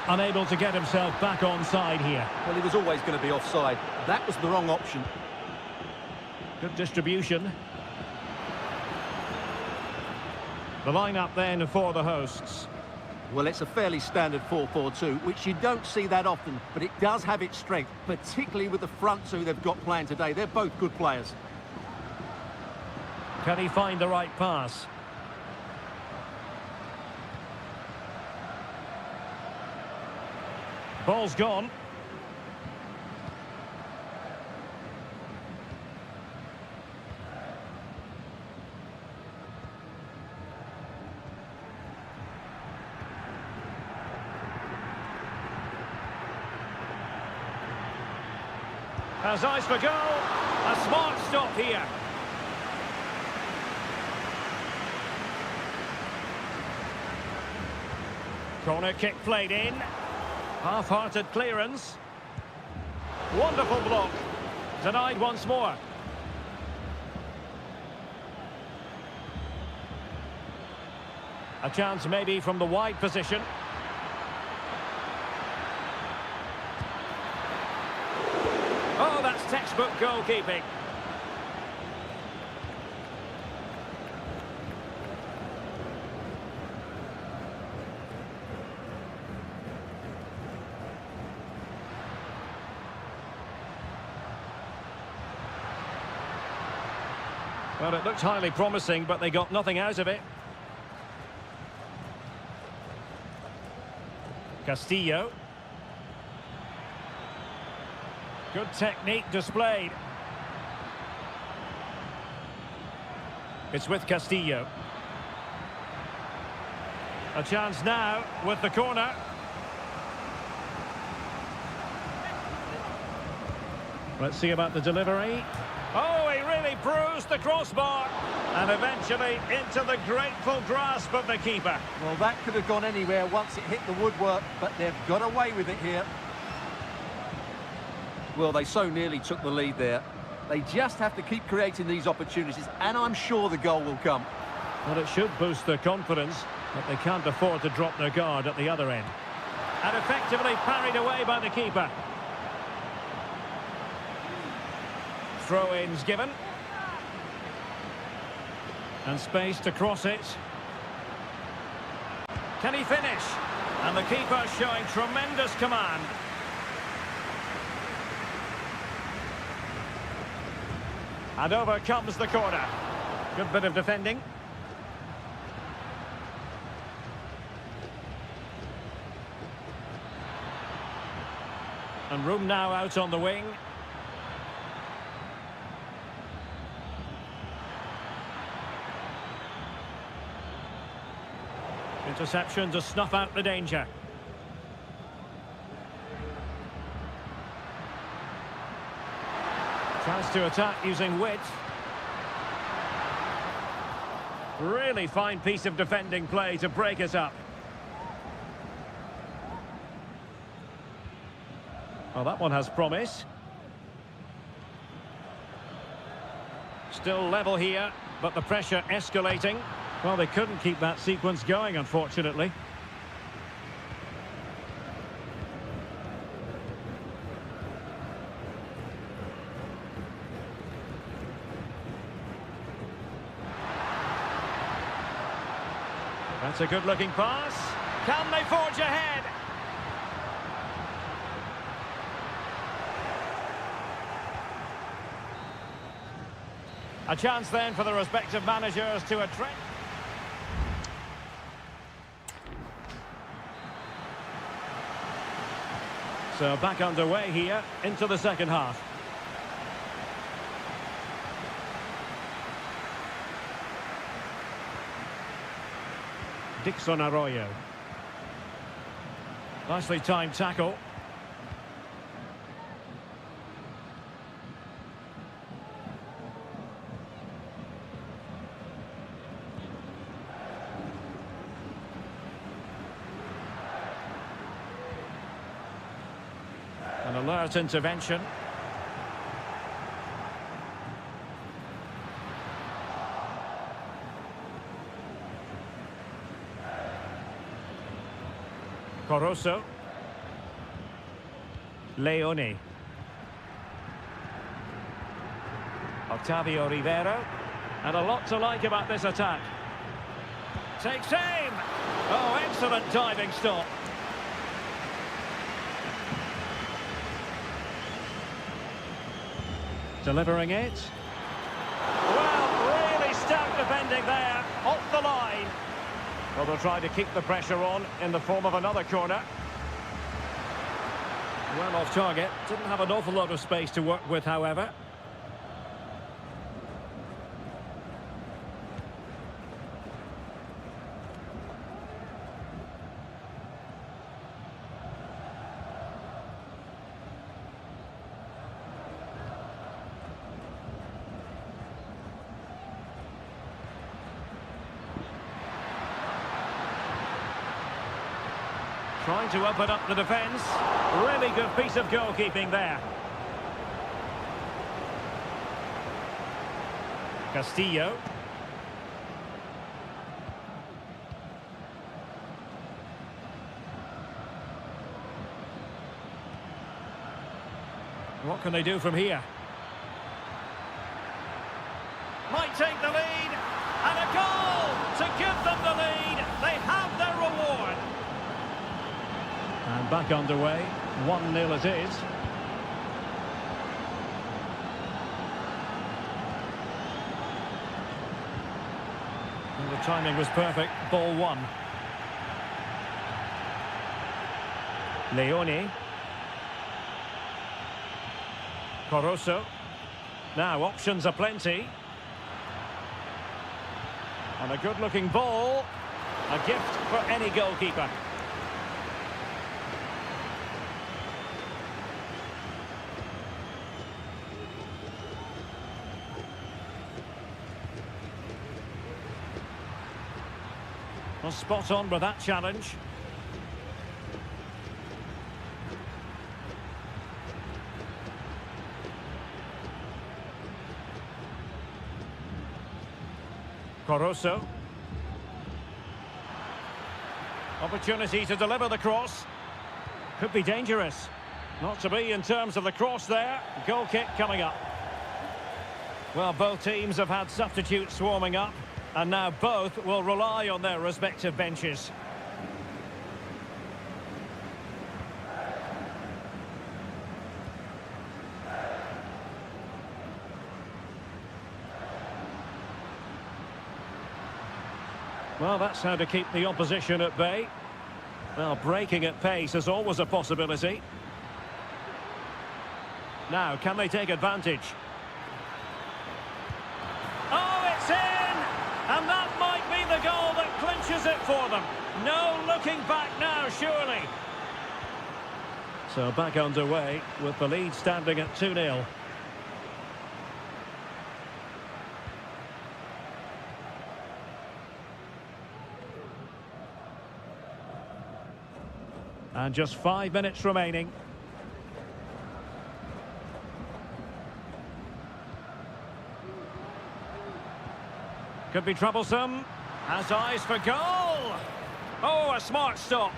Unable to get himself back on side here. Well, he was always going to be offside. That was the wrong option. Good distribution. The lineup then for the hosts. Well, it's a fairly standard 4-4-2, which you don't see that often, but it does have its strength, particularly with the front two they've got playing today. They're both good players. Can he find the right pass? Ball's gone. Has eyes for goal. A smart stop here. Corner kick played in. Half-hearted clearance. Wonderful block. Denied once more. A chance maybe from the wide position. Oh, that's textbook goalkeeping. Well, it looked highly promising, but they got nothing out of it. Castillo. Good technique displayed. It's with Castillo. A chance now with the corner. Let's see about the delivery. Oh, he really bruised the crossbar. And eventually into the grateful grasp of the keeper. Well, that could have gone anywhere once it hit the woodwork, but they've got away with it here. Well, they so nearly took the lead there. They just have to keep creating these opportunities, and I'm sure the goal will come. Well, it should boost their confidence, but they can't afford to drop their guard at the other end. And effectively parried away by the keeper. Throw-ins given. And space to cross it. Can he finish? And the keeper showing tremendous command. And over comes the corner. Good bit of defending. And room now out on the wing. Interception to snuff out the danger. Chance to attack using wit. Really fine piece of defending play to break it up. Well, that one has promise. Still level here, but the pressure escalating. Well, they couldn't keep that sequence going, unfortunately. That's a good-looking pass. Can they forge ahead? A chance then for the respective managers to address. So back underway here into the second half. Dixon Arroyo. Nicely timed tackle. An alert intervention. Coroso. Leone. Octavio Rivero. And a lot to like about this attack. Takes aim! Oh, excellent diving stop. Delivering it. Well, really stout defending there. Off the line. Well, they'll try to keep the pressure on in the form of another corner. Well off target. Didn't have an awful lot of space to work with, however. Trying to open up the defence. Really good piece of goalkeeping there. Castillo. What can they do from here? Might take the lead. And a goal to give them the lead. They have their reward. And back underway, 1-0 it is. And the timing was perfect, ball one. Leone. Coroso. Now options are plenty. And a good-looking ball. A gift for any goalkeeper. Well, spot on with that challenge. Coroso. Opportunity to deliver the cross. Could be dangerous. Not to be in terms of the cross there. Goal kick coming up. Well, both teams have had substitutes warming up. And now both will rely on their respective benches. Well, that's how to keep the opposition at bay. Well, breaking at pace is always a possibility. Now, can they take advantage? Oh, it's in! And that might be the goal that clinches it for them. No looking back now, surely. So back underway with the lead standing at 2-0. And just 5 minutes remaining. Could be troublesome. Has eyes for goal. Oh, a smart stop.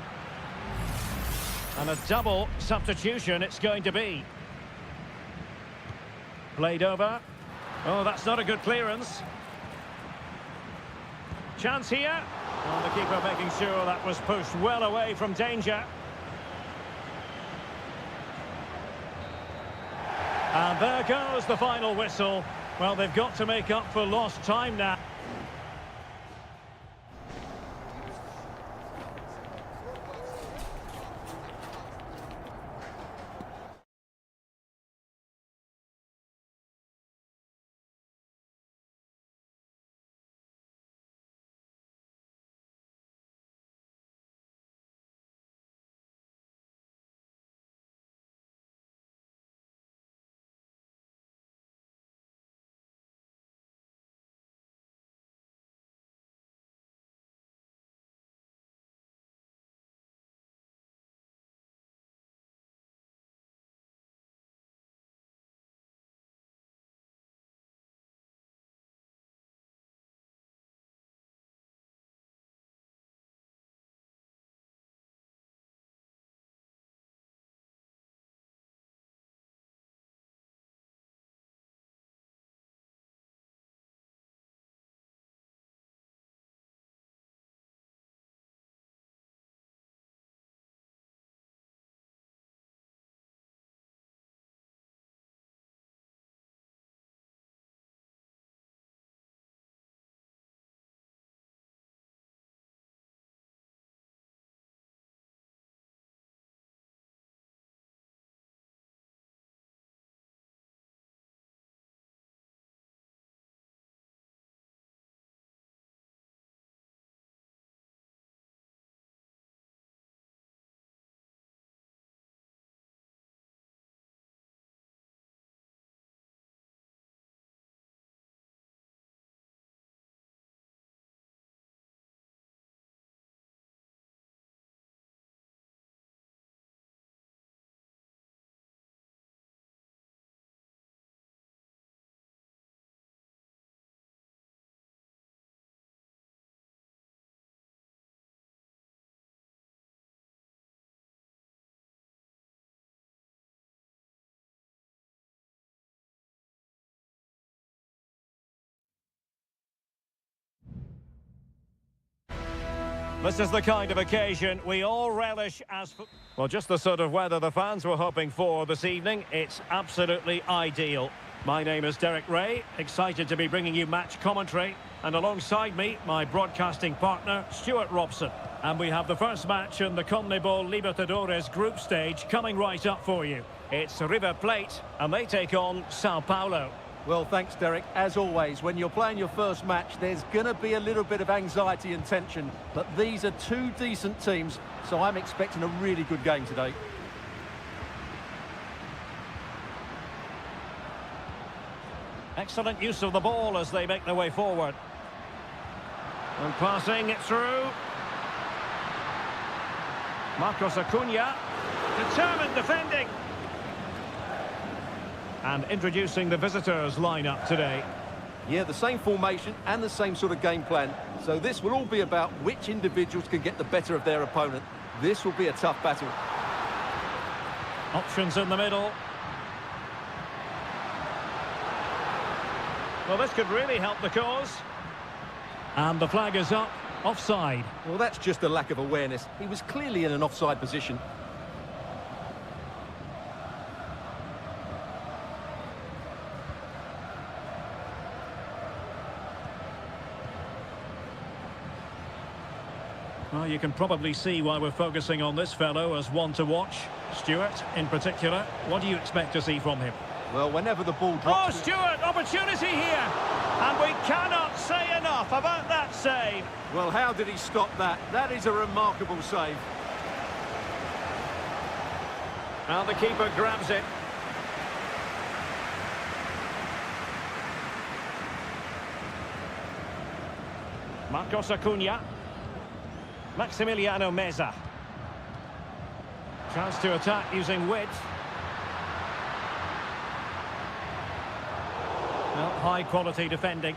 And a double substitution it's going to be. Played over. Oh, that's not a good clearance. Chance here. Oh, the keeper making sure that was pushed well away from danger. And there goes the final whistle. Well, they've got to make up for lost time now. This is the kind of occasion we all relish as... Well, just the sort of weather the fans were hoping for this evening. It's absolutely ideal. My name is Derek Ray, excited to be bringing you match commentary. And alongside me, my broadcasting partner, Stuart Robson. And we have the first match in the CONMEBOL Libertadores group stage coming right up for you. It's River Plate, and they take on Sao Paulo. Well, thanks, Derek. As always, when you're playing your first match, there's going to be a little bit of anxiety and tension. But these are two decent teams, so I'm expecting a really good game today. Excellent use of the ball as they make their way forward. And passing it through. Marcos Acuna. Determined defending. And introducing the visitors lineup today. Yeah, the same formation and the same sort of game plan. So this will all be about which individuals can get the better of their opponent. This will be a tough battle. Options in the middle. Well, this could really help the cause. And the flag is up, offside. Well, that's just a lack of awareness. He was clearly in an offside position. Well, you can probably see why we're focusing on this fellow as one to watch. Stuart, in particular, what do you expect to see from him? Well, whenever the ball Oh, drops... Stuart, opportunity here! And we cannot say enough about that save. Well, how did he stop that? That is a remarkable save. And the keeper grabs it. Marcos Acuna. Maximiliano Meza. Chance to attack using width. Well, high quality defending.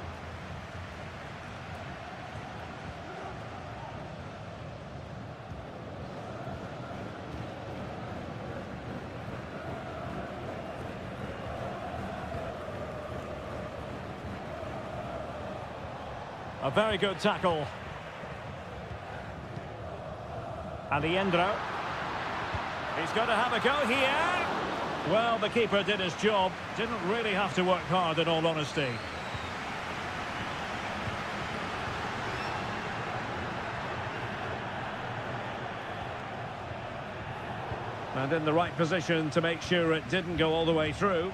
A very good tackle. Aliendro. He's got to have a go here. Well, the keeper did his job. Didn't really have to work hard, in all honesty. And in the right position to make sure it didn't go all the way through.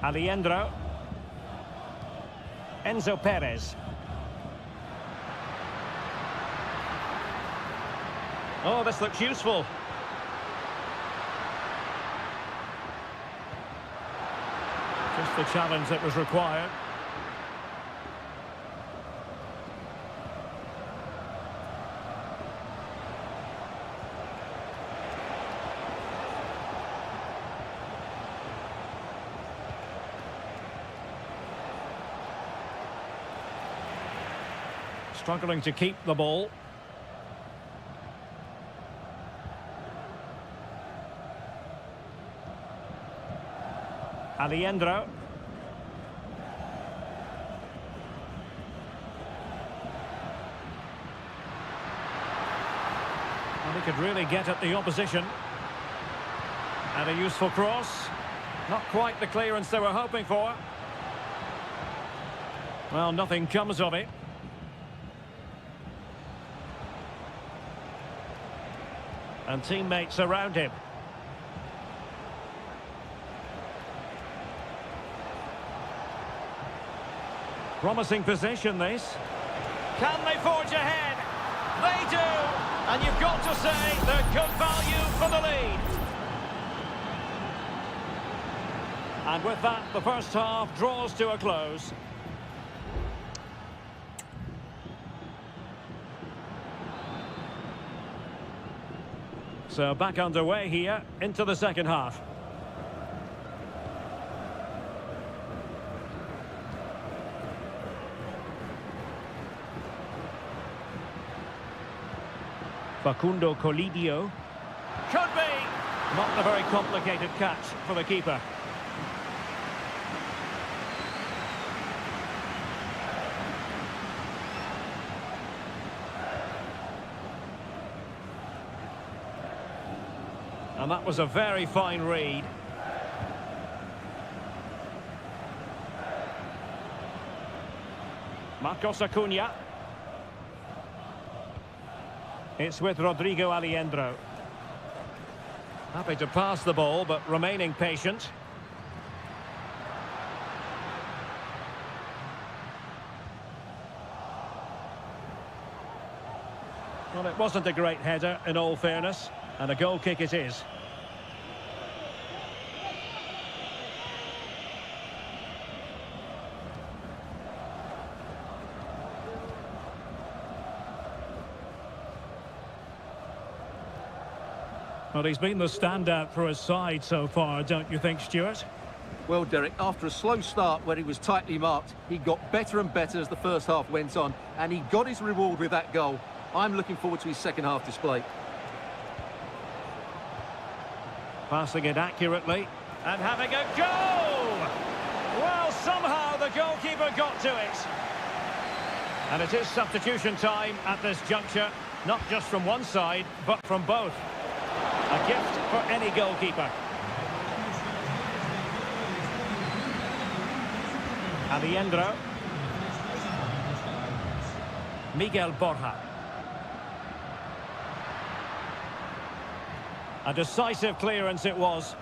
Aliendro. Enzo Perez. Oh, this looks useful. Just the challenge that was required. Struggling to keep the ball. Aliendro. And he could really get at the opposition. And a useful cross. Not quite the clearance they were hoping for. Well, nothing comes of it. And teammates around him. Promising position, this. Can they forge ahead? They do! And you've got to say they're good value for the lead. And with that, the first half draws to a close. So back underway here into the second half. Facundo Colidio. Could be! Not a very complicated catch for the keeper. And that was a very fine read. Marcos Acuna. It's with Rodrigo Aliendro. Happy to pass the ball, but remaining patient. Well, it wasn't a great header, in all fairness, and a goal kick it is. Well, he's been the standout for his side so far, don't you think, Stuart? Well, Derek, after a slow start where he was tightly marked, he got better and better as the first half went on, and he got his reward with that goal. I'm looking forward to his second half display. Passing it accurately and having a go! Well, somehow the goalkeeper got to it. And it is substitution time at this juncture, not just from one side, but from both. A gift for any goalkeeper. Aliendro. Miguel Borja. A decisive clearance it was.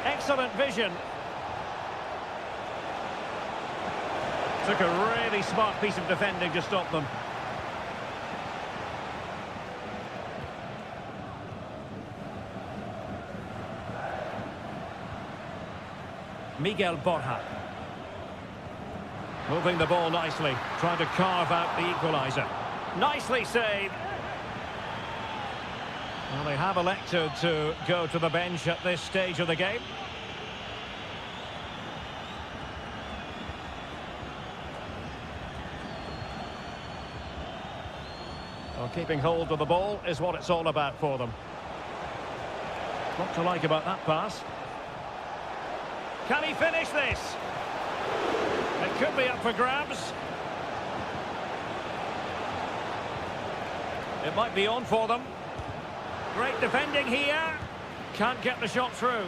Excellent vision. Took a really smart piece of defending to stop them. Miguel Borja. Moving the ball nicely, trying to carve out the equaliser. Nicely saved. Well, they have elected to go to the bench at this stage of the game. Well, keeping hold of the ball is what it's all about for them. What to like about that pass? Can he finish this? It could be up for grabs. It might be on for them. Great defending here. Can't get the shot through.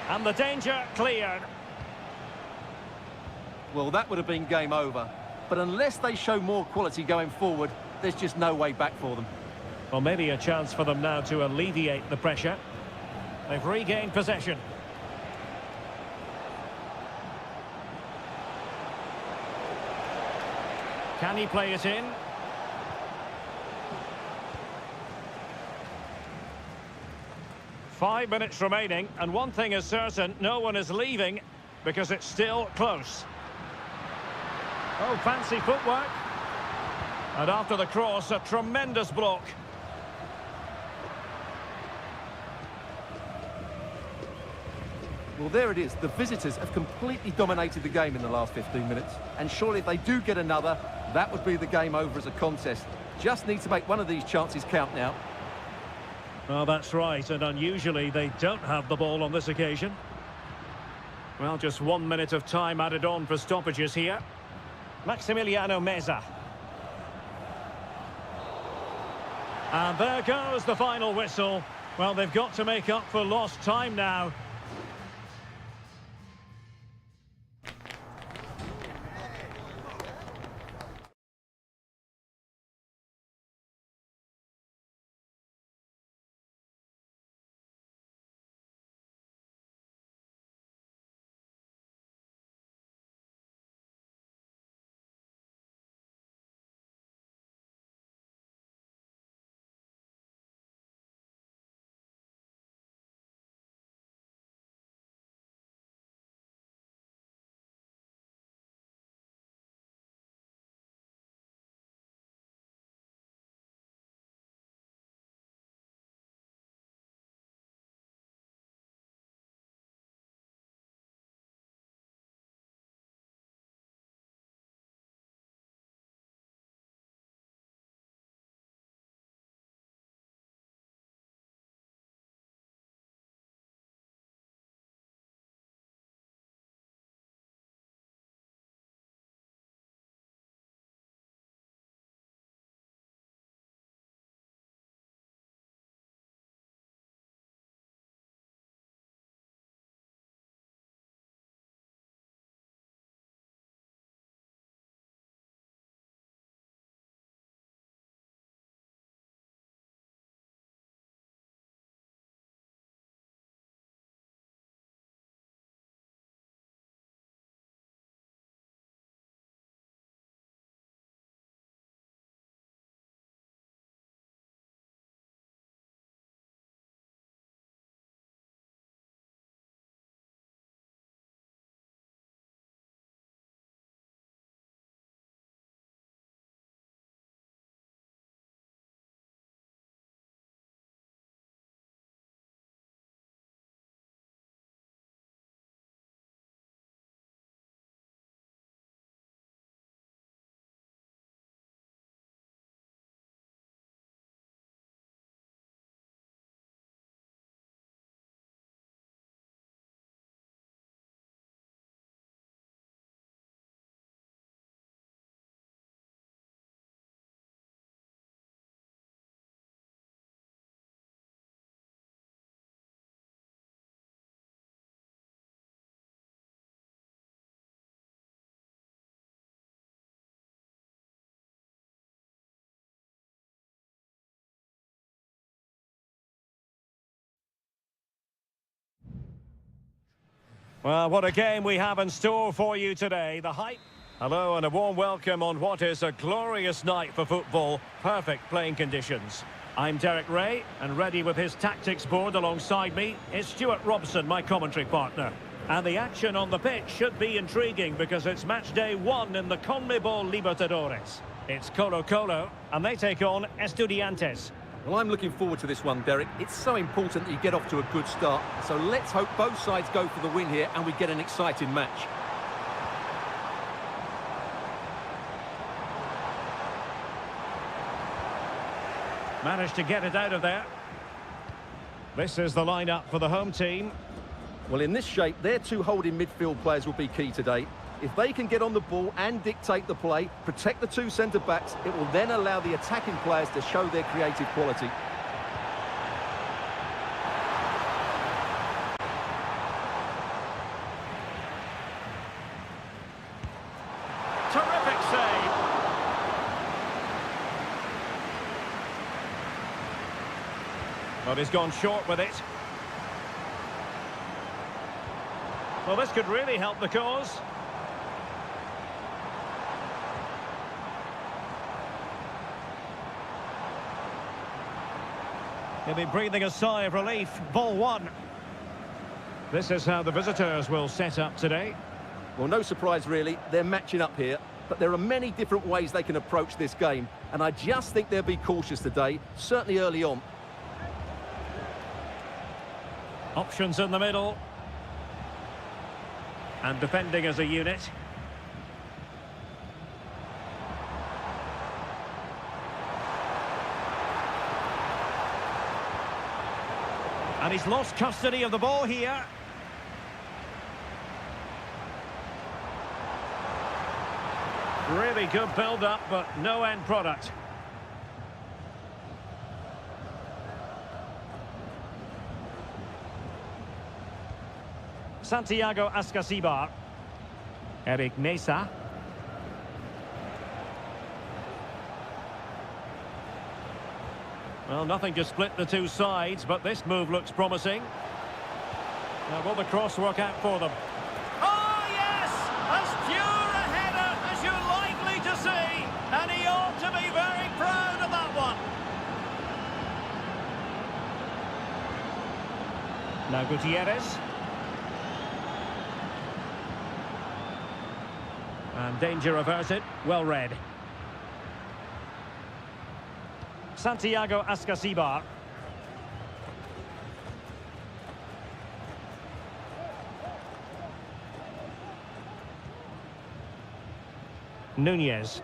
And the danger cleared. Well, that would have been game over. But unless they show more quality going forward, there's just no way back for them. Well, maybe a chance for them now to alleviate the pressure. They've regained possession. Can he play it in? Five minutes remaining, and one thing is certain, no one is leaving because it's still close. Oh, fancy footwork. And after the cross, a tremendous block. Well, there it is. The visitors have completely dominated the game in the last 15 minutes. And surely if they do get another, that would be the game over as a contest. Just need to make one of these chances count now. Well, that's right, and unusually they don't have the ball on this occasion. Well, just 1 minute of time added on for stoppages here. Maximiliano Meza. And there goes the final whistle. Well, they've got to make up for lost time now. Well, what a game we have in store for you today. The hype. Hello and a warm welcome on what is a glorious night for football. Perfect playing conditions. I'm Derek Ray, and ready with his tactics board alongside me is Stuart Robson, my commentary partner. And the action on the pitch should be intriguing because it's match day 1 in the CONMEBOL Libertadores. It's Colo-Colo, and they take on Estudiantes. Well, I'm looking forward to this one, Derek. It's so important that you get off to a good start. So let's hope both sides go for the win here and we get an exciting match. Managed to get it out of there. This is the lineup for the home team. Well, in this shape, their two holding midfield players will be key today. If they can get on the ball and dictate the play, protect the two centre-backs, it will then allow the attacking players to show their creative quality. Terrific save. But he's gone short with it. Well, this could really help the cause. He'll be breathing a sigh of relief. Ball one. This is how the visitors will set up today. Well, no surprise, really. They're matching up here. But there are many different ways they can approach this game. And I just think they'll be cautious today, certainly early on. Options in the middle. And defending as a unit. And he's lost custody of the ball here. Really good build-up, but no end product. Santiago Ascasibar. Eric Mesa. Well, nothing to split the two sides, but this move looks promising. Now, will the cross work out for them? Oh, yes! As pure a header as you're likely to see. And he ought to be very proud of that one. Now, Gutierrez. And danger averted. Well read. Santiago Ascasibar. Nunez.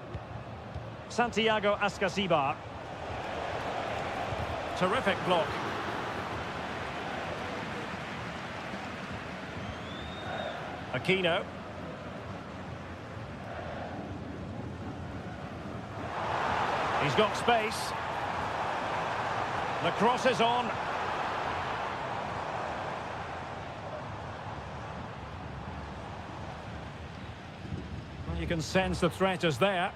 Santiago Ascasibar. Terrific block. Aquino. He's got space. The cross is on. Well, you can sense the threat is there.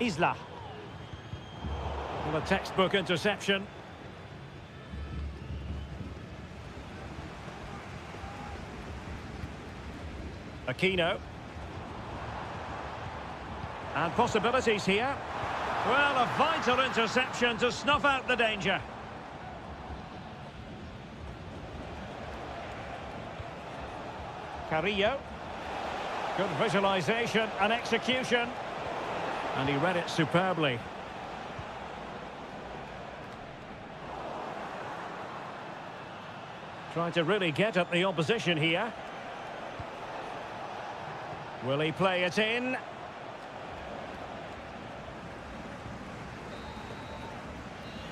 Isla. Well, a textbook interception. Aquino. And possibilities here. Well, a vital interception to snuff out the danger. Carrillo. Good visualisation and execution. And he read it superbly. Trying to really get at the opposition here. Will he play it in?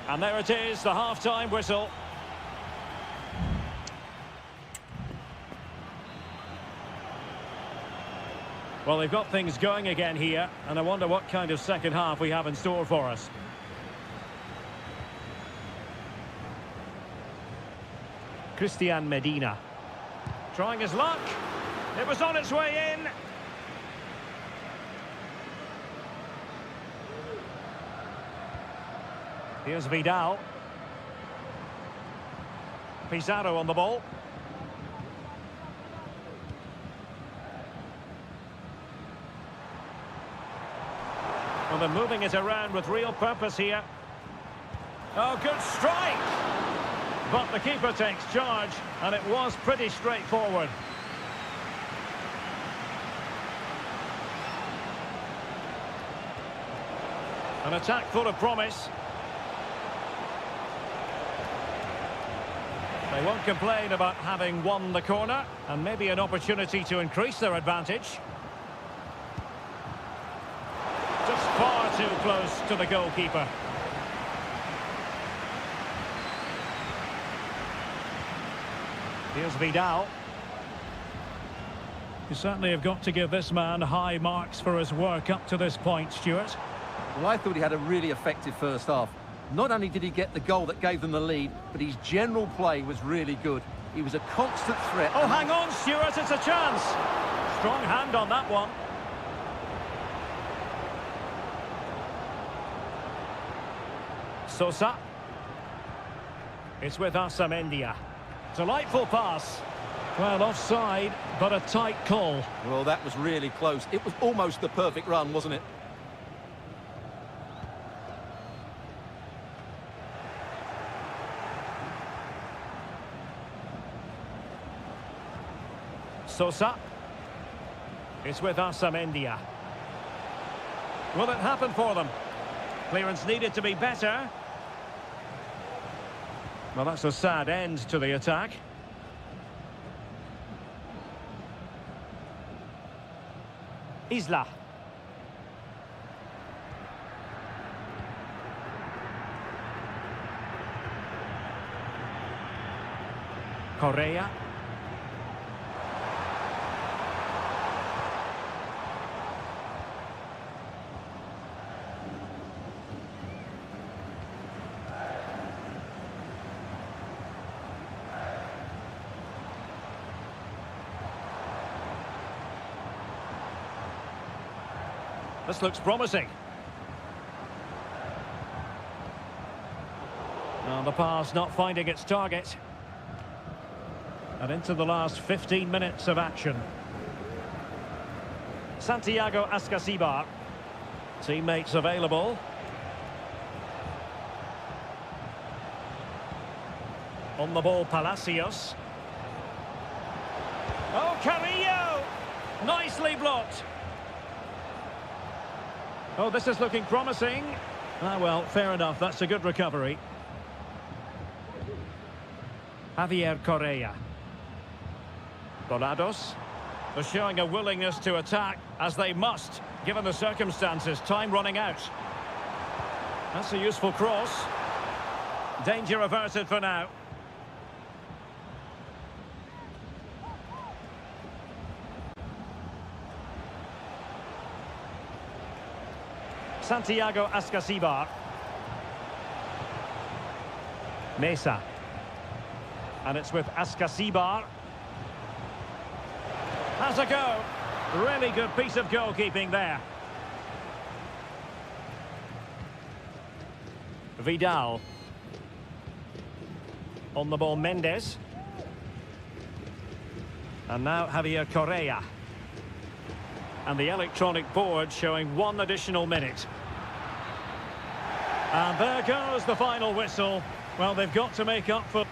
And there it is, the half-time whistle. Well, they've got things going again here, and I wonder what kind of second half we have in store for us. Christian Medina. Trying his luck. It was on its way in. Here's Vidal. Pizarro on the ball. Well, they're moving it around with real purpose here. Oh, good strike! But the keeper takes charge, and it was pretty straightforward. An attack full of promise. They won't complain about having won the corner, and maybe an opportunity to increase their advantage. Just far too close to the goalkeeper. Here's Vidal. You certainly have got to give this man high marks for his work up to this point, Stuart. Well, I thought he had a really effective first half. Not only did he get the goal that gave them the lead, but his general play was really good. He was a constant threat. Oh, hang on, Stuart, it's a chance. Strong hand on that one. Sosa. It's with Asamendia. Delightful pass. Well, offside, but a tight call. Well, that was really close. It was almost the perfect run, wasn't it? Sosa. It's with Asamendia. Will it happen for them? Clearance needed to be better. Well, that's a sad end to the attack. Isla. Correa. This looks promising. Well, the pass not finding its target. And into the last 15 minutes of action. Santiago Ascasibar. Teammates available. On the ball, Palacios. Oh, Carrillo! Nicely blocked. Oh, this is looking promising. Ah, well, fair enough. That's a good recovery. Javier Correa. Dorados. They're showing a willingness to attack, as they must, given the circumstances. Time running out. That's a useful cross. Danger averted for now. Santiago Ascasibar. Mesa. And it's with Ascasibar. Has a go. Really good piece of goalkeeping there. Vidal. On the ball, Mendes. And now Javier Correa. And the electronic board showing 1 additional minute. And there goes the final whistle. Well, they've got to make up for...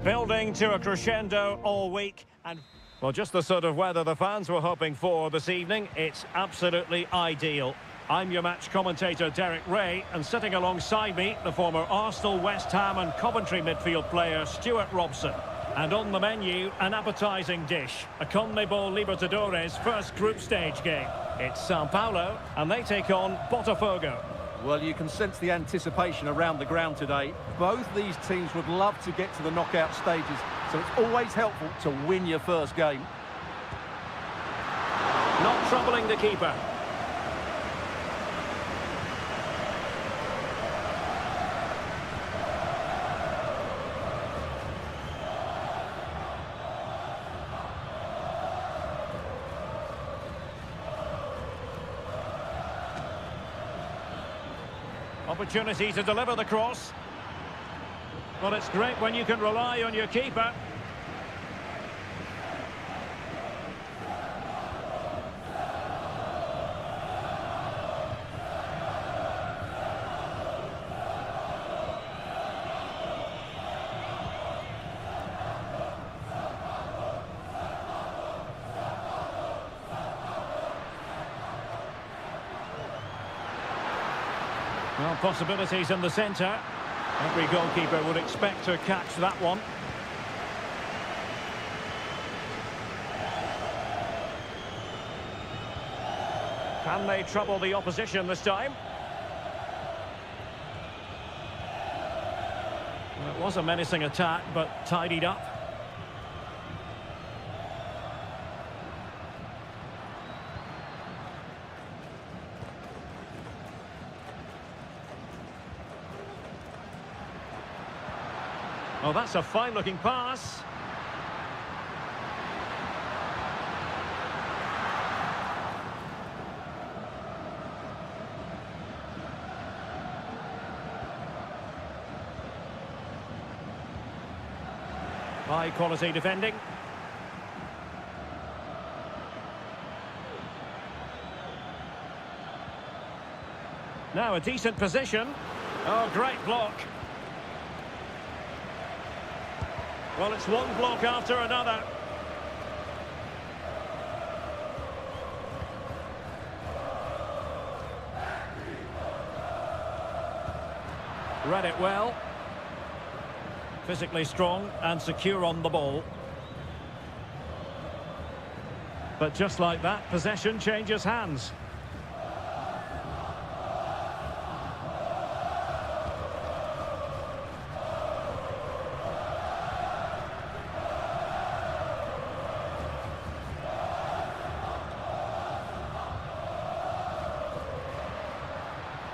Building to a crescendo all week, and well, just the sort of weather the fans were hoping for this evening. It's absolutely ideal. I'm your match commentator, Derek Ray, and sitting alongside me, the former Arsenal, West Ham and Coventry midfield player, Stuart Robson. And on the menu, an appetising dish, a CONMEBOL Libertadores first group stage game. It's Sao Paulo, and they take on Botafogo. Well, you can sense the anticipation around the ground today. Both these teams would love to get to the knockout stages, so it's always helpful to win your first game. Not troubling the keeper. Opportunity to deliver the cross. Well, it's great when you can rely on your keeper. Well, possibilities in the centre. Every goalkeeper would expect to catch that one. Can they trouble the opposition this time? Well, it was a menacing attack, but tidied up. Oh, that's a fine-looking pass. High-quality defending. Now a decent position. Oh, great block. Well, it's one block after another. Read it well. Physically strong and secure on the ball. But just like that, possession changes hands.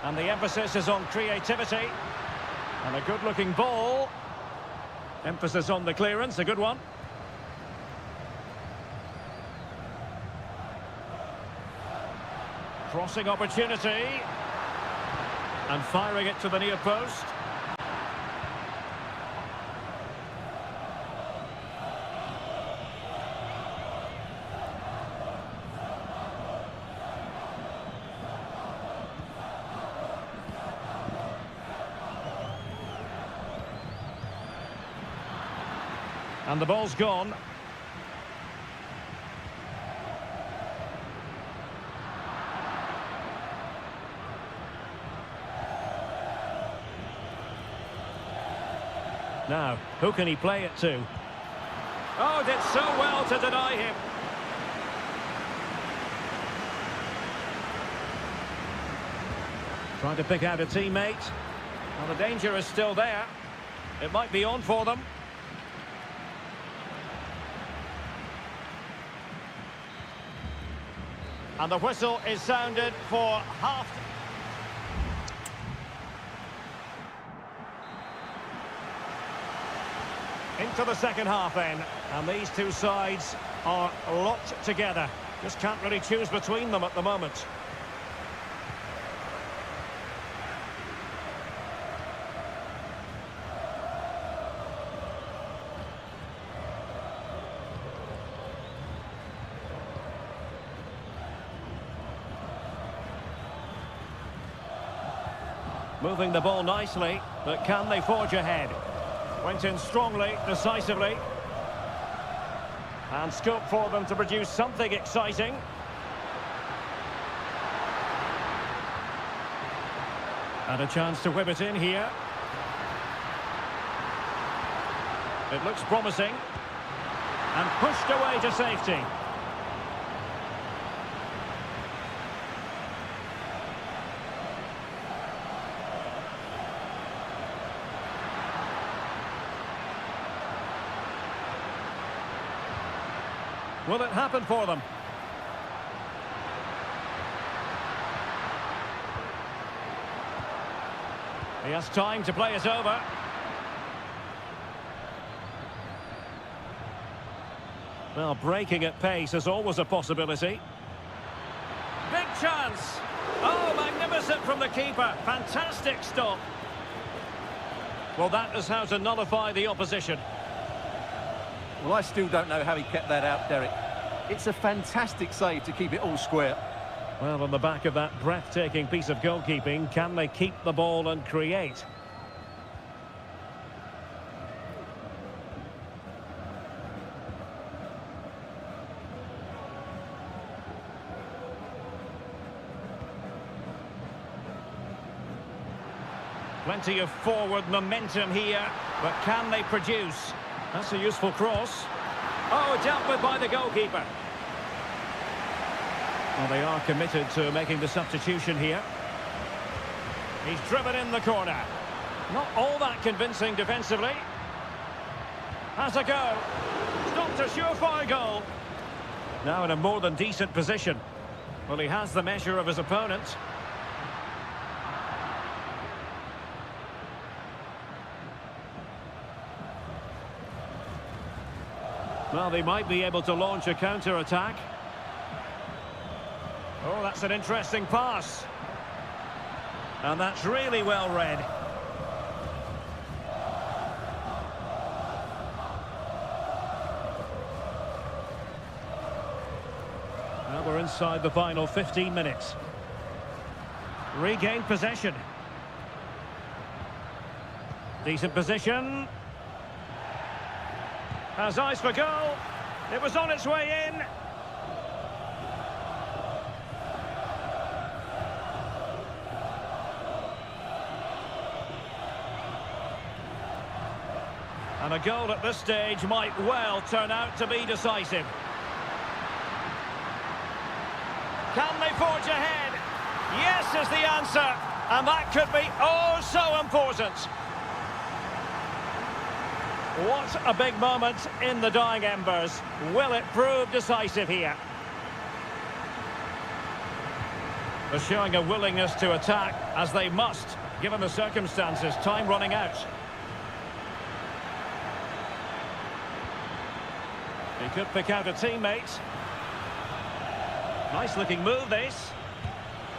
And the emphasis is on creativity. And a good-looking ball. Emphasis on the clearance, a good one. Crossing opportunity. And firing it to the near post. And the ball's gone. Now, who can he play it to? Oh, did so well to deny him. Trying to pick out a teammate. Well, the danger is still there. It might be on for them. And the whistle is sounded for half. Into the second half then. And these two sides are locked together. Just can't really choose between them at the moment. Moving the ball nicely, but can they forge ahead? Went in strongly, decisively. And scope for them to produce something exciting. And a chance to whip it in here. It looks promising. And pushed away to safety. Will it happen for them? He has time to play it over. Well, breaking at pace is always a possibility. Big chance! Oh, magnificent from the keeper. Fantastic stop. Well, that is how to nullify the opposition. Well, I still don't know how he kept that out, Derek. It's a fantastic save to keep it all square. Well, on the back of that breathtaking piece of goalkeeping, can they keep the ball and create? Plenty of forward momentum here, but can they produce? That's a useful cross. Oh, dealt with by the goalkeeper. Well, they are committed to making the substitution here. He's driven in the corner. Not all that convincing defensively. Has a go. Stopped a surefire goal. Now in a more than decent position. Well, he has the measure of his opponent. Well, they might be able to launch a counter-attack. Oh, that's an interesting pass. And that's really well read. Now we're inside the final 15 minutes. Regained possession. Decent position. Has eyes for goal. It was on its way in. And a goal at this stage might well turn out to be decisive. Can they forge ahead? Yes is the answer. And that could be oh so important. What a big moment in the dying embers. Will it prove decisive here? They're showing a willingness to attack, as they must, given the circumstances. Time running out. He could pick out a teammate. Nice looking move this.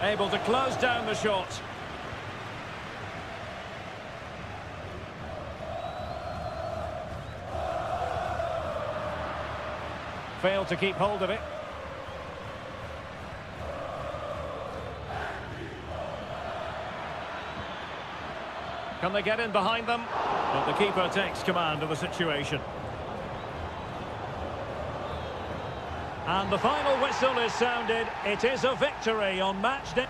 Able to close down the shot. Failed to keep hold of it. Can they get in behind them? But the keeper takes command of the situation. And the final whistle is sounded. It is a victory on match day.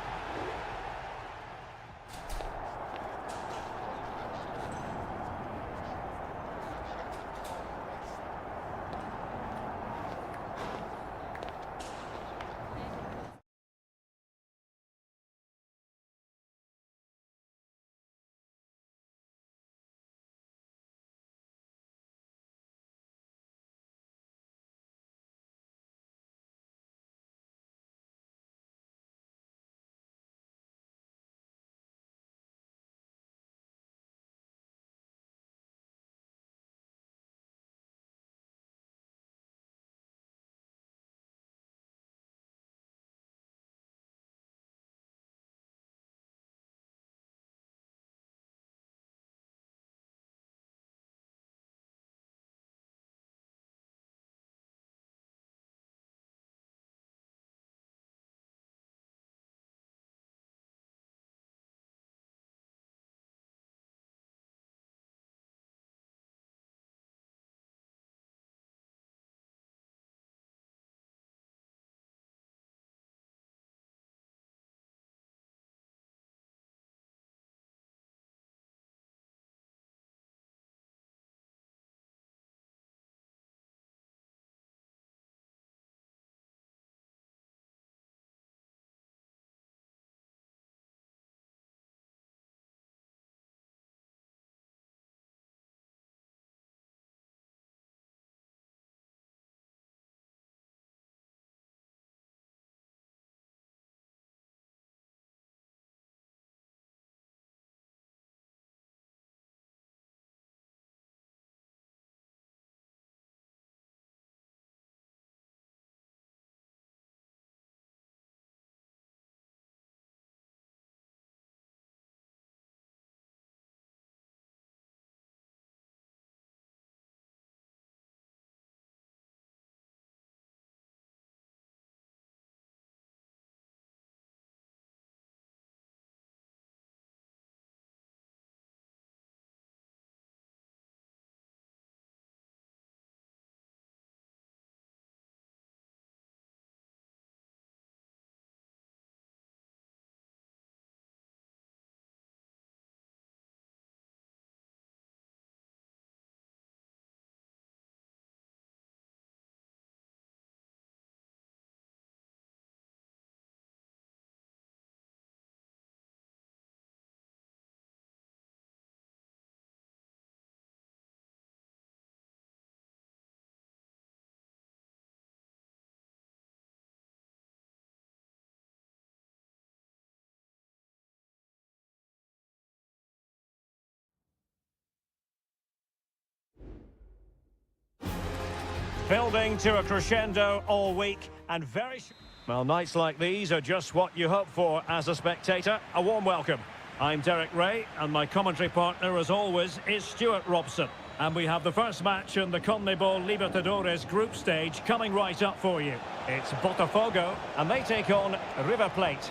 Building to a crescendo all week and very... Well, nights like these are just what you hope for as a spectator. A warm welcome. I'm Derek Ray, and my commentary partner, as always, is Stuart Robson. And we have the first match in the CONMEBOL Libertadores group stage coming right up for you. It's Botafogo, and they take on River Plate.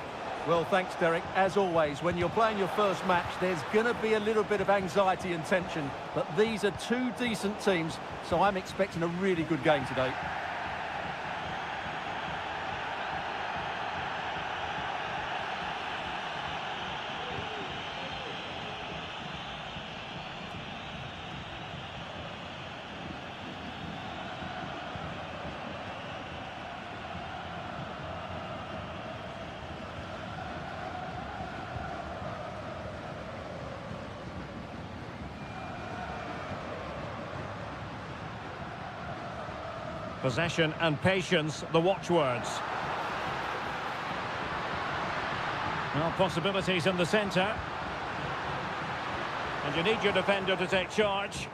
Well, thanks, Derek. As always, when you're playing your first match, there's going to be a little bit of anxiety and tension. But these are two decent teams, so I'm expecting a really good game today. Possession and patience, the watchwords. Well, possibilities in the centre. And you need your defender to take charge.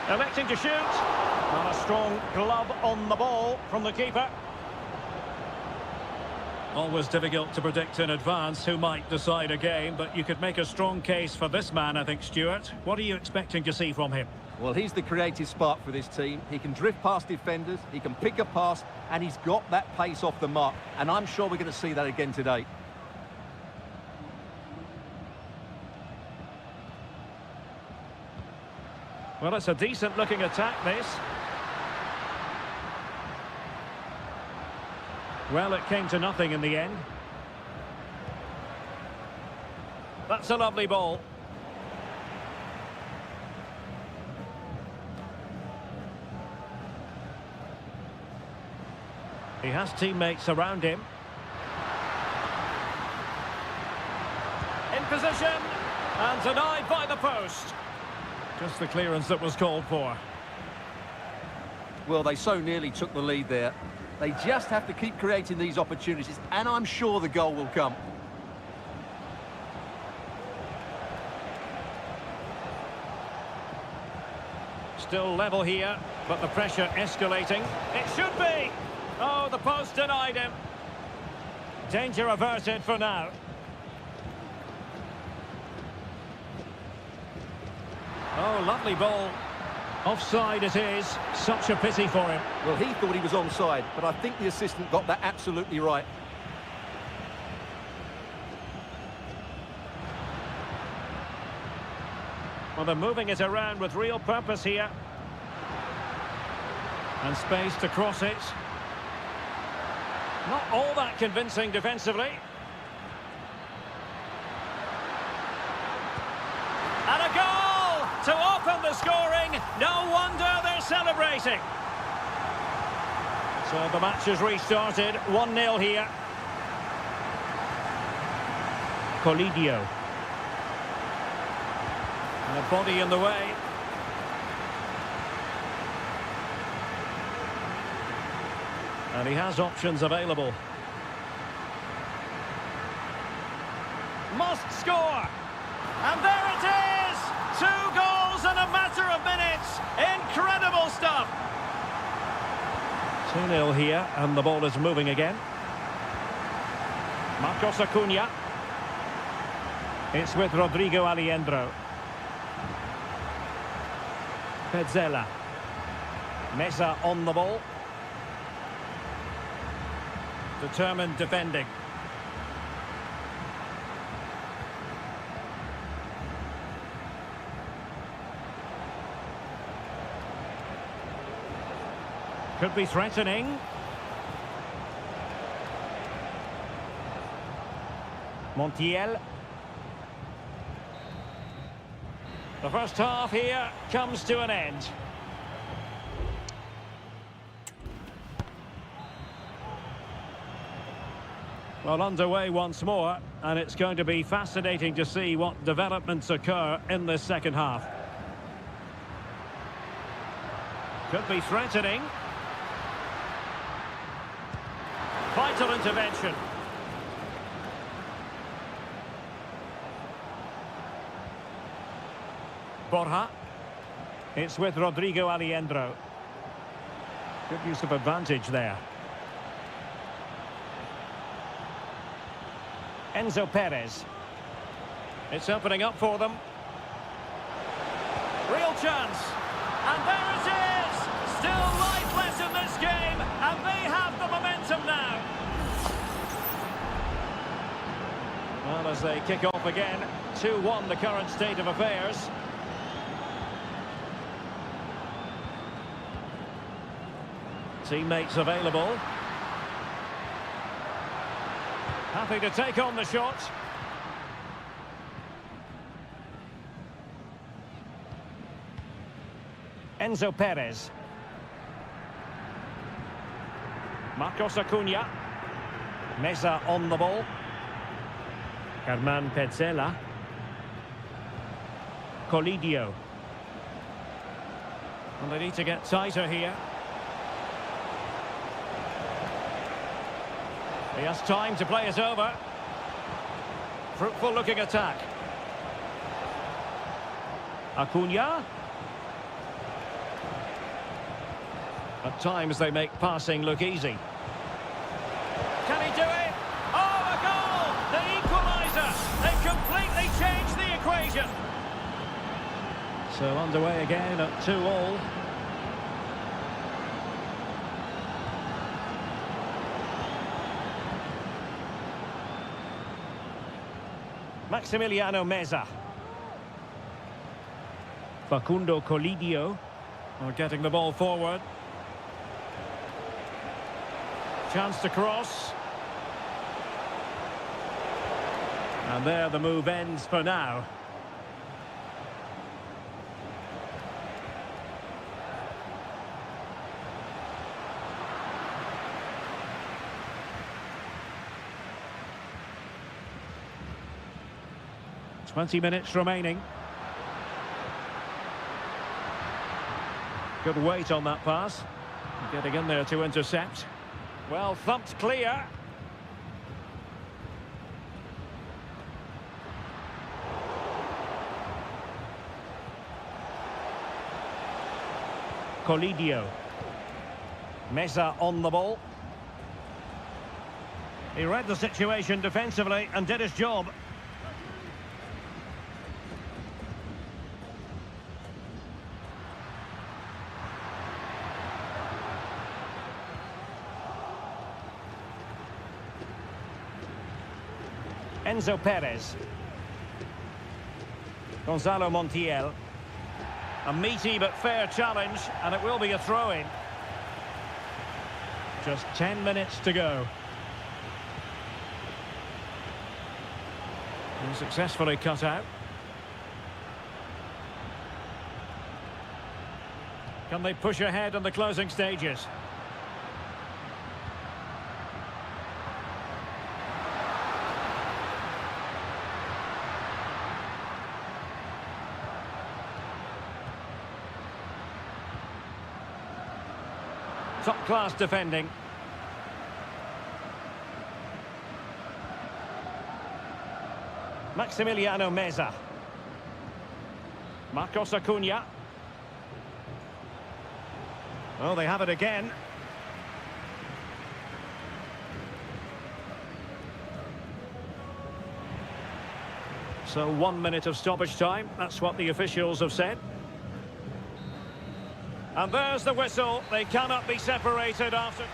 Electing to shoot. And a strong glove on the ball from the keeper. Always difficult to predict in advance who might decide a game, but you could make a strong case for this man, I think, Stuart. What are you expecting to see from him? Well, he's the creative spark for this team. He can drift past defenders, he can pick a pass, and he's got that pace off the mark. And I'm sure we're going to see that again today. Well, it's a decent-looking attack, this. Well, it came to nothing in the end. That's a lovely ball. He has teammates around him. In position, and denied by the post. Just the clearance that was called for. Well, they so nearly took the lead there. They just have to keep creating these opportunities, and I'm sure the goal will come. Still level here, but the pressure escalating. It should be! Oh, the post denied him. Danger averted for now. Oh, lovely ball. Offside it is. Such a pity for him. Well, he thought he was onside, but I think the assistant got that absolutely right. Well, they're moving it around with real purpose here. And space to cross it. Not all that convincing defensively. And a goal! To open the scoring, no wonder they're celebrating. So the match has restarted, 1-0 here. Colidio. And a body in the way. And he has options available. Must score! And there it is! 2 goals in a matter of minutes. Incredible stuff. 2-0 here, and the ball is moving again. Marcos Acuna. It's with Rodrigo Aliendro. Petzela. Mesa on the ball. Determined defending. Could be threatening. Montiel. The first half here comes to an end. Well, underway once more, and it's going to be fascinating to see what developments occur in this second half. Could be threatening. Vital intervention. Borja. It's with Rodrigo Alejandro. Good use of advantage there. Enzo Perez. It's opening up for them. Real chance. And there it is! Still lifeless in this game, and they have the momentum now. Well, as they kick off again, 2-1 the current state of affairs. Teammates available. Happy to take on the shot. Enzo Perez. Marcos Acuna. Meza on the ball. Herman Petzela. Colidio. And they need to get tighter here. He has time to play it over. Fruitful looking attack. Acuna. At times they make passing look easy. Can he do it? Oh, a goal! The equaliser! They've completely changed the equation. So underway again at 2-2. Maximiliano Meza. Facundo Colidio are getting the ball forward. Chance to cross. And there the move ends for now. "20 minutes remaining. Good weight on that pass. Getting in there to intercept. Well, thumped clear. Colidio. Meza on the ball. He read the situation defensively and did his job. Enzo Perez. Gonzalo Montiel. A meaty but fair challenge, and it will be a throw-in. Just 10 minutes to go. And successfully cut out. Can they push ahead in the closing stages? Top-class defending. Maximiliano Meza. Marcos Acuna. Oh, they have it again. So 1 minute of stoppage time. That's what the officials have said. And there's the whistle. They cannot be separated after...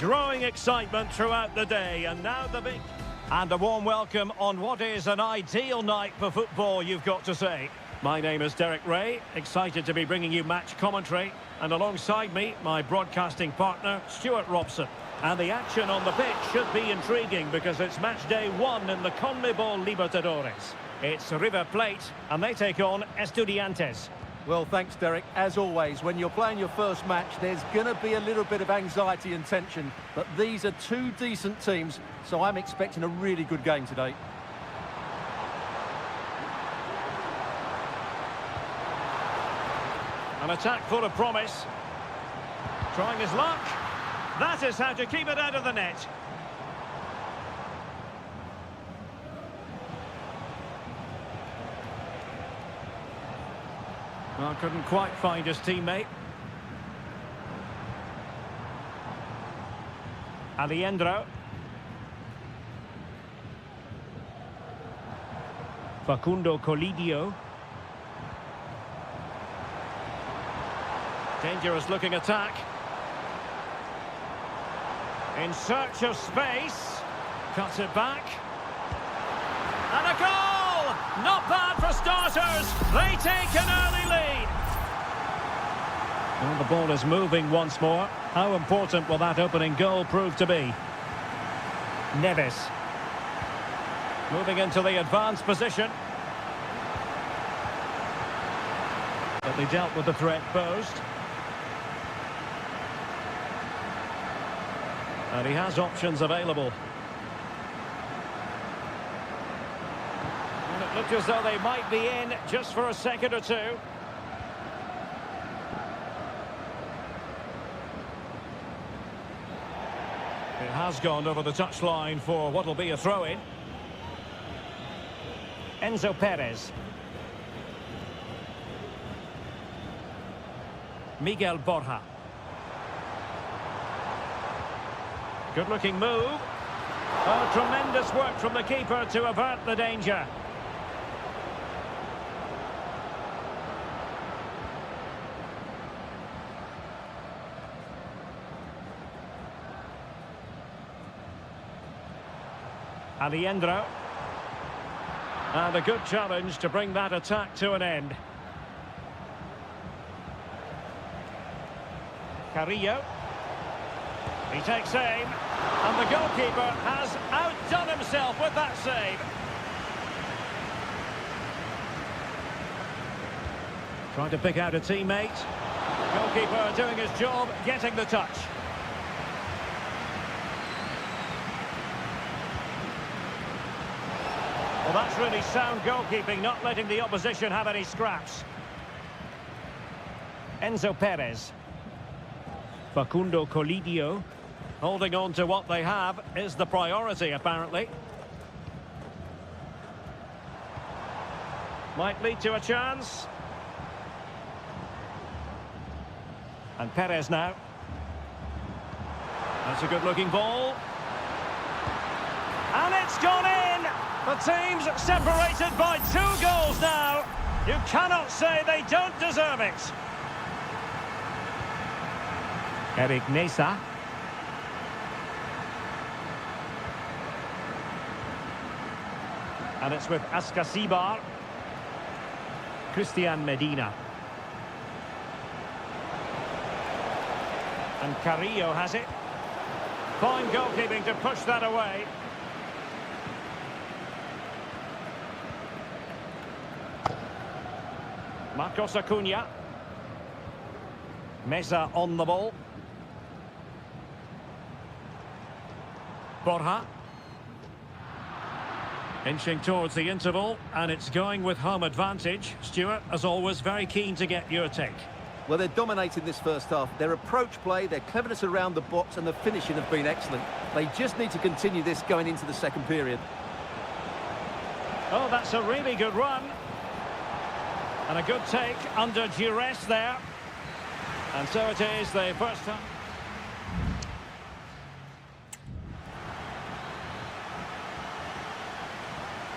growing excitement throughout the day, and now the big... And a warm welcome on what is an ideal night for football, you've got to say. My name is Derek Ray, excited to be bringing you match commentary, and alongside me, my broadcasting partner, Stuart Robson. And the action on the pitch should be intriguing because it's match day 1 in the CONMEBOL Libertadores. It's River Plate, and they take on Estudiantes. Well, thanks, Derek. As always, when you're playing your first match, there's going to be a little bit of anxiety and tension. But these are two decent teams, so I'm expecting a really good game today. An attack full of promise. Trying his luck. That is how to keep it out of the net. Well, couldn't quite find his teammate. Alejandro. Facundo Colidio. Dangerous looking attack. In search of space. Cuts it back. And a goal! Not bad for starters. They take an early lead. Well, the ball is moving once more. How important will that opening goal prove to be? Neves. Moving into the advanced position. But they dealt with the threat posed. And he has options available. And it looked as though they might be in just for a second or two. It has gone over the touchline for what will be a throw-in. Enzo Perez. Miguel Borja. Good-looking move. Oh, tremendous work from the keeper to avert the danger. Alejandro. And a good challenge to bring that attack to an end. Carrillo. He takes aim, and the goalkeeper has outdone himself with that save. Trying to pick out a teammate. Goalkeeper doing his job, getting the touch. Well, that's really sound goalkeeping, not letting the opposition have any scraps. Enzo Perez. Facundo Colidio. Holding on to what they have is the priority, apparently. Might lead to a chance. And Perez now. That's a good-looking ball. And it's gone in! The team's separated by 2 goals now. You cannot say they don't deserve it. Eric Nesa. And it's with Ascasibar. Christian Medina. And Carrillo has it. Fine goalkeeping to push that away. Marcos Acuna. Mesa on the ball. Borja. Inching towards the interval, and it's going with home advantage. Stuart, as always, very keen to get your take. Well, they're dominating this first half. Their approach play, their cleverness around the box and the finishing have been excellent. They just need to continue this going into the second period. Oh, that's a really good run. And a good take under duress there. And so it is the first time.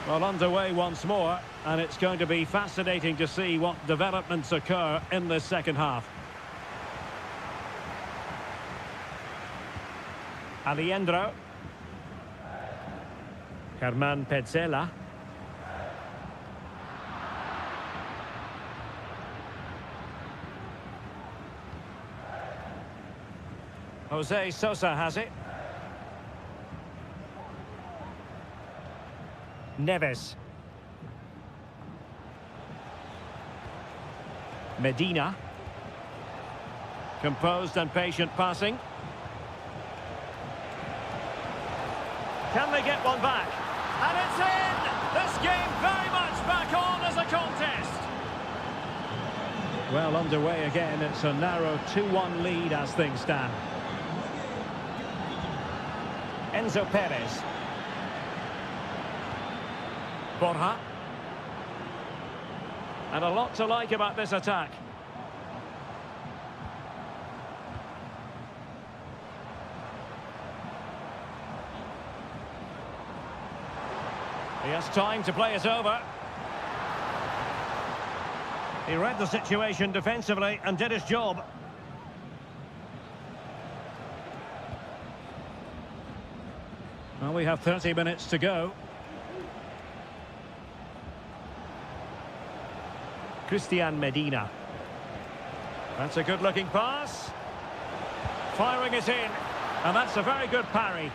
Well, underway once more, and it's going to be fascinating to see what developments occur in this second half. Aliendro. Herman Petzela. Jose Sosa has it. Neves. Medina. Composed and patient passing. Can they get one back? And it's in! This game very much back on as a contest. Well, underway again. It's a narrow 2-1 lead as things stand. Enzo Perez. Borja. And a lot to like about this attack. He has time to play it over. He read the situation defensively and did his job. Well, we have 30 minutes to go. Christian Medina. That's a good-looking pass. Firing it in. And that's a very good parry.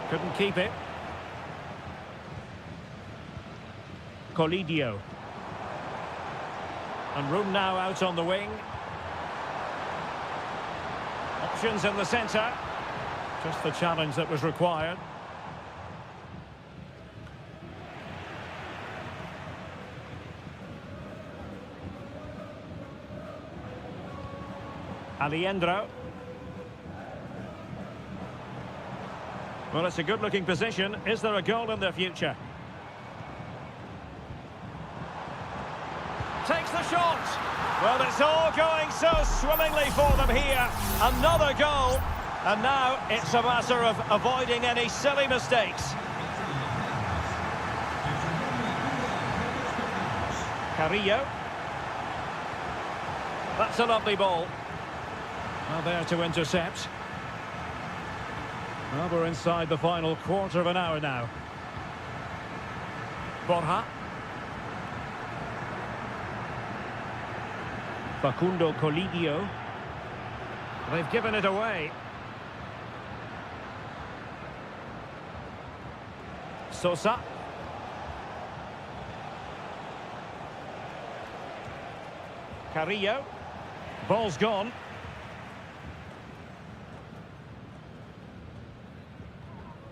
Couldn't keep it. Colidio. And room now out on the wing. Options in the centre. Just the challenge that was required. Aliendro. Well, it's a good-looking position. Is there a goal in the future? Takes the shot. Well, it's all going so swimmingly for them here. Another goal. And now it's a matter of avoiding any silly mistakes. Carrillo. That's a lovely ball. Well, there to intercept. Well, we're inside the final quarter of an hour now. Borja. Facundo Colidio. They've given it away. Sosa. Carrillo. Ball's gone.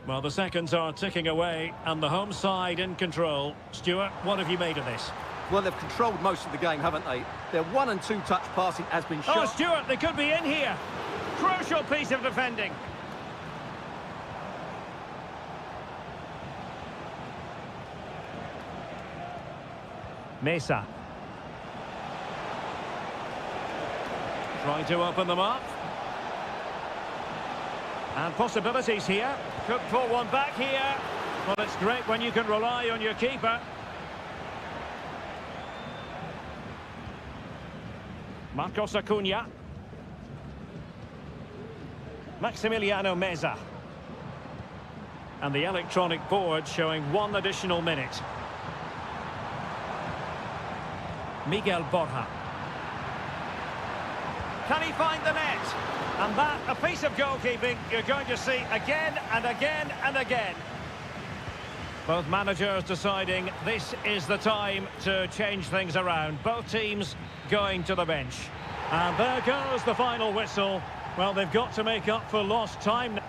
Well, the seconds are ticking away, and the home side in control. Stuart, what have you made of this? Well, they've controlled most of the game, haven't they? Their 1- and 2-touch passing has been shot. Oh, Stuart, they could be in here. Crucial piece of defending. Mesa. Trying to open them up. And possibilities here. Could pull one back here. Well, it's great when you can rely on your keeper. Marcos Acuna. Maximiliano Meza. And the electronic board showing 1 additional minute. Miguel Borja. Can he find the net? And that, a piece of goalkeeping you're going to see again and again and again. Both managers deciding this is the time to change things around. Both teams going to the bench. And there goes the final whistle. Well, they've got to make up for lost time.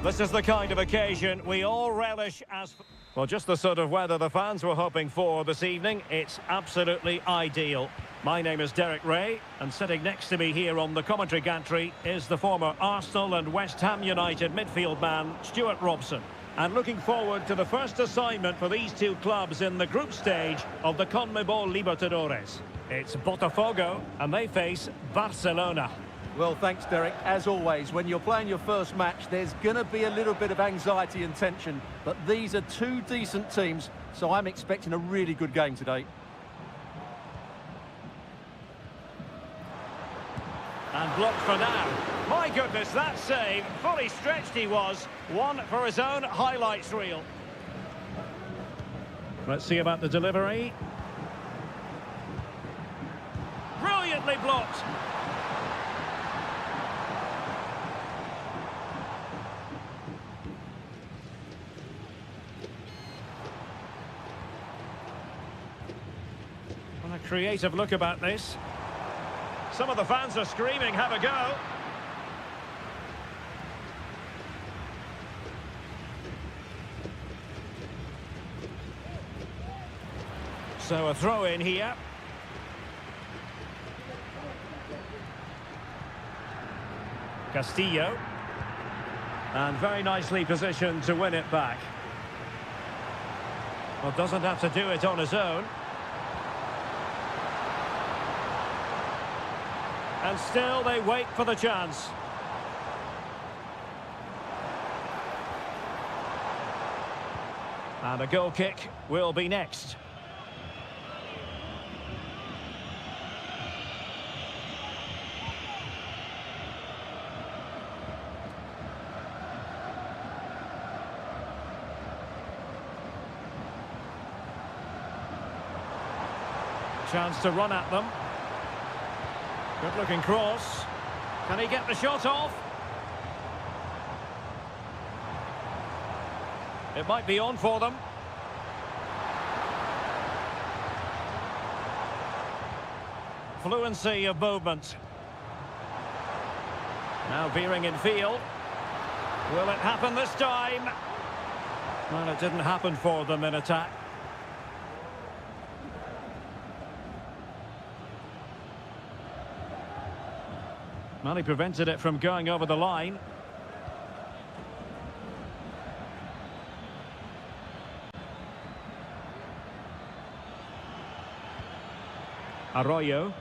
This is the kind of occasion we all relish as... Well, just the sort of weather the fans were hoping for this evening. It's absolutely ideal. My name is Derek Ray, and sitting next to me here on the commentary gantry is the former Arsenal and West Ham United midfield man, Stuart Robson. And looking forward to the first assignment for these two clubs in the group stage of the CONMEBOL Libertadores. It's Botafogo, and they face Barcelona. Well, thanks, Derek. As always, when you're playing your first match, there's going to be a little bit of anxiety and tension. But these are two decent teams, so I'm expecting a really good game today. And blocked for now. My goodness, that save. Fully stretched he was. One for his own highlights reel. Let's see about the delivery. Brilliantly blocked. And a creative look about this. Some of the fans are screaming, have a go. So a throw in here. Castillo. And very nicely positioned to win it back. Well, doesn't have to do it on his own. And still they wait for the chance. And a goal kick will be next. Chance to run at them. Good looking cross. Can he get the shot off? It might be on for them. Fluency of movement. Now veering in field. Will it happen this time? Well, it didn't happen for them in attack. Well, he prevented it from going over the line. Arroyo.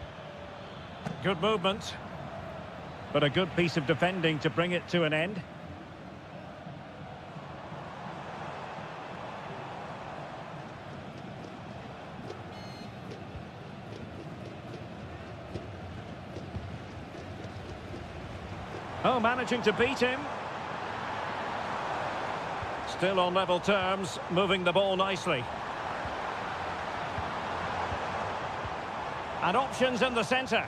Good movement. But a good piece of defending to bring it to an end. Oh, managing to beat him. Still on level terms, moving the ball nicely. And options in the centre.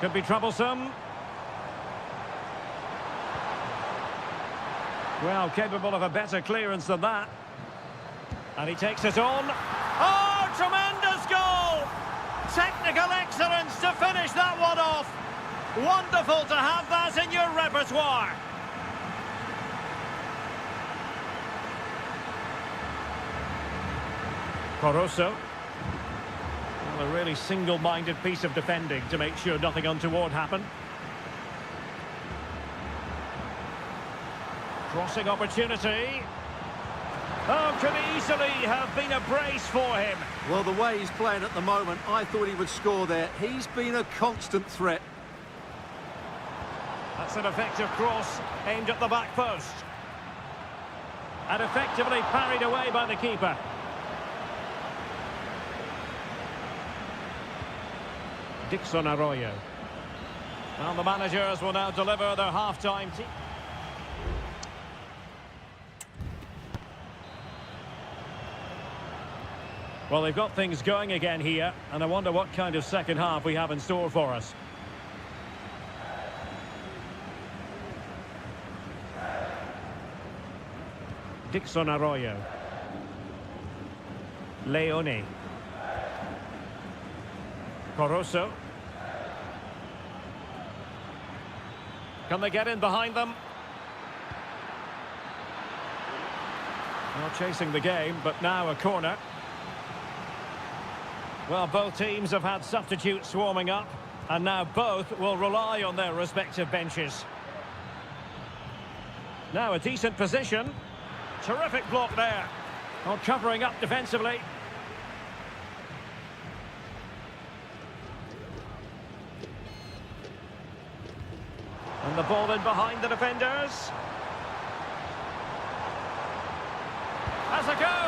Could be troublesome. Well, capable of a better clearance than that. And he takes it on. Oh, tremendous goal! Technical excellence to finish that one off. Wonderful to have that in your repertoire. Coroso. Well, a really single-minded piece of defending to make sure nothing untoward happened. Crossing opportunity. Oh, could easily have been a brace for him. Well, the way he's playing at the moment, I thought he would score there. He's been a constant threat. That's an effective cross aimed at the back post. And effectively parried away by the keeper. Dixon Arroyo. Well, the managers will now deliver their half-time team. Well, they've got things going again here, and I wonder what kind of second half we have in store for us. Dixon Arroyo. Leone. Caruso. Can they get in behind them? Well, chasing the game, but now a corner. Well, both teams have had substitutes swarming up, and now both will rely on their respective benches. Now a decent position. Terrific block there. Well, covering up defensively. And the ball in behind the defenders. Has a go.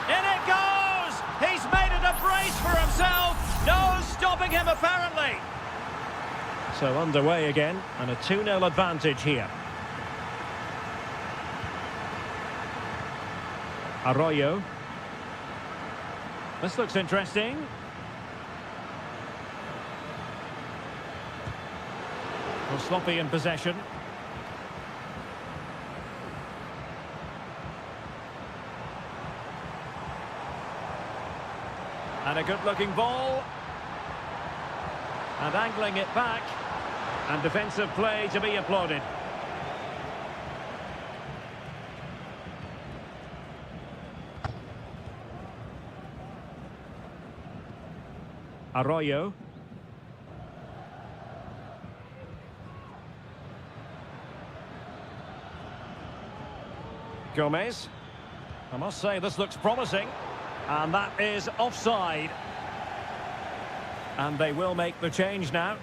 In it goes! He's made it a brace for himself. No stopping him, apparently. So underway again, and a 2-0 advantage here. Arroyo. This looks interesting. Well, sloppy in possession. And a good-looking ball. And angling it back. And defensive play to be applauded. Arroyo. Gomez. I must say this looks promising. And that is offside. And they will make the change now.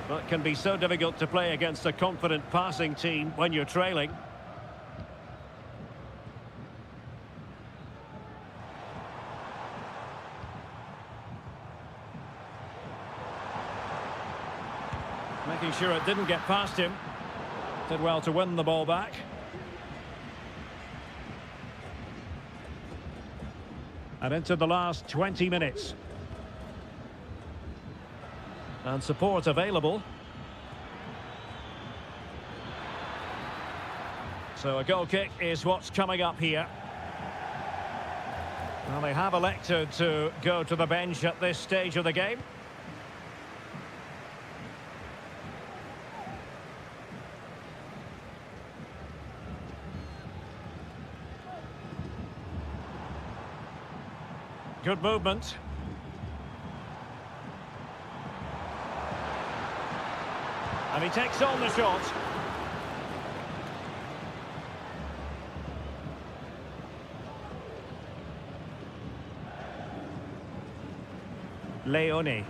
But it can be so difficult to play against a confident passing team when you're trailing. Making sure it didn't get past him. Did well to win the ball back. And into the last 20 minutes. And support available. So a goal kick is what's coming up here. Well, they have elected to go to the bench at this stage of the game. Good movement. And he takes on the shot. Leone.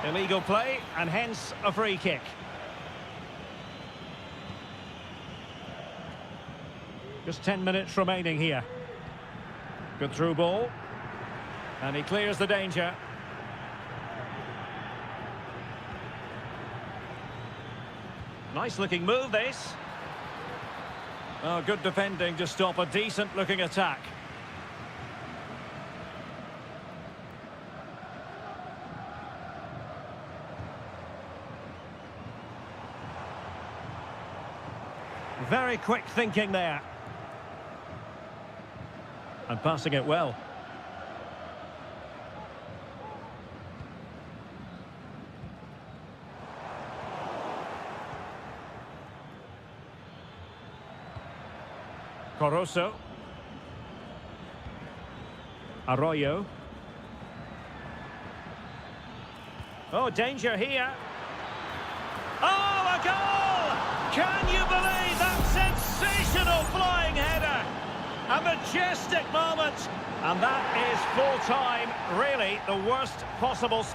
Illegal play, and hence a free kick. Just 10 minutes remaining here. Good through ball. And he clears the danger. Nice looking move, this. Oh, good defending to stop a decent looking attack. Very quick thinking there. And passing it well. Caruso. Arroyo. Oh, danger here. Oh, a goal! Can you believe that sensational flying header? A majestic moment. And that is full time. Really, the worst possible...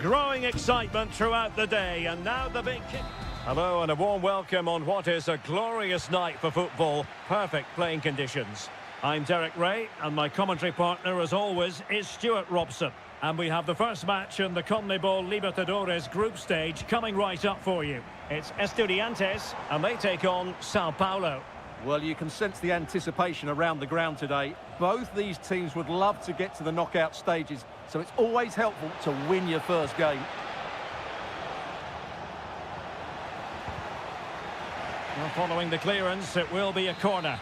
Growing excitement throughout the day, and now the big kick. Hello and a warm welcome on what is a glorious night for football. Perfect playing conditions. I'm Derek Ray, and my commentary partner, as always, is Stuart Robson. And we have the first match in the CONMEBOL Libertadores group stage coming right up for you. It's Estudiantes, and they take on Sao Paulo. Well, you can sense the anticipation around the ground today. Both these teams would love to get to the knockout stages, so it's always helpful to win your first game. Well, following the clearance, it will be a corner.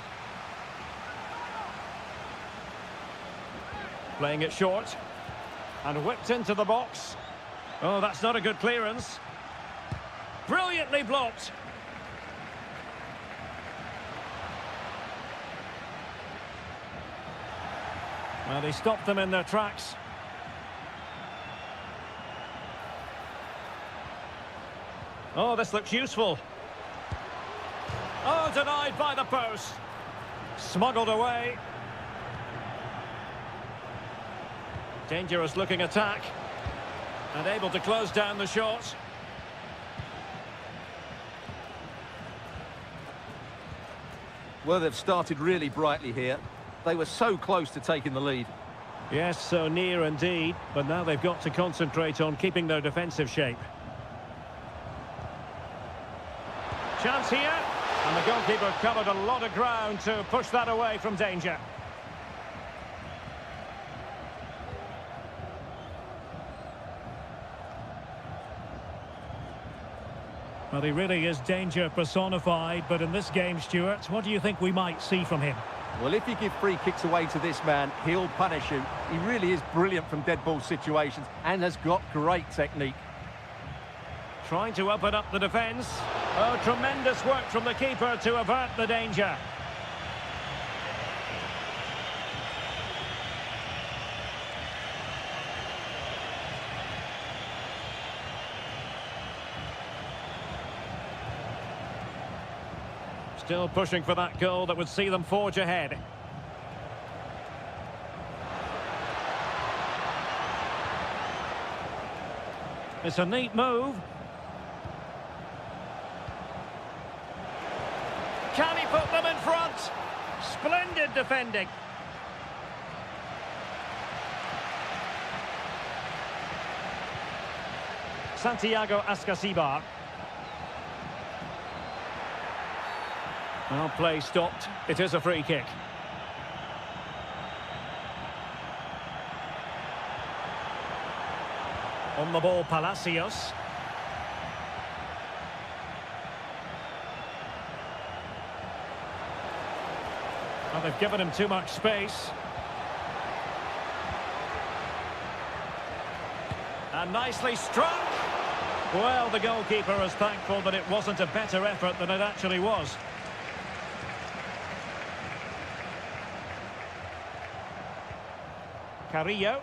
Playing it short. And whipped into the box. Oh, that's not a good clearance. Brilliantly blocked. Well, they stopped them in their tracks. Oh, this looks useful. Oh, denied by the post. Smuggled away. Dangerous looking attack. And able to close down the shot. Well, they've started really brightly here. They were so close to taking the lead. Yes, so near indeed. But now they've got to concentrate on keeping their defensive shape. Chance here. And the goalkeeper covered a lot of ground to push that away from danger. Well, he really is danger personified, but in this game, Stuart, what do you think we might see from him? Well, if you give free kicks away to this man, he'll punish you. He really is brilliant from dead ball situations and has got great technique. Trying to open up the defence. Oh, tremendous work from the keeper to avert the danger. Still pushing for that goal that would see them forge ahead. It's a neat move. Can he put them in front? Splendid defending. Santiago Ascasibar. Well, play stopped. It is a free kick. On the ball, Palacios. Well, they've given him too much space. And nicely struck. Well, the goalkeeper is thankful that it wasn't a better effort than it actually was. Carrillo.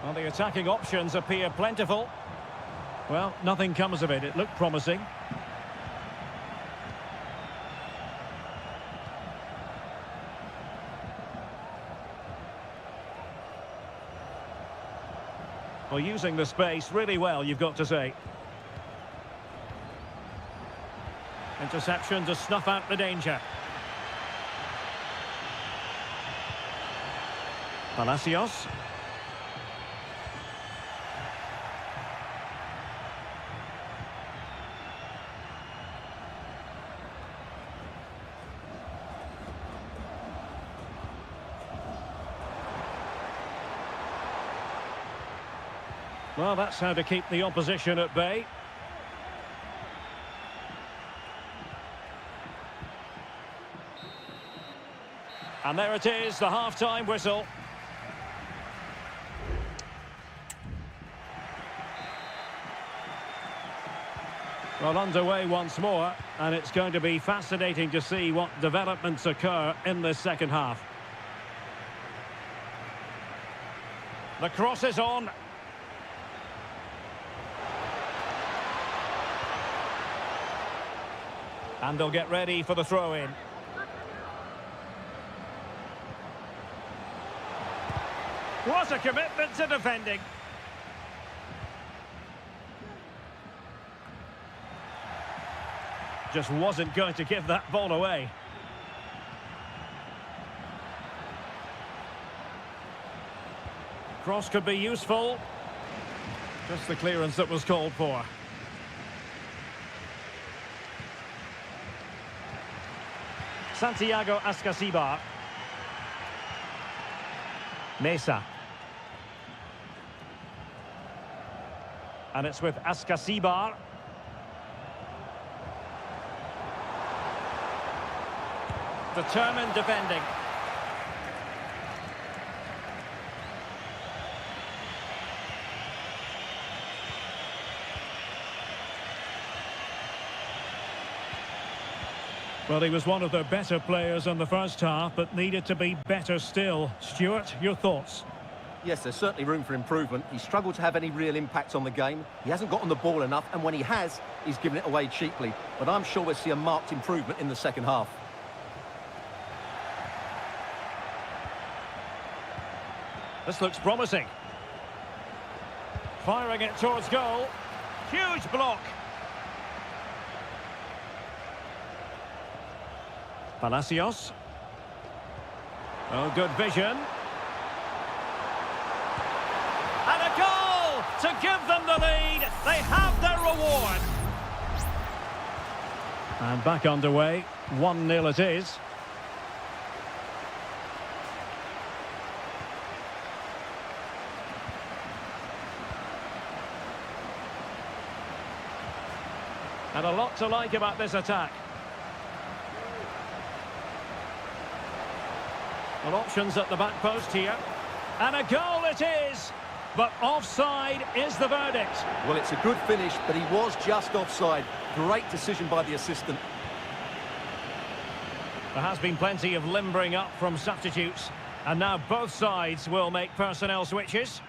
Well, the attacking options appear plentiful. Well, nothing comes of it. It looked promising. Well, using the space really well, you've got to say. Interception to snuff out the danger. Palacios. Well, that's how to keep the opposition at bay. And there it is, the half-time whistle. Well, underway once more, and it's going to be fascinating to see what developments occur in this second half. The cross is on. And they'll get ready for the throw-in. What a commitment to defending. Just wasn't going to give that ball away. Cross could be useful. Just the clearance that was called for. Santiago Ascasibar. Mesa. And it's with Ascasibar. Determined defending. Well, he was one of their better players in the first half, but needed to be better still. Stuart, your thoughts? Yes, there's certainly room for improvement. He struggled to have any real impact on the game. He hasn't gotten the ball enough, and when he has, he's given it away cheaply. But I'm sure we'll see a marked improvement in the second half. This looks promising. Firing it towards goal. Huge block. Palacios. Oh, good vision. And a goal to give them the lead. They have their reward. And back underway. 1-0 it is. And a lot to like about this attack. Well, options at the back post here. And a goal it is! But offside is the verdict. Well, it's a good finish, but he was just offside. Great decision by the assistant. There has been plenty of limbering up from substitutes. And now both sides will make personnel switches.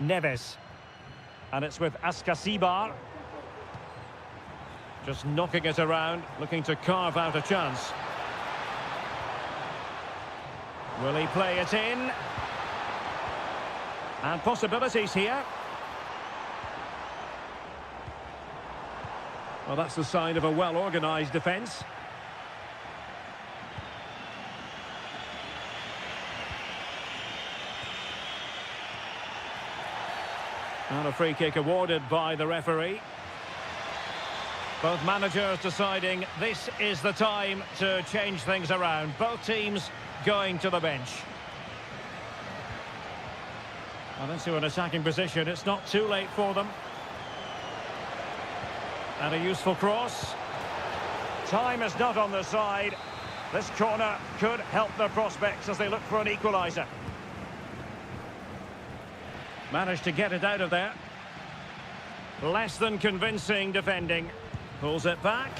Neves. And it's with Ascasibar. Just knocking it around, looking to carve out a chance. Will he play it in? And possibilities here. Well, that's the sign of a well-organised defence. And a free kick awarded by the referee. Both managers deciding this is the time to change things around. Both teams going to the bench. And into an attacking position. It's not too late for them. And a useful cross. Time is not on their side. This corner could help their prospects as they look for an equaliser. Managed to get it out of there. Less than convincing defending. Pulls it back.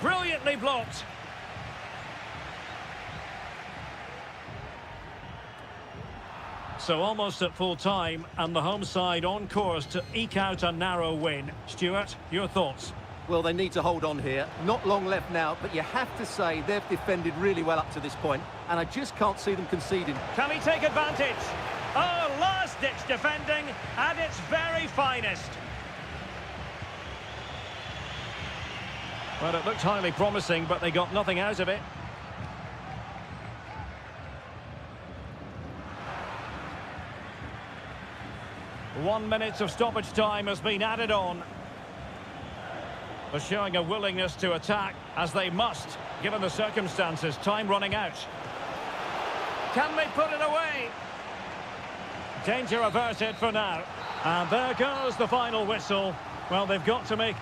Brilliantly blocked. So almost at full time, and the home side on course to eke out a narrow win. Stuart, your thoughts? Well, they need to hold on here. Not long left now, but you have to say they've defended really well up to this point, and I just can't see them conceding. Can he take advantage? Oh, last-ditch defending at its very finest. Well, it looked highly promising, but they got nothing out of it. One minute of stoppage time has been added on. They're showing a willingness to attack, as they must, given the circumstances. Time running out. Can they put it away? Danger averted for now. And there goes the final whistle. Well, they've got to make...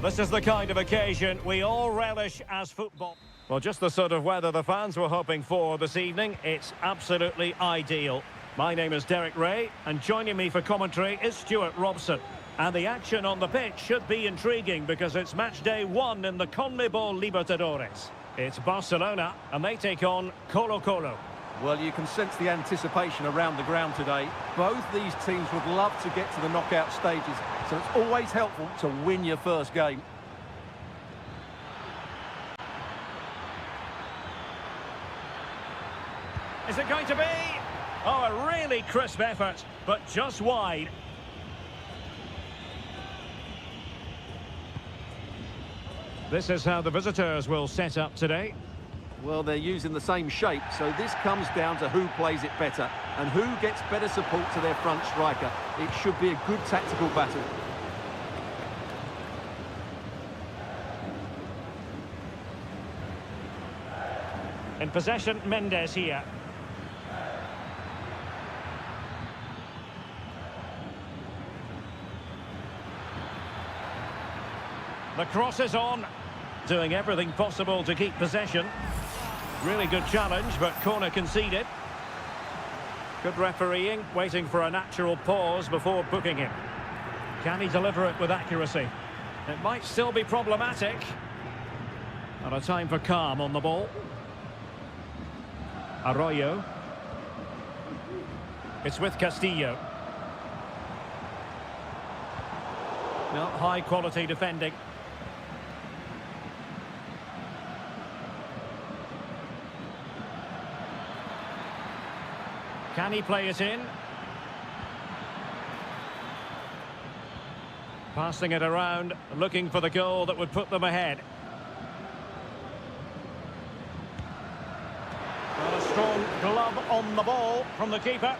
This is the kind of occasion we all relish as football. Well, just the sort of weather the fans were hoping for this evening. It's absolutely ideal. My name is Derek Ray, and joining me for commentary is Stuart Robson. And the action on the pitch should be intriguing because it's match day 1 in the CONMEBOL Libertadores. It's Barcelona, and they take on Colo-Colo. Well, you can sense the anticipation around the ground today. Both these teams would love to get to the knockout stages, so it's always helpful to win your first game. Is it going to be? Oh, a really crisp effort, but just wide. This is how the visitors will set up today. Well, they're using the same shape, so this comes down to who plays it better and who gets better support to their front striker. It should be a good tactical battle. In possession, Mendes here. The cross is on, doing everything possible to keep possession. Really good challenge, but corner conceded. Good refereeing, waiting for a natural pause before booking him. Can he deliver it with accuracy? It might still be problematic. And a time for calm on the ball. Arroyo. It's with Castillo. No, high quality defending. Can he play it in? Passing it around, looking for the goal that would put them ahead. Well, a strong glove on the ball from the keeper.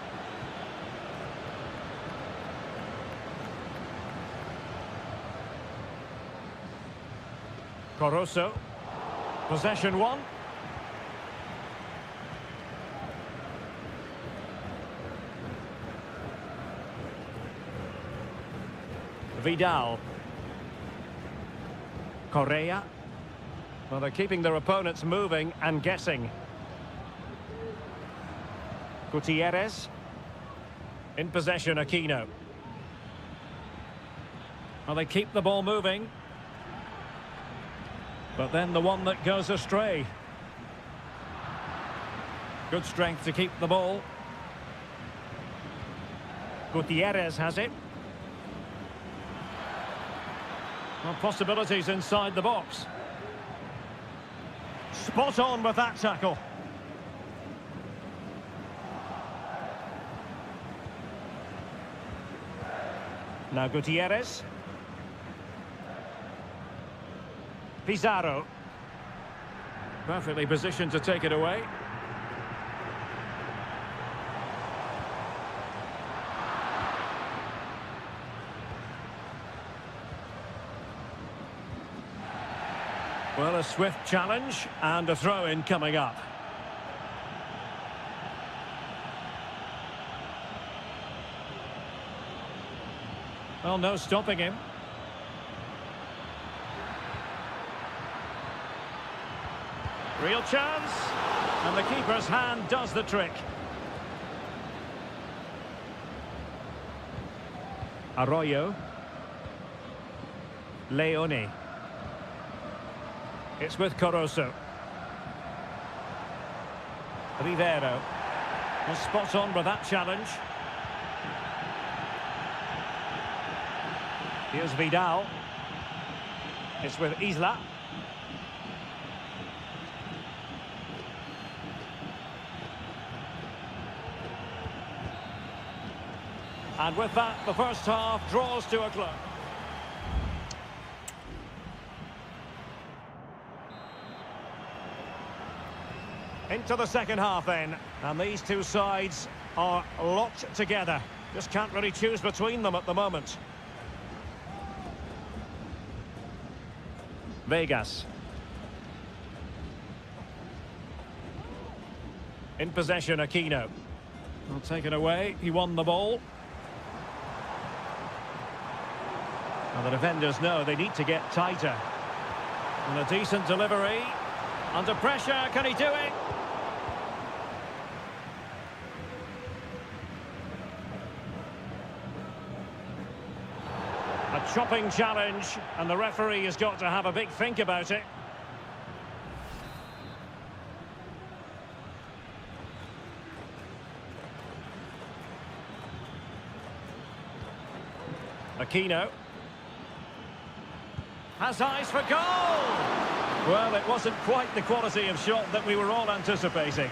Caruso. Possession 1. Vidal. Correa. Well, they're keeping their opponents moving and guessing. Gutierrez. In possession, Aquino. Well, they keep the ball moving. But then the one that goes astray. Good strength to keep the ball. Gutierrez has it. Well, possibilities inside the box. Spot on with that tackle. Now Gutierrez. Pizarro. Perfectly positioned to take it away. Well, a swift challenge and a throw-in coming up. Well, no stopping him. Real chance. And the keeper's hand does the trick. Arroyo. Leone. It's with Caruso. Rivero. Was spot on with that challenge. Here's Vidal. It's with Isla. And with that, the first half draws to a close. Into the second half then, and these two sides are locked together. Just can't really choose between them at the moment. Vegas. In possession, Aquino. Well, take it away, he won the ball. And the defenders know they need to get tighter. And a decent delivery. Under pressure, can he do it? A chopping challenge, and the referee has got to have a big think about it. Aquino has eyes for goal. Well, it wasn't quite the quality of shot that we were all anticipating.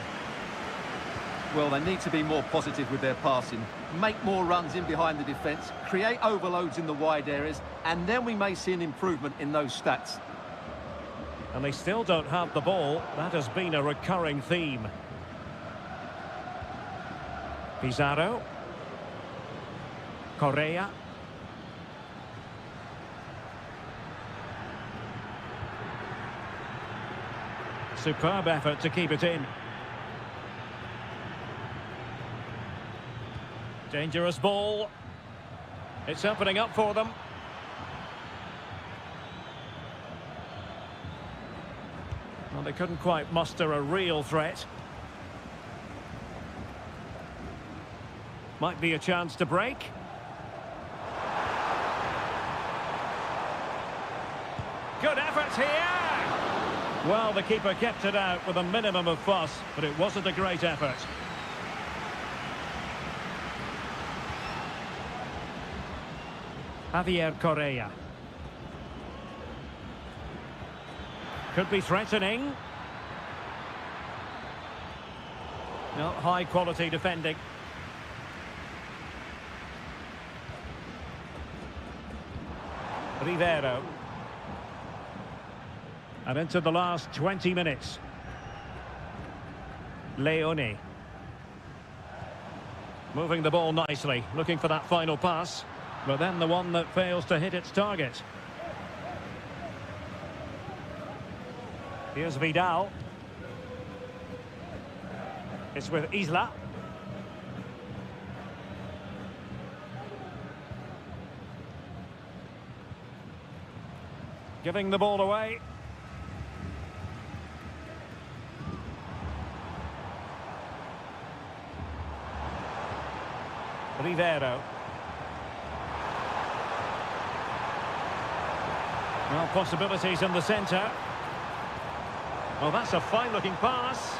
Well, they need to be more positive with their passing, make more runs in behind the defence, create overloads in the wide areas, and then we may see an improvement in those stats. And they still don't have the ball. That has been a recurring theme. Pizarro. Correa. Superb effort to keep it in. Dangerous ball. It's opening up for them. Well, they couldn't quite muster a real threat. Might be a chance to break. Good effort here! Well, the keeper kept it out with a minimum of fuss, but it wasn't a great effort. Javier Correa. Could be threatening. No, high quality defending. Rivero. And into the last 20 minutes. Leone. Moving the ball nicely, looking for that final pass. But then the one that fails to hit its target. Here's Vidal. It's with Isla. Giving the ball away. Rivero. Well, possibilities in the centre. Well, that's a fine-looking pass.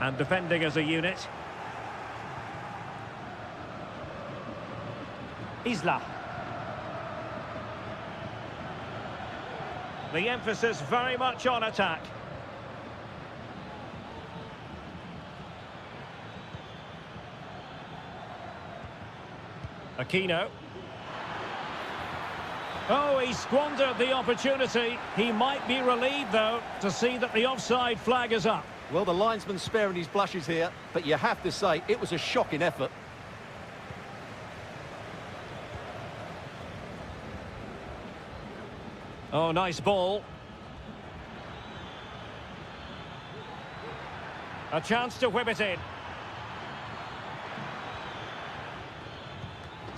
And defending as a unit. Isla. The emphasis very much on attack. Aquino. Oh, he squandered the opportunity. He might be relieved, though, to see that the offside flag is up. Well, the linesman's sparing his blushes here, but you have to say it was a shocking effort. Oh, nice ball. A chance to whip it in.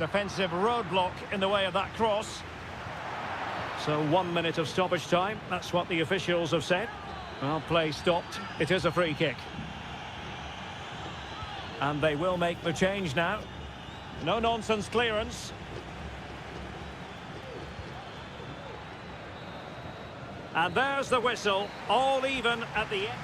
Defensive roadblock in the way of that cross. So 1 minute of stoppage time. That's what the officials have said. Well, play stopped. It is a free kick. And they will make the change now. No-nonsense clearance. And there's the whistle, all even at the end.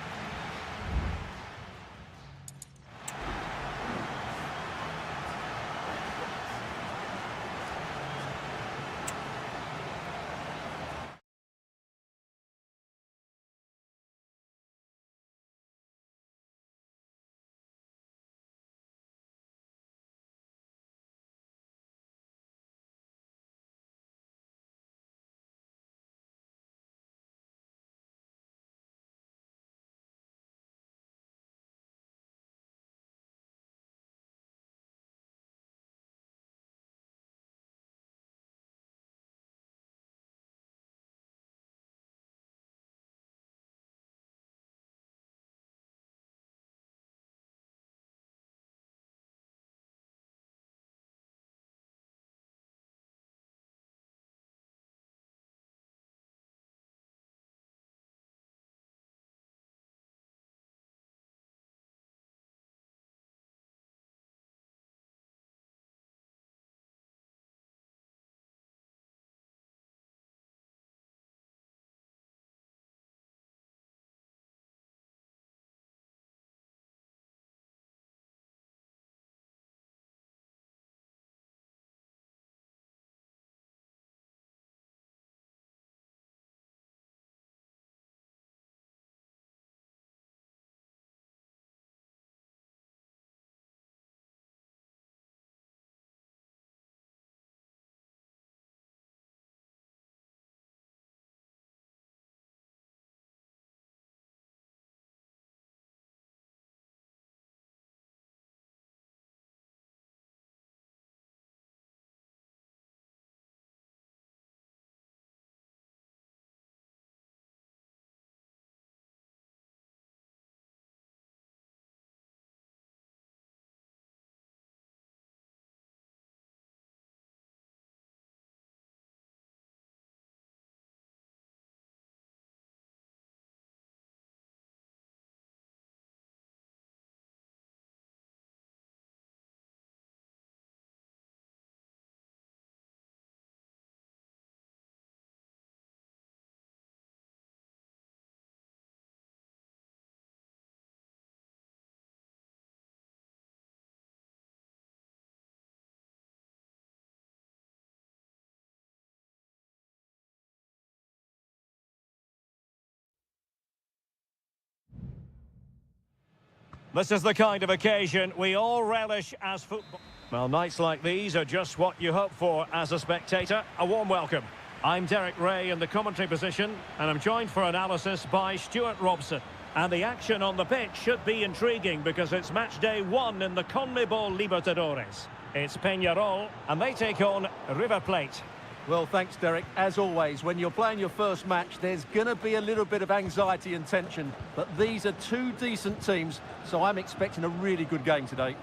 This is the kind of occasion we all relish as football. Well, nights like these are just what you hope for as a spectator. A warm welcome. I'm Derek Ray in the commentary position, and I'm joined for analysis by Stuart Robson. And the action on the pitch should be intriguing because it's match day 1 in the CONMEBOL Libertadores. It's Peñarol, and they take on River Plate. Well, thanks, Derek. As always, when you're playing your first match, there's going to be a little bit of anxiety and tension. But these are two decent teams, so I'm expecting a really good game today.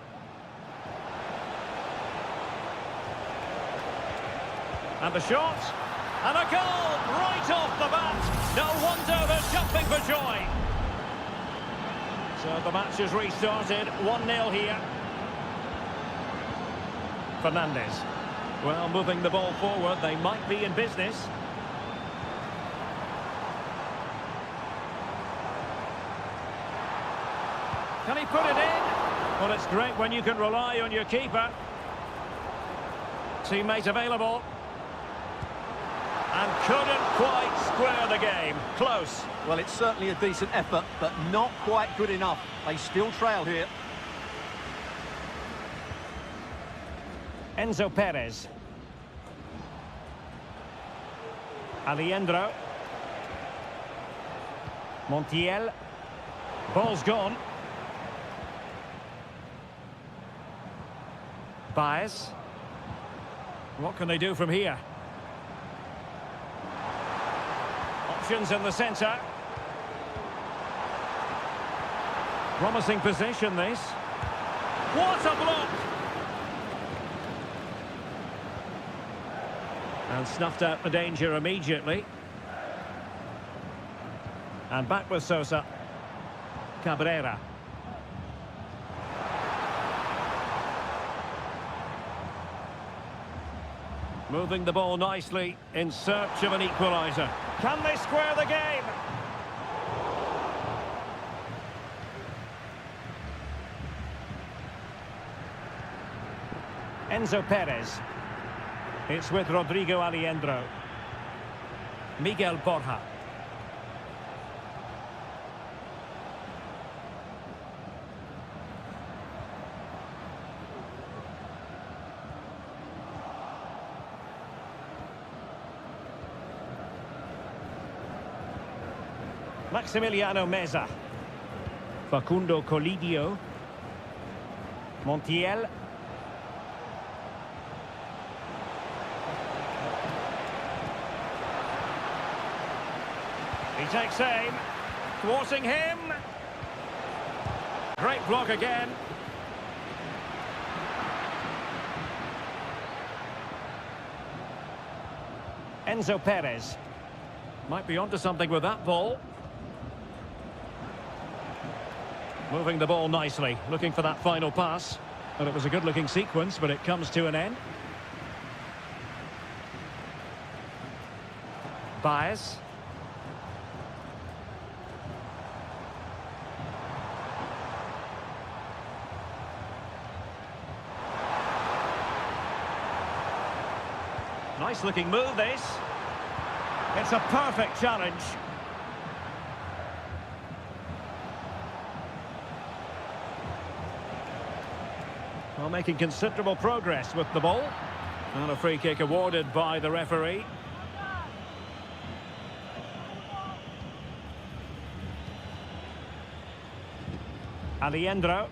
And the shot, and a goal right off the bat. No wonder they're jumping for joy. So the match has restarted, 1-0 here. Fernandez. Well, moving the ball forward, they might be in business. Can he put it in? Well, it's great when you can rely on your keeper. Teammate available. And couldn't quite square the game. Close. Well, it's certainly a decent effort, but not quite good enough. They still trail here. Enzo Perez. Alejandro. Montiel. Ball's gone. Baez. What can they do from here? Options in the centre. Promising position, this. What a block! And snuffed out the danger immediately. And back with Sosa. Cabrera. Moving the ball nicely in search of an equaliser. Can they square the game? Enzo Perez. It's with Rodrigo Alejandro. Miguel Borja. Maximiliano Meza. Facundo Colidio. Montiel. He takes aim, thwarting him. Great block again. Enzo Perez. Might be onto something with that ball. Moving the ball nicely, looking for that final pass. And it was a good-looking sequence, but it comes to an end. Baez. Nice looking move, this. It's a perfect challenge. Well, making considerable progress with the ball. And a free kick awarded by the referee. Alejandro.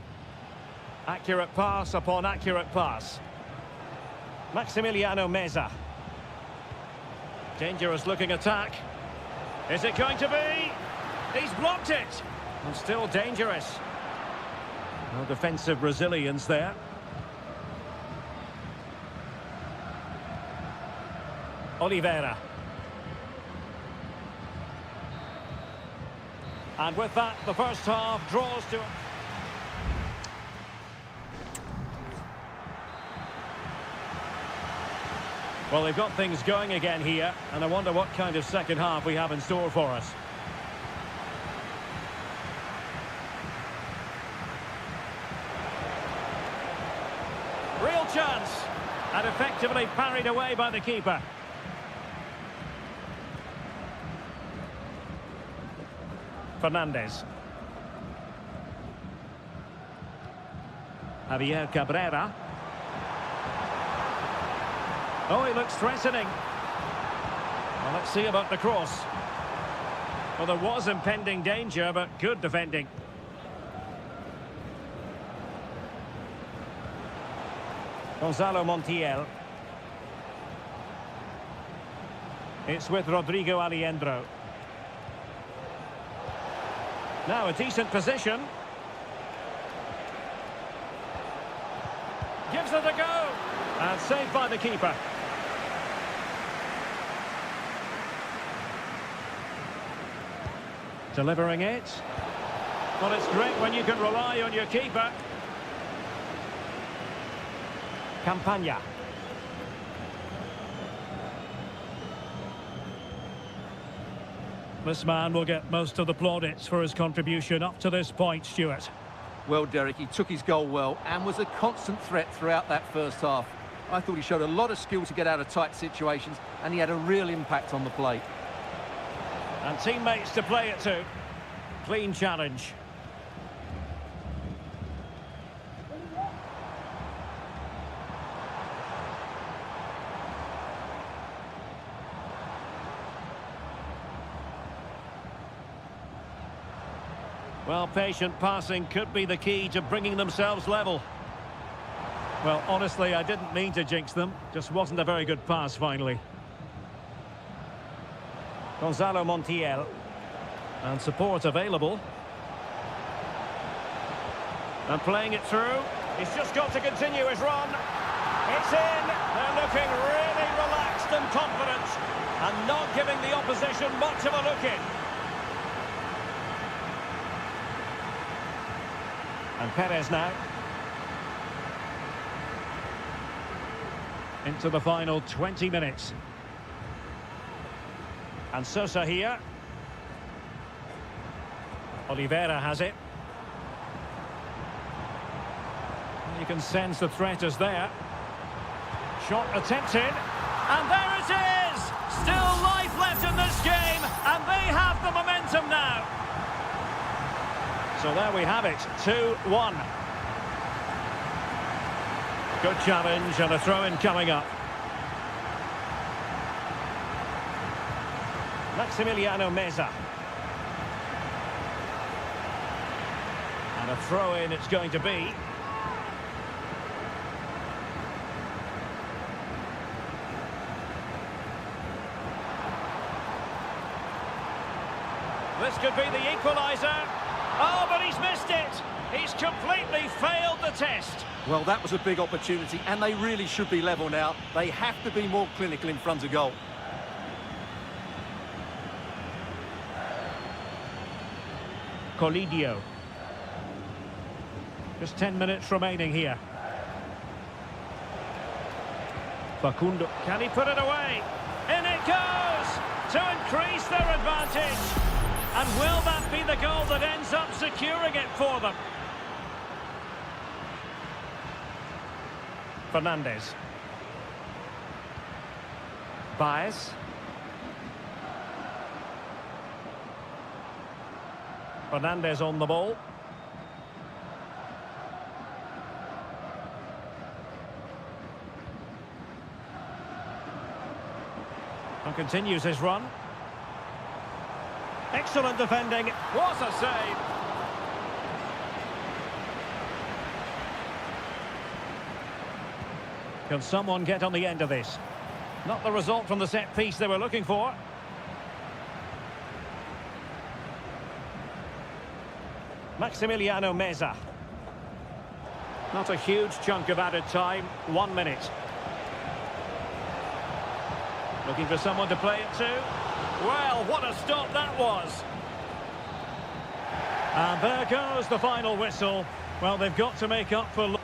Accurate pass upon accurate pass. Maximiliano Meza. Dangerous looking attack. Is it going to be? He's blocked it. And still dangerous. No defensive resilience there. Oliveira. And with that, the first half draws to... Well, they've got things going again here, and I wonder what kind of second half we have in store for us. Real chance, and effectively parried away by the keeper. Fernandez. Javier Cabrera. Oh, he looks threatening. Well, let's see about the cross. Well, there was impending danger, but good defending. Gonzalo Montiel. It's with Rodrigo Aliendro. Now a decent position. Gives it a go. And saved by the keeper. Delivering it. Well, it's great when you can rely on your keeper. Campagna. This man will get most of the plaudits for his contribution up to this point, Stuart. Well, Derek, he took his goal well and was a constant threat throughout that first half. I thought he showed a lot of skill to get out of tight situations, and he had a real impact on the play. And teammates to play it to. Clean challenge. Well, patient passing could be the key to bringing themselves level. Well, honestly, I didn't mean to jinx them. Just wasn't a very good pass, finally. Gonzalo Montiel. And support available. And playing it through. He's just got to continue his run. It's in. They're looking really relaxed and confident. And not giving the opposition much of a look in. And Perez now. Into the final 20 minutes. And Sosa here. Oliveira has it. You can sense the threat is there. Shot attempted. And there it is! Still life left in this game. And they have the momentum now. So there we have it. 2-1. Good challenge and a throw-in coming up. Maximiliano Meza. And a throw-in it's going to be. This could be the equaliser. Oh, but he's missed it. He's completely failed the test. Well, that was a big opportunity, and they really should be level now. They have to be more clinical in front of goal. Colidio. Just 10 minutes remaining here. Facundo. Can he put it away? In it goes! To increase their advantage. And will that be the goal that ends up securing it for them? Fernandez. Baez. Fernandez on the ball. And continues his run. Excellent defending. What a save. Can someone get on the end of this? Not the result from the set piece they were looking for. Maximiliano Meza. Not a huge chunk of added time. 1 minute. Looking for someone to play it to. Well, what a stop that was. And there goes the final whistle. Well, they've got to make up for...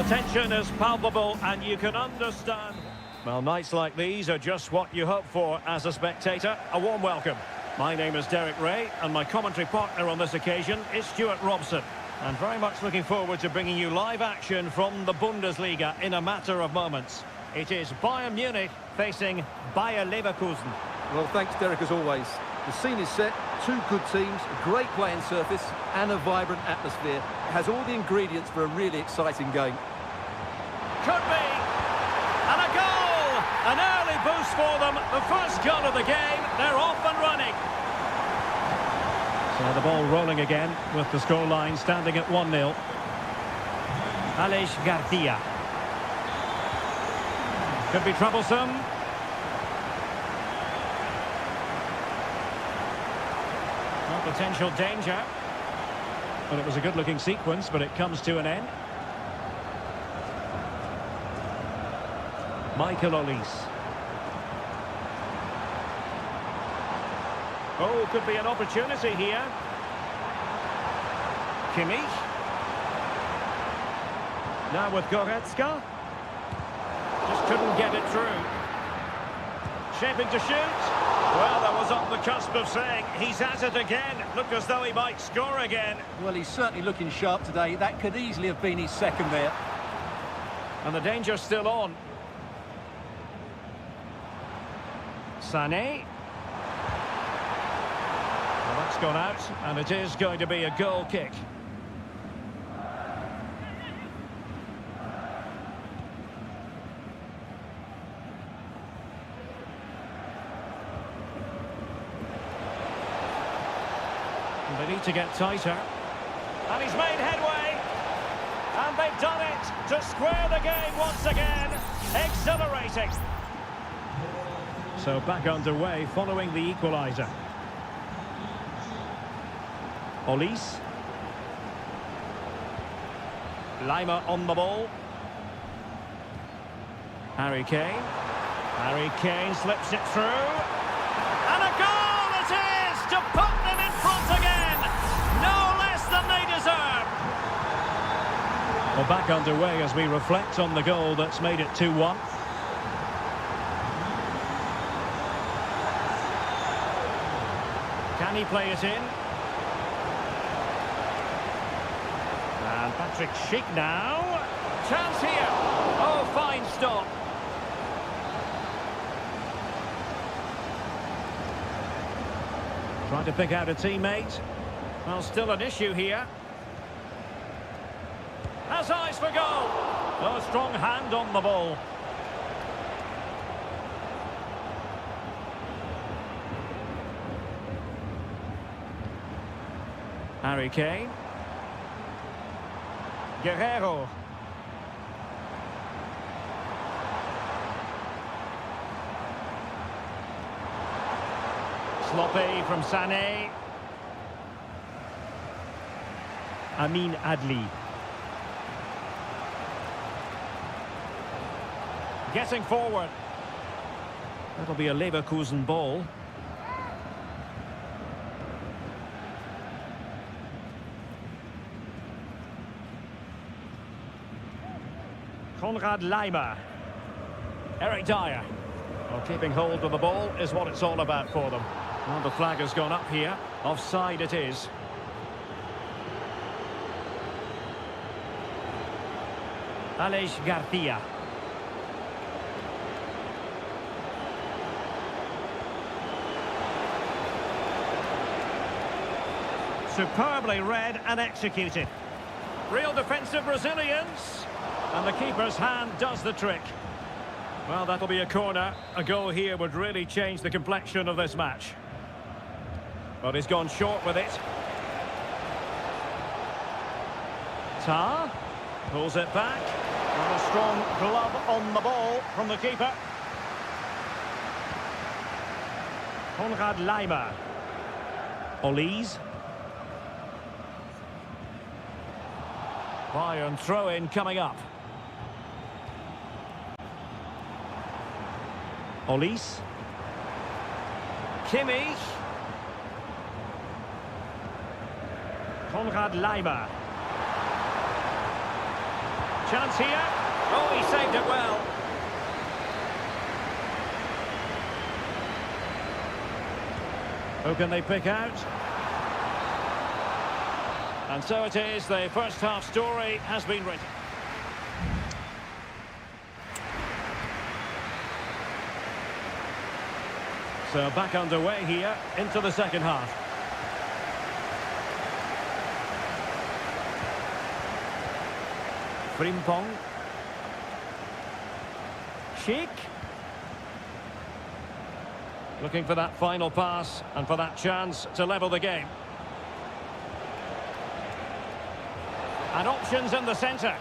The tension is palpable and you can understand. Well, nights like these are just what you hope for as a spectator. A warm welcome. My name is Derek Ray and my commentary partner on this occasion is Stuart Robson. And very much looking forward to bringing you live action from the Bundesliga in a matter of moments. It is Bayern Munich facing Bayer Leverkusen. Well, thanks, Derek, as always. The scene is set, two good teams, a great playing surface and a vibrant atmosphere. It has all the ingredients for a really exciting game. Could be! And a goal! An early boost for them. The first goal of the game. They're off and running. So the ball rolling again with the scoreline standing at 1-0. Aleix Garcia. Could be troublesome. No potential danger. But it was a good-looking sequence, but it comes to an end. Michael Olise. Oh, could be an opportunity here. Kimmich. Now with Goretzka. Just couldn't get it through. Shaping to shoot. Well, that was on the cusp of saying he's at it again. Looked as though he might score again. Well, he's certainly looking sharp today. That could easily have been his second there. And the danger's still on. Sané. Well, that's gone out, and it is going to be a goal kick. And they need to get tighter. And he's made headway. And they've done it to square the game once again. Exhilarating. So back underway following the equaliser. Olise. Lima on the ball. Harry Kane. Harry Kane slips it through. And a goal it is to put them in front again. No less than they deserve. Well, back underway as we reflect on the goal that's made it 2-1. Can he play it in? And Patrick Schick now. Chance here. Oh, fine stop. Trying to pick out a teammate. Well, still an issue here. Has eyes for goal. Oh, a strong hand on the ball. Harry Kane. Guerrero. Sloppy from Sané. Amin Adli. Getting forward. That'll be a Leverkusen ball. Konrad Laimer. Eric Dyer. Well, keeping hold of the ball is what it's all about for them. Well, the flag has gone up here. Offside it is. Aleix Garcia. Superbly read and executed. Real defensive resilience. And the keeper's hand does the trick. Well, that'll be a corner. A goal here would really change the complexion of this match. But he's gone short with it. Tar pulls it back. And a strong glove on the ball from the keeper. Konrad Laimer. Olise. Bayern throw-in coming up. Olise. Kimmich. Konrad Laimer. Chance here. Oh, he saved it well. Who can they pick out? And so it is, the first half story has been written. So back underway here into the second half. Frimpong. Sheik. Looking for that final pass and for that chance to level the game. And options in the centre.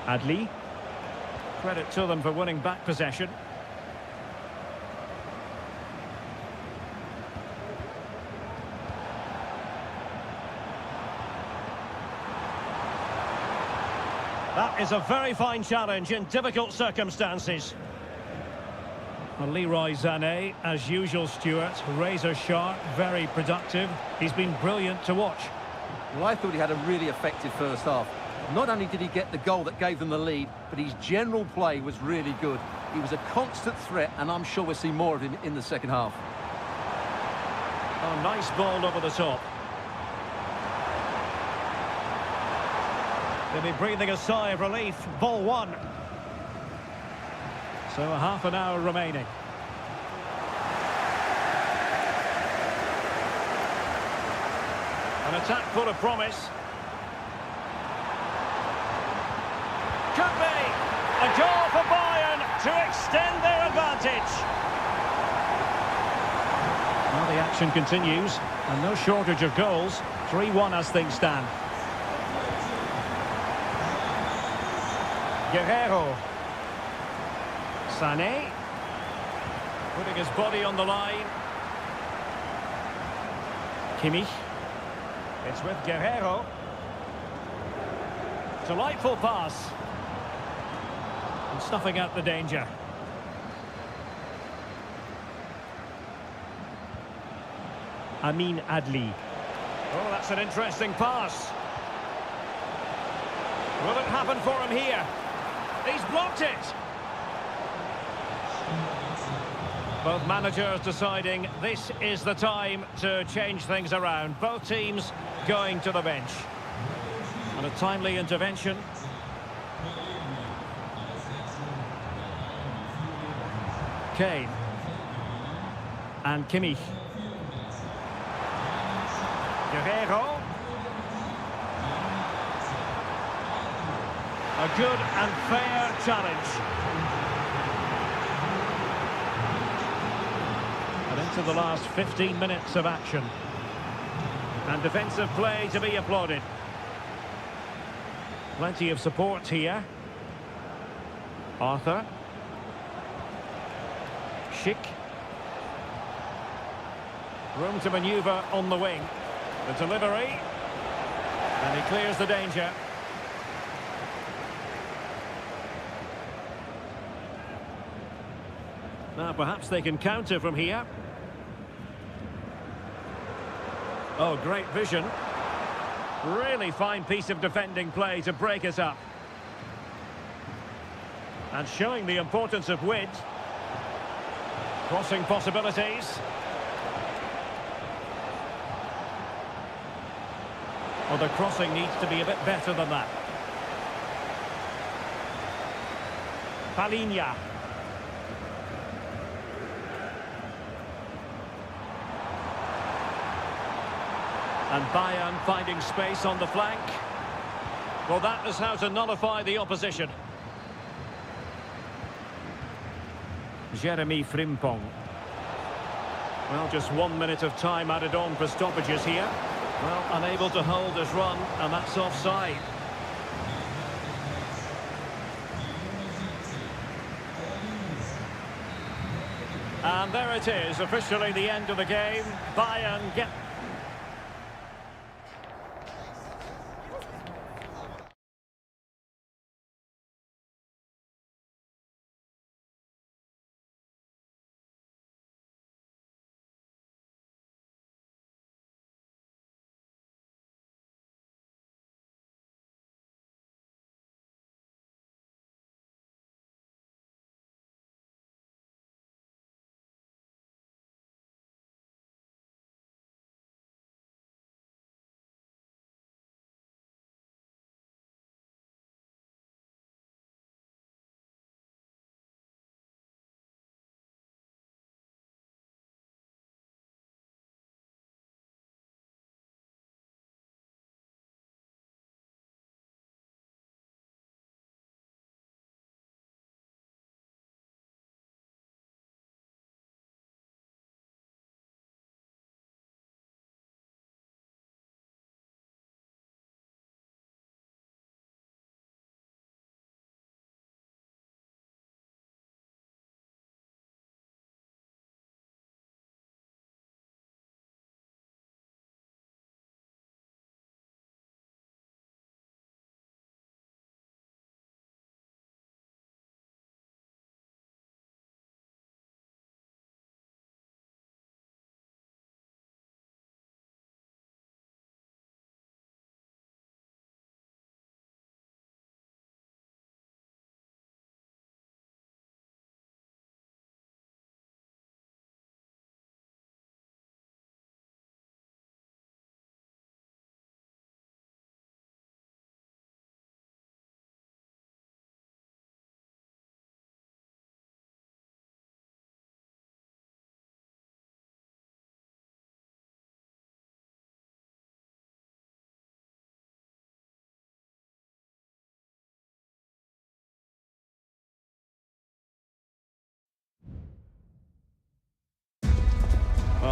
Adli. Credit to them for winning back possession. That is a very fine challenge in difficult circumstances. Well, Leroy Sané, as usual, Stuart, razor sharp, very productive. He's been brilliant to watch. Well, I thought he had a really effective first half. Not only did he get the goal that gave them the lead, but his general play was really good. He was a constant threat, and I'm sure we'll see more of him in the second half. Oh, nice ball over the top. They'll be breathing a sigh of relief. Ball one. So a half an hour remaining. An attack full of promise. Could be a goal for Bayern to extend their advantage. Well, the action continues, and no shortage of goals. 3-1 as things stand. Guerrero. Sané. Putting his body on the line. Kimmich. It's with Guerrero. Delightful pass. And snuffing out the danger. Amin Adli. Oh, that's an interesting pass. Will it happen for him here? He's blocked it. Both managers deciding this is the time to change things around. Both teams going to the bench. And a timely intervention. Kane. And Kimmich. Guerrero. A good and fair challenge. And into the last 15 minutes of action. And defensive play to be applauded. Plenty of support here. Arthur. Schick. Room to manoeuvre on the wing. The delivery. And he clears the danger. Now perhaps they can counter from here. Oh, great vision. Really fine piece of defending play to break us up. And showing the importance of width. Crossing possibilities. Well, the crossing needs to be a bit better than that. Palinha. And Bayern finding space on the flank. Well, that is how to nullify the opposition. Jeremy Frimpong. Well, just 1 minute of time added on for stoppages here. Well, unable to hold his run, and that's offside. And there it is, officially the end of the game. Bayern get...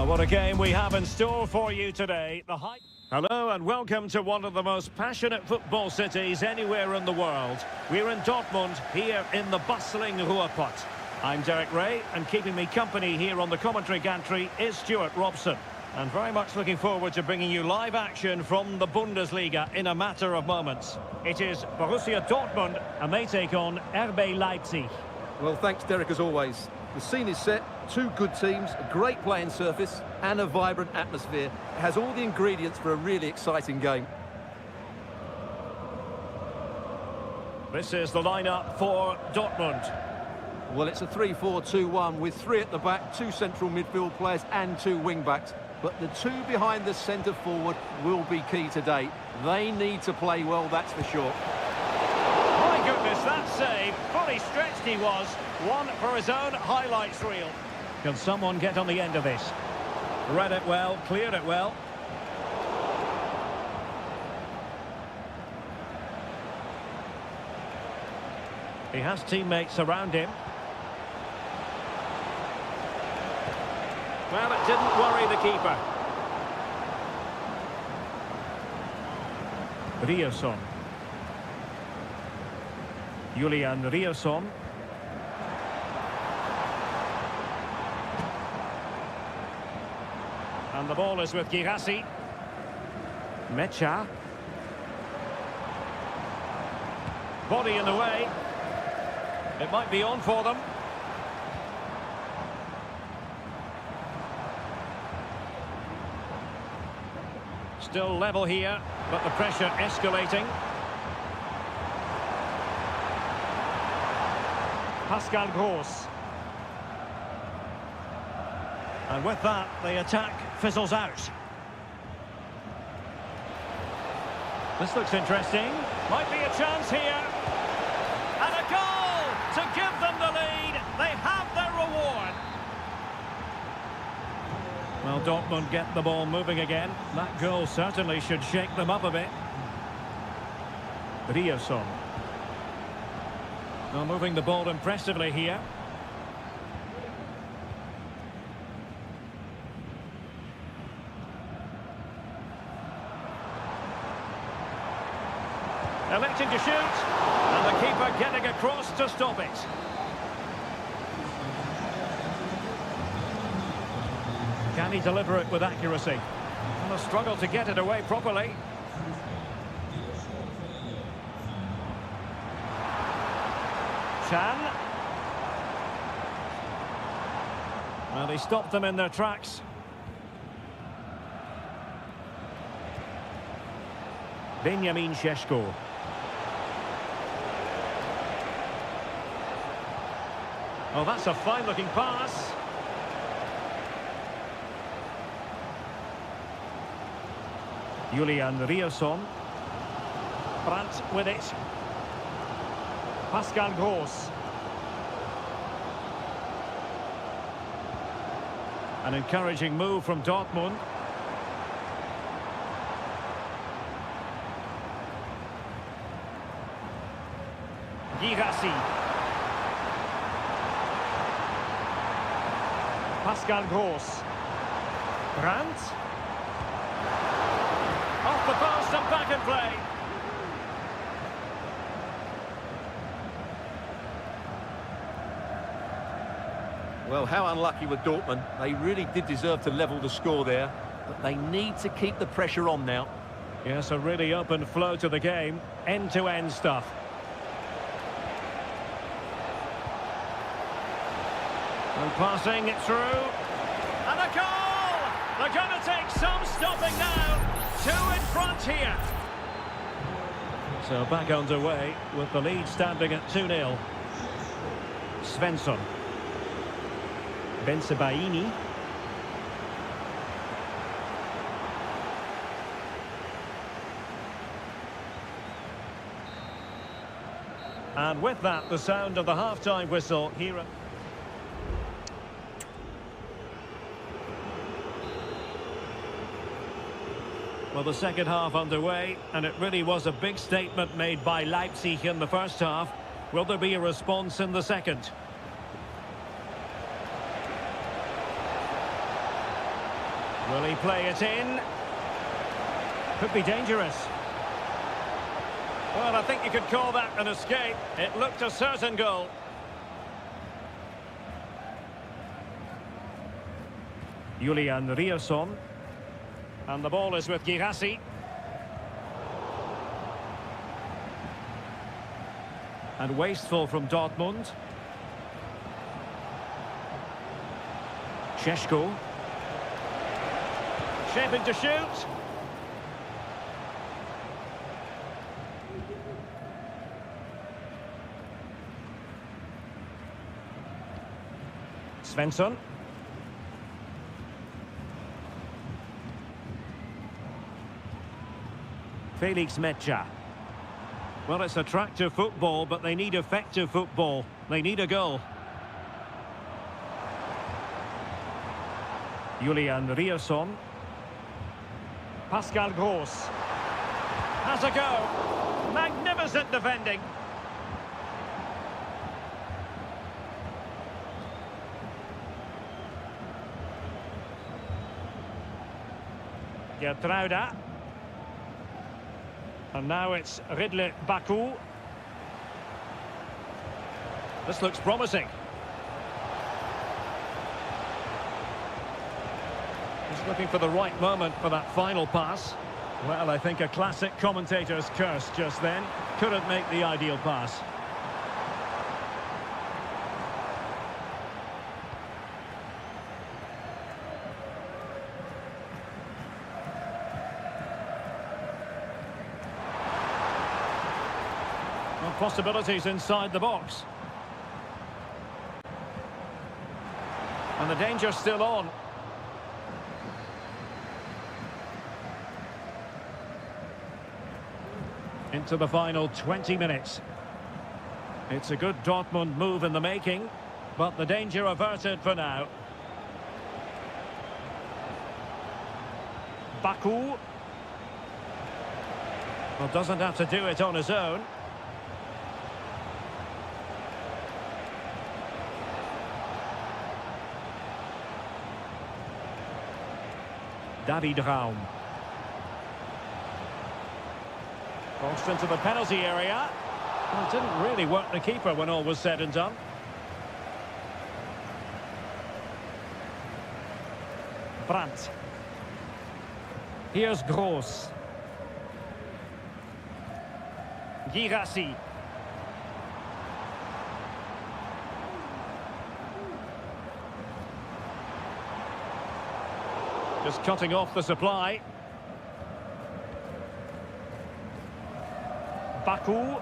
what a game we have in store for you today. Hello and welcome to one of the most passionate football cities anywhere in the world. We're in Dortmund, here in the bustling Ruhrpott. I'm Derek Ray, and keeping me company here on the commentary gantry is Stuart Robson. And very much looking forward to bringing you live action from the Bundesliga in a matter of moments. It is Borussia Dortmund, and they take on RB Leipzig. Well, thanks, Derek, as always. The scene is set, two good teams, a great playing surface, and a vibrant atmosphere. It has all the ingredients for a really exciting game. This is the lineup for Dortmund. Well, it's a 3-4-2-1 with three at the back, two central midfield players and two wing-backs. But the two behind the centre forward will be key today. They need to play well, that's for sure. My goodness, that save. Fully stretched he was. One for his own highlights reel. Can someone get on the end of this? Read it well, cleared it well. He has teammates around him. Well, it didn't worry the keeper. Ryerson. Julian Ryerson. And the ball is with Girassi. Mecha. Body in the way. It might be on for them. Still level here, but the pressure escalating. Pascal Gross. And with that, the attack fizzles out. This looks interesting. Might be a chance here. And a goal to give them the lead. They have their reward. Well, Dortmund get the ball moving again. That goal certainly should shake them up a bit. Ryerson. Well, moving the ball impressively here. Electing to shoot. And the keeper getting across to stop it. Can he deliver it with accuracy? And a struggle to get it away properly. Chan. Well, he stopped them in their tracks. Benjamin Šeško. Oh, that's a fine-looking pass. Julian Ryerson. Brandt with it. Pascal Gross. An encouraging move from Dortmund. Girassi. Pascal Gross. Brandt. Off the post and back in play. Well, how unlucky with Dortmund. They really did deserve to level the score there, but they need to keep the pressure on now. Yes, a really open flow to the game. End-to-end stuff. And passing it through. And a goal! They're going to take some stopping now. Two in front here. So back underway with the lead standing at 2-0. Svensson. Bensebaini. And with that, the sound of the half-time whistle here. Well, the second half underway, and it really was a big statement made by Leipzig in the first half. Will there be a response in the second? Will he play it in? Could be dangerous. Well, I think you could call that an escape. It looked a certain goal. Julian Rierson. And the ball is with Girassi. And wasteful from Dortmund. Šeško. Shaping to shoot. Svensson. Felix Mecha. Well, it's attractive football, but they need effective football. They need a goal. Julian Rierson. Pascal Gross. Has a go. Magnificent defending. Gertruida. And now it's Ridley Baku. This looks promising. He's looking for the right moment for that final pass. Well, I think a classic commentator's curse just then. Couldn't make the ideal pass. Well, possibilities inside the box. And the danger's still on. Into the final 20 minutes. It's a good Dortmund move in the making, but the danger averted for now. Baku. Well, doesn't have to do it on his own. David Raum. Crossed into the penalty area. Well, it didn't really work the keeper when all was said and done. Brandt. Here's Gross. Girassi. Just cutting off the supply. Baku.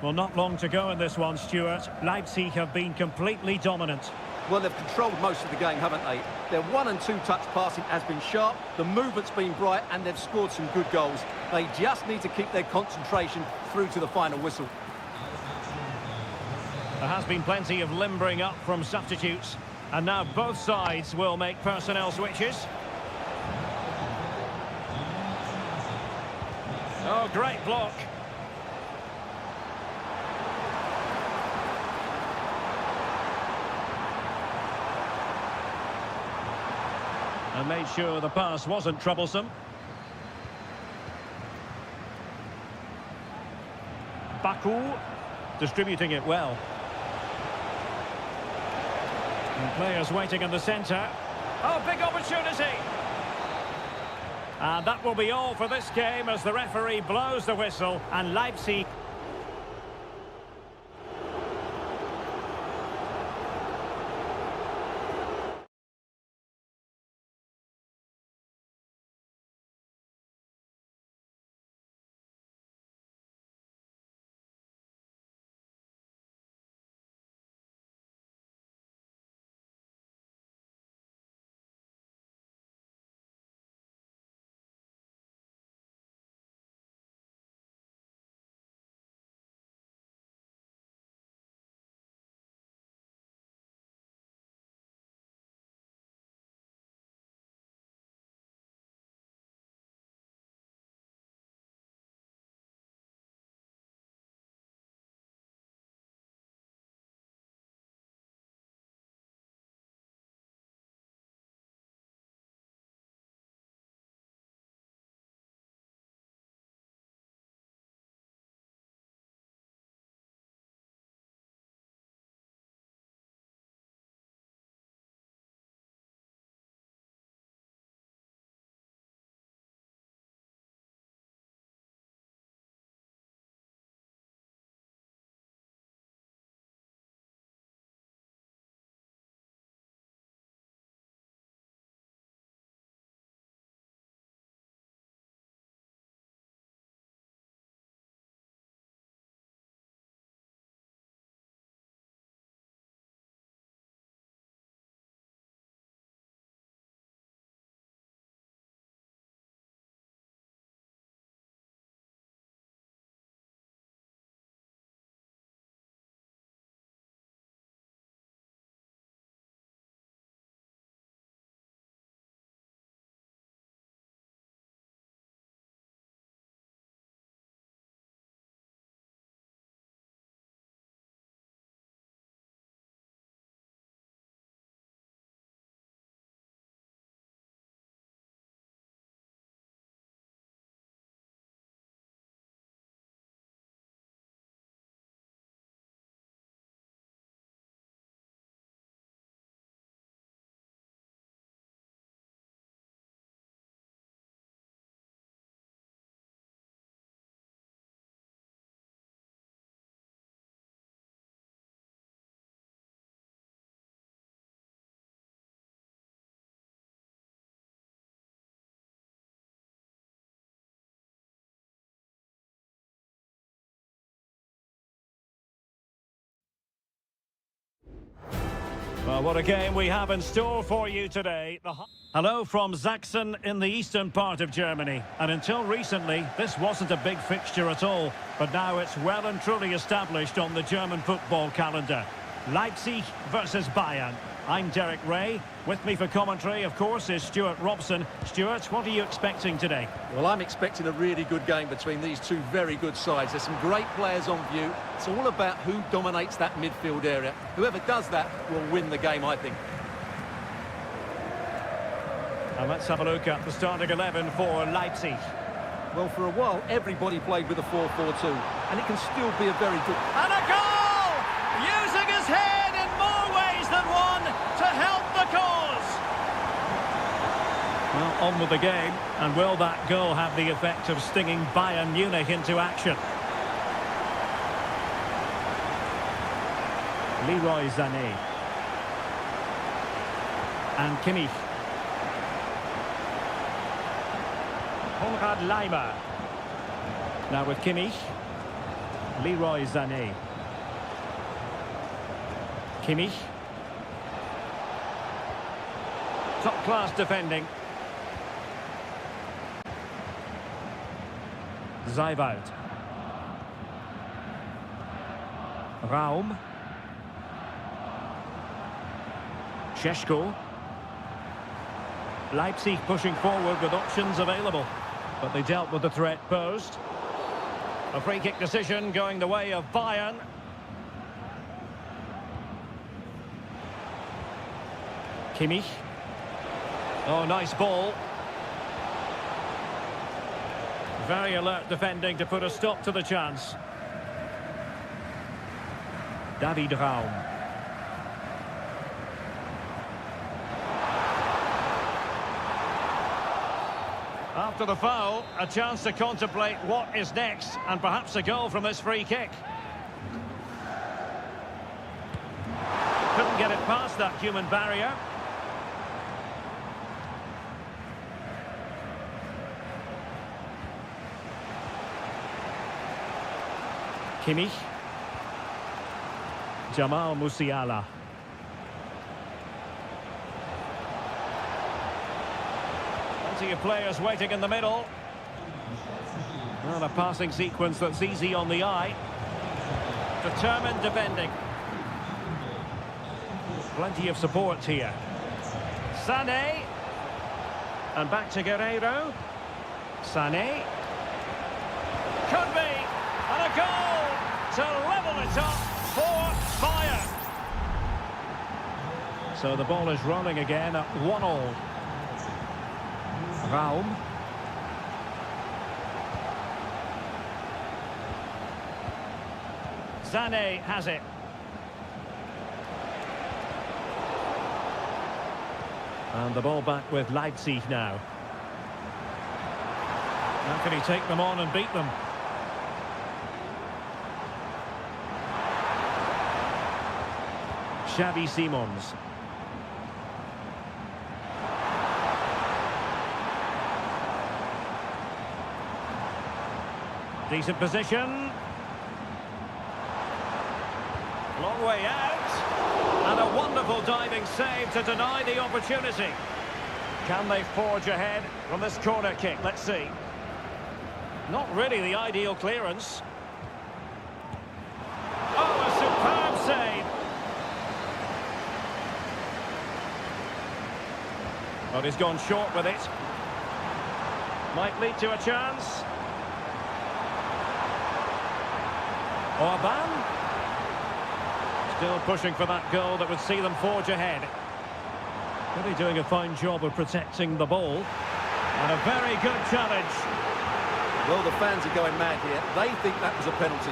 Well, not long to go in this one, Stuart. Leipzig have been completely dominant. Well, they've controlled most of the game, haven't they? Their 1- and 2-touch passing has been sharp, the movement's been bright, and they've scored some good goals. They just need to keep their concentration through to the final whistle. There has been plenty of limbering up from substitutes, and now both sides will make personnel switches. Oh, great block. And made sure the pass wasn't troublesome. Baku distributing it well. And players waiting in the centre. Oh, big opportunity! And that will be all for this game as the referee blows the whistle and Leipzig Well, what a game we have in store for you today. Hello from Sachsen in the eastern part of Germany. And until recently, this wasn't a big fixture at all. But now it's well and truly established on the German football calendar. Leipzig versus Bayern. I'm Derek Ray. With me for commentary, of course, is Stuart Robson. Stuart, what are you expecting today? Well, I'm expecting a really good game between these two very good sides. There's some great players on view. It's all about who dominates that midfield area. Whoever does that will win the game, I think. And let's have a look at the starting 11 for Leipzig. Well, for a while, everybody played with a 4-4-2, and it can still be a very good... And a goal! Using his head in more ways than one to help the cause. Well, on with the game, and will that goal have the effect of stinging Bayern Munich into action? Leroy Sané. And Kimmich. Konrad Laimer. Now with Kimmich. Leroy Sané. Kimmich. Top-class defending. Zijwoud. Raum. Šeško. Leipzig pushing forward with options available. But they dealt with the threat posed. A free kick decision going the way of Bayern. Kimmich. Oh, nice ball. Very alert defending to put a stop to the chance. David Raum. After the foul, a chance to contemplate what is next, and perhaps a goal from this free kick. Couldn't get it past that human barrier. Kimmich. Jamal Musiala. Plenty of players waiting in the middle. Well, a passing sequence that's easy on the eye. Determined defending. Plenty of support here. Sané. And back to Guerreiro. Sané. Could be. And a goal to level it up for Bayern. So the ball is rolling again at 1-1. Raum. Sané has it. And the ball back with Leipzig now. How can he take them on and beat them? Xavi Simons. Decent position. Long way out. And a wonderful diving save to deny the opportunity. Can they forge ahead from this corner kick? Let's see. Not really the ideal clearance. Oh, a superb save. But he's gone short with it. Might lead to a chance. Orban. Still pushing for that goal that would see them forge ahead. Really doing a fine job of protecting the ball. And a very good challenge. Well, the fans are going mad here. They think that was a penalty.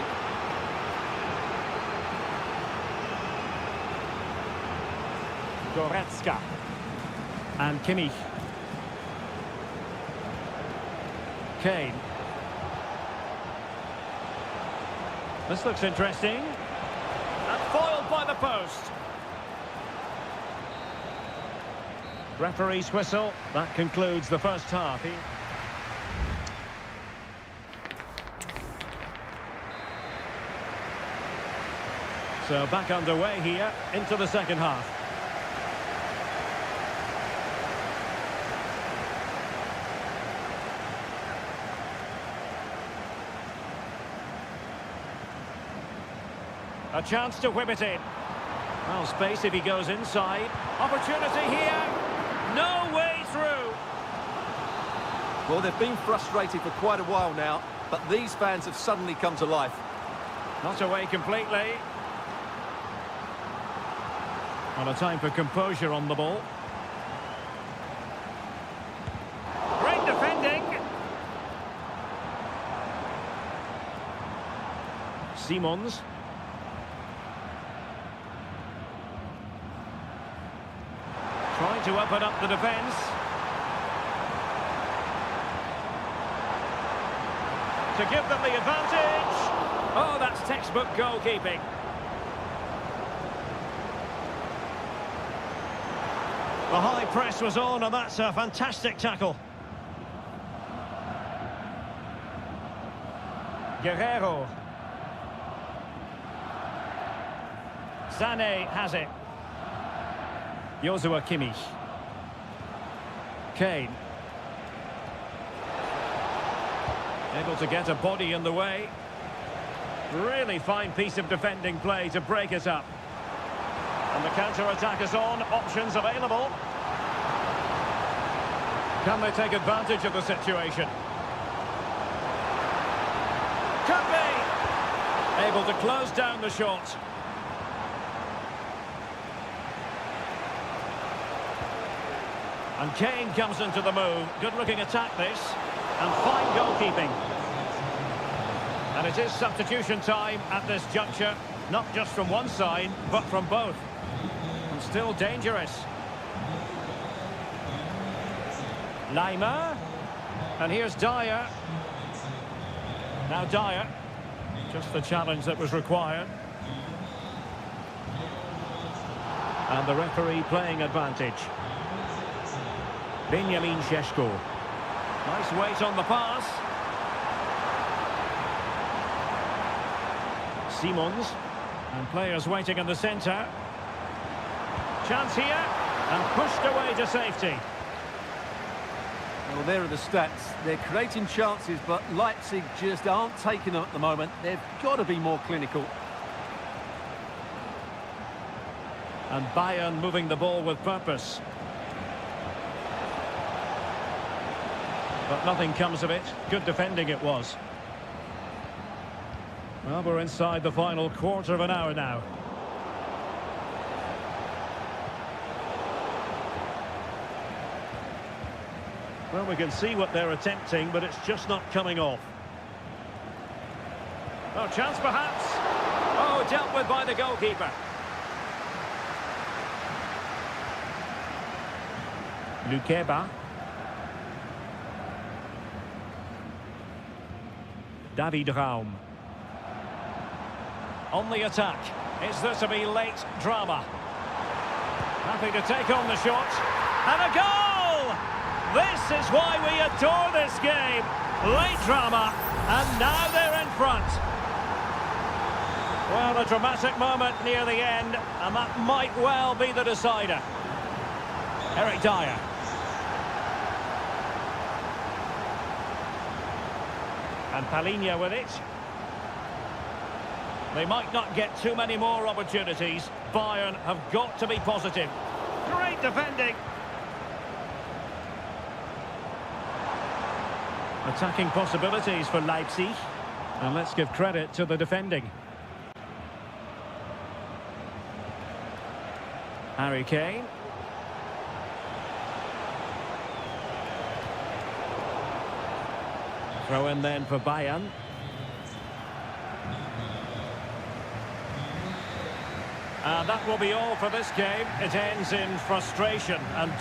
Goretzka. And Kimmich. Kane. This looks interesting. And foiled by the post. Referee's whistle. That concludes the first half. So back underway here into the second half. A chance to whip it in. Well, space if he goes inside. Opportunity here. No way through. Well, they've been frustrated for quite a while now, but these fans have suddenly come to life. Not away completely. And a time for composure on the ball. Great defending. Simons. Trying to open up the defence. To give them the advantage. Oh, that's textbook goalkeeping. The high press was on, and that's a fantastic tackle. Guerrero. Sané has it. Joshua Kimmich. Kane. Able to get a body in the way. Really fine piece of defending play to break it up. And the counter-attack is on. Options available. Can they take advantage of the situation? Could be! Able to close down the shot. And Kane comes into the move. Good-looking attack, this. And fine goalkeeping. And it is substitution time at this juncture. Not just from one side, but from both. And still dangerous. Lima. And here's Dyer. Now Dyer. Just the challenge that was required. And the referee playing advantage. Benjamin Šeško. Nice weight on the pass. Simons. And players waiting in the centre. Chance here. And pushed away to safety. Well, there are the stats. They're creating chances, but Leipzig just aren't taking them at the moment. They've got to be more clinical. And Bayern moving the ball with purpose. But nothing comes of it. Good defending it was. Well, we're inside the final quarter of an hour now. Well, we can see what they're attempting, but it's just not coming off. Oh, chance perhaps. Oh, dealt with by the goalkeeper. Lukeba. David Raum. On the attack. Is there to be late drama? Happy to take on the shot. And a goal! This is why we adore this game. Late drama. And now they're in front. Well, a dramatic moment near the end. And that might well be the decider. Eric Dyer. And Palinha with it. They might not get too many more opportunities. Bayern have got to be positive. Great defending. Attacking possibilities for Leipzig. And let's give credit to the defending. Harry Kane. Throw in then for Bayern. And that will be all for this game. It ends in frustration and...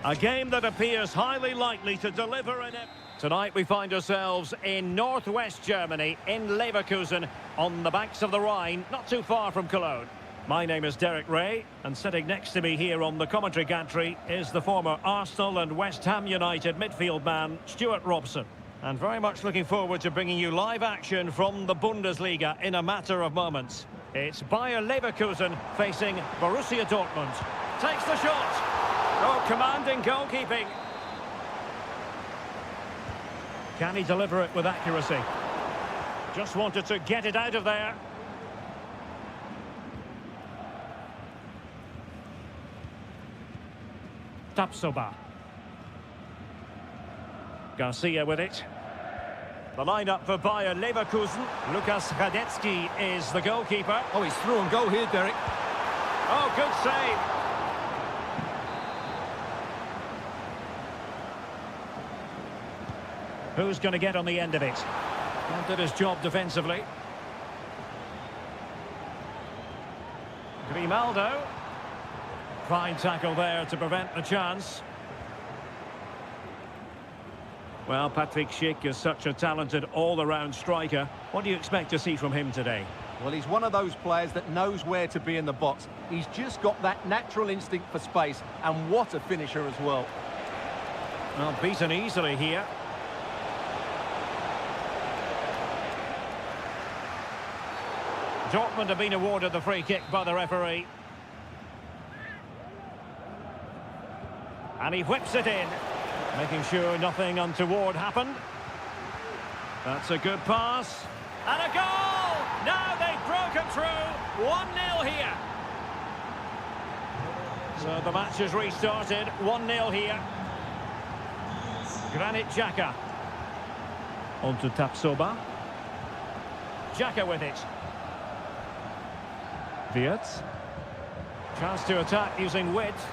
A game that appears highly likely to deliver in it. Tonight we find ourselves in northwest Germany, in Leverkusen, on the banks of the Rhine, not too far from Cologne. My name is Derek Ray, and sitting next to me here on the commentary gantry is the former Arsenal and West Ham United midfield man, Stuart Robson. And very much looking forward to bringing you live action from the Bundesliga in a matter of moments. It's Bayer Leverkusen facing Borussia Dortmund. Takes the shot. Oh, commanding goalkeeping. Can he deliver it with accuracy? Just wanted to get it out of there. Tapsoba. Garcia with it. The lineup for Bayer Leverkusen. Lukas Radetzky is the goalkeeper. Oh, he's through on goal here, Derek. Oh, good save. Who's going to get on the end of it? Well, did his job defensively. Grimaldo. Fine tackle there to prevent the chance. Well, Patrick Schick is such a talented all-around striker. What do you expect to see from him today? Well, he's one of those players that knows where to be in the box. He's just got that natural instinct for space, and what a finisher as well. Well, beaten easily here. Dortmund have been awarded the free kick by the referee. And he whips it in, making sure nothing untoward happened. That's a good pass. And a goal! Now they've broken through. 1-0 here. So the match has restarted. 1-0 here. Granit Xhaka. On to Tapsoba. Xhaka with it. Wirtz. Chance to attack using width.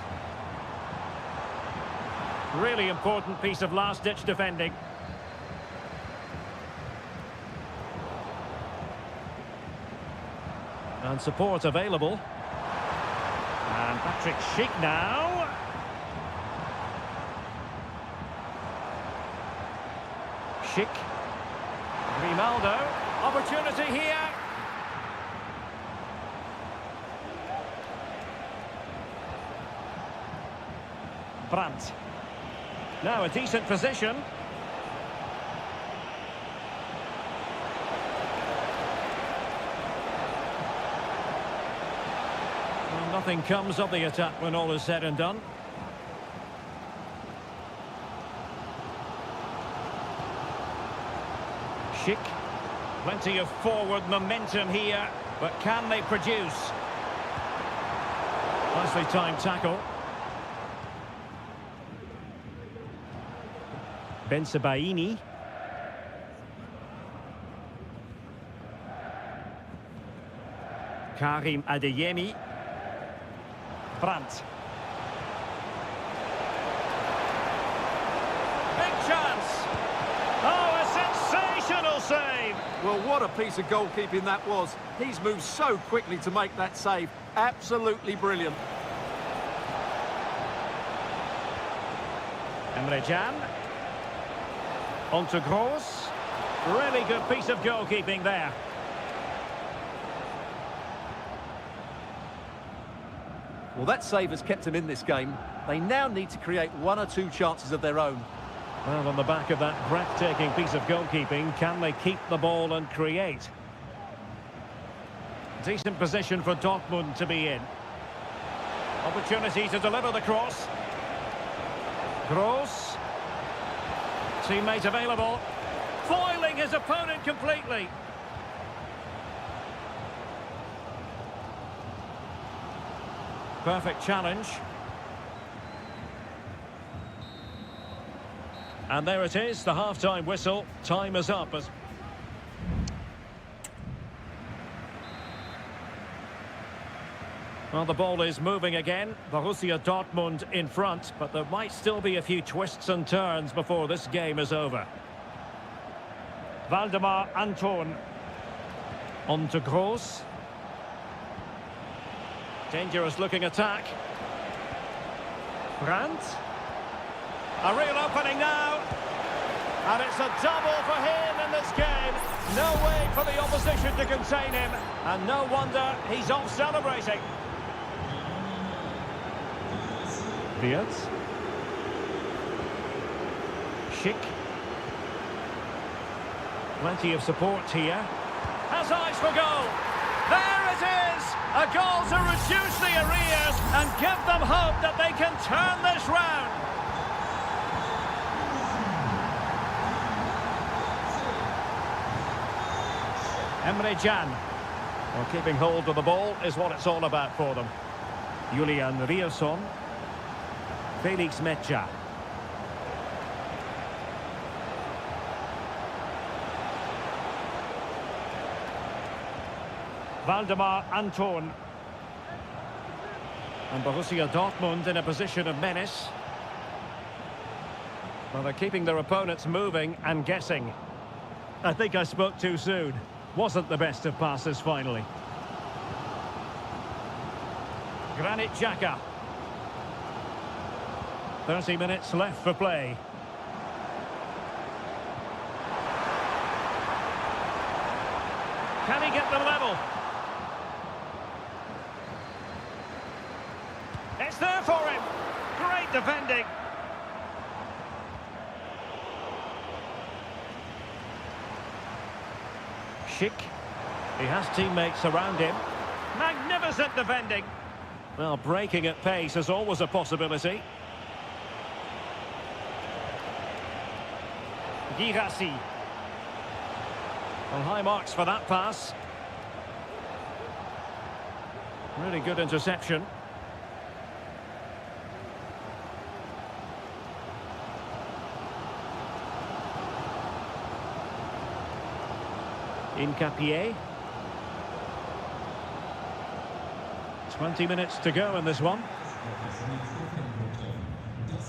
Really important piece of last-ditch defending. And support available. And Patrick Schick now. Schick. Grimaldo. Opportunity here. Brandt. Now a decent position. Well, nothing comes of the attack when all is said and done. Schick. Plenty of forward momentum here, but can they produce? Nicely timed tackle. Bensebaini. Karim Adeyemi. Brandt. Big chance. Oh, a sensational save. Well, what a piece of goalkeeping that was. He's moved so quickly to make that save. Absolutely brilliant. Emre Can. On to Gross. Really good piece of goalkeeping there. Well, that save has kept him in this game. They now need to create one or two chances of their own. Well, on the back of that breathtaking piece of goalkeeping, can they keep the ball and create? Decent position for Dortmund to be in. Opportunity to deliver the cross. Gross. Teammate available. Foiling his opponent completely. Perfect challenge. And there it is, the half-time whistle. Time is up. Well, the ball is moving again. Borussia Dortmund in front, but there might still be a few twists and turns before this game is over. Waldemar Anton. On to Gross. Dangerous looking attack. Brandt. A real opening now. And it's a double for him in this game. No way for the opposition to contain him. And no wonder he's off celebrating. Diaz. Schick. Plenty of support here. Has eyes for goal. There it is! A goal to reduce the arrears and give them hope that they can turn this round. Emre Can. Well, keeping hold of the ball is what it's all about for them. Julian Rierson. Felix Mecha. Valdemar Anton. And Borussia Dortmund in a position of menace. Well, they're keeping their opponents moving and guessing. I think I spoke too soon. Wasn't the best of passes finally. Granit Xhaka. 30 minutes left for play. Can he get them level? It's there for him. Great defending. Schick. He has teammates around him. Magnificent defending. Well, breaking at pace is always a possibility. Girassi. Well, high marks for that pass. Really good interception. Incapié. 20 minutes to go in this one.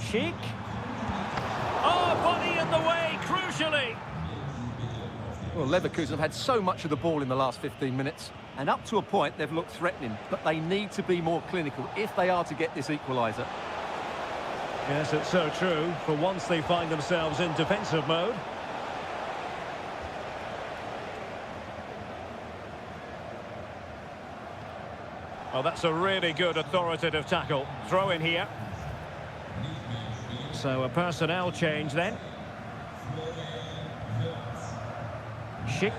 Schick. Oh, body in the way, crucially. Well, Leverkusen have had so much of the ball in the last 15 minutes, and up to a point they've looked threatening, but they need to be more clinical if they are to get this equaliser. Yes, it's so true. For once they find themselves in defensive mode. Oh, that's a really good authoritative tackle. Throw in here. So a personnel change then. Schick.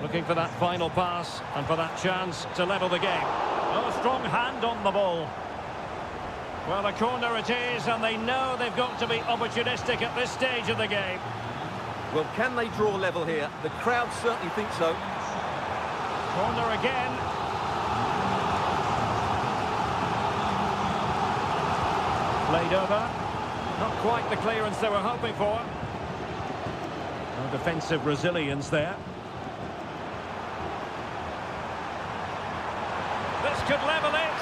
Looking for that final pass and for that chance to level the game. Oh, a strong hand on the ball. Well, a corner it is, and they know they've got to be opportunistic at this stage of the game. Well, can they draw level here? The crowd certainly think so. Corner again. Played over. Not quite the clearance they were hoping for. No defensive resilience there. This could level it,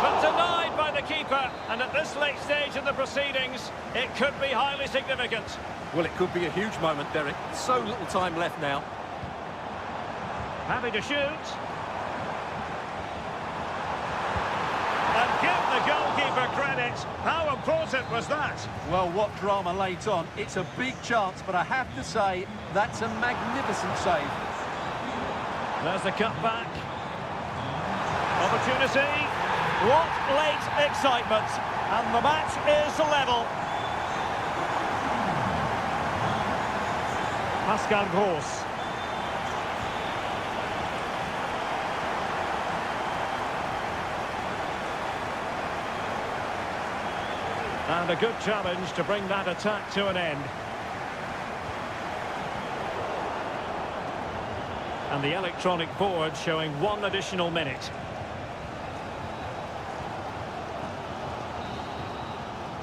but denied by the keeper. And at this late stage in the proceedings, it could be highly significant. Well, it could be a huge moment, Derek. So little time left now. Happy to shoot. And give the goalkeeper credit. How important was that? Well, what drama late on. It's a big chance, but I have to say, that's a magnificent save. There's the cutback. Opportunity. What late excitement. And the match is level. Pascal Gross. And a good challenge to bring that attack to an end. And the electronic board showing 1 additional minute.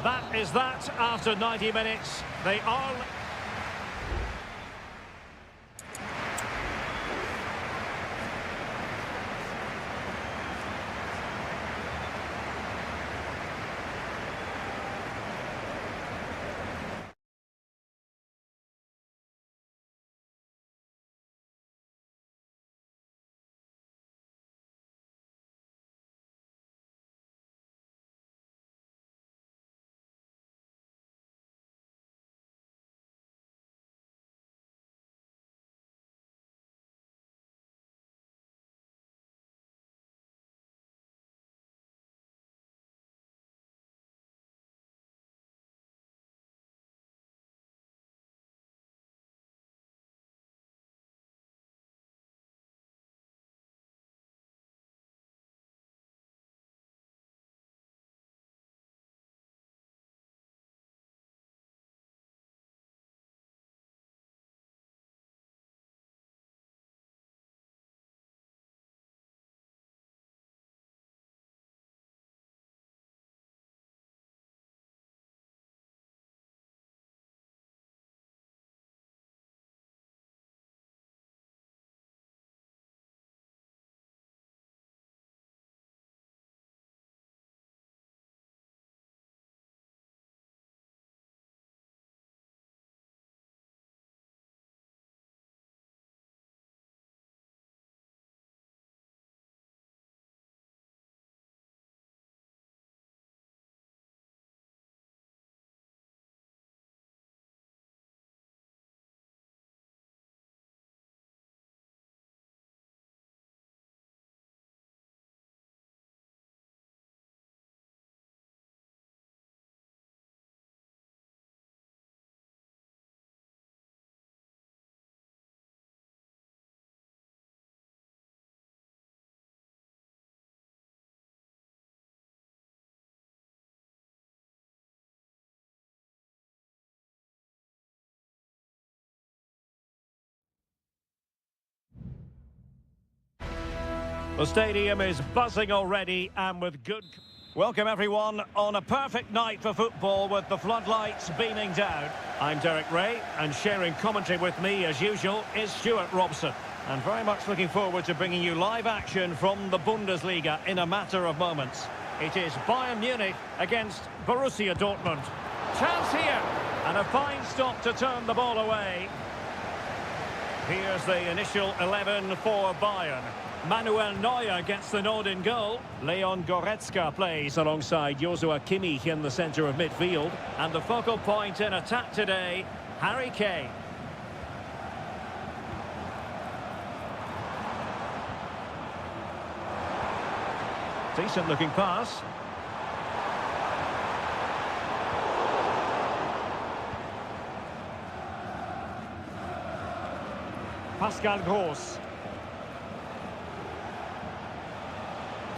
That is that after 90 minutes. They are... The stadium is buzzing already and with good... Welcome everyone on a perfect night for football with the floodlights beaming down. I'm Derek Ray and sharing commentary with me as usual is Stuart Robson. And very much looking forward to bringing you live action from the Bundesliga in a matter of moments. It is Bayern Munich against Borussia Dortmund. Chance here and a fine stop to turn the ball away. Here's the initial 11 for Bayern. Manuel Neuer gets the nod in goal. Leon Goretzka plays alongside Joshua Kimmich in the centre of midfield. And the focal point in attack today, Harry Kane. Decent looking pass. Pascal Gross.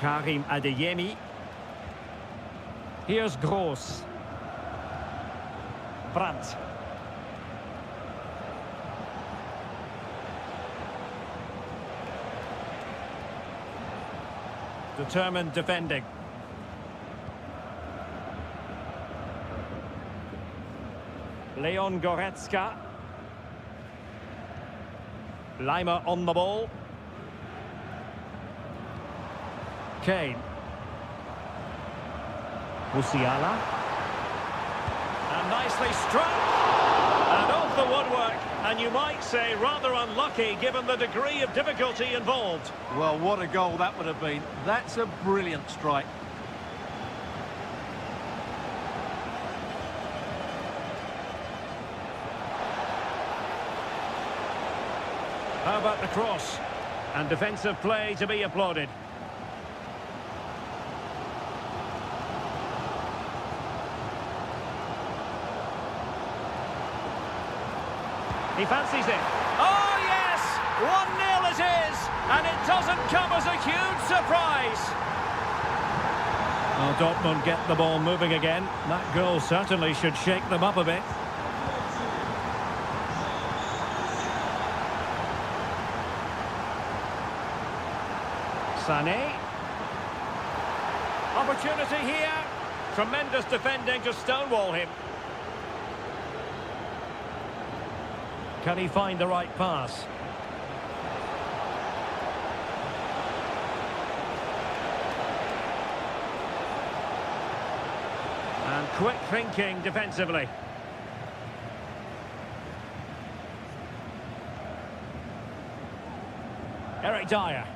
Karim Adeyemi. Here's Gross. Brandt. Determined defending. Leon Goretzka. Lima on the ball. Kane. Musiala. And nicely struck. And off the woodwork. And you might say rather unlucky given the degree of difficulty involved. Well, what a goal that would have been. That's a brilliant strike. How about the cross? And defensive play to be applauded. He fancies it. Oh, yes! 1-0 it is! And it doesn't come as a huge surprise. Well, Dortmund get the ball moving again. That goal certainly should shake them up a bit. Sané. Opportunity here. Tremendous defending to stonewall him. Can he find the right pass? And quick thinking defensively. Eric Dyer.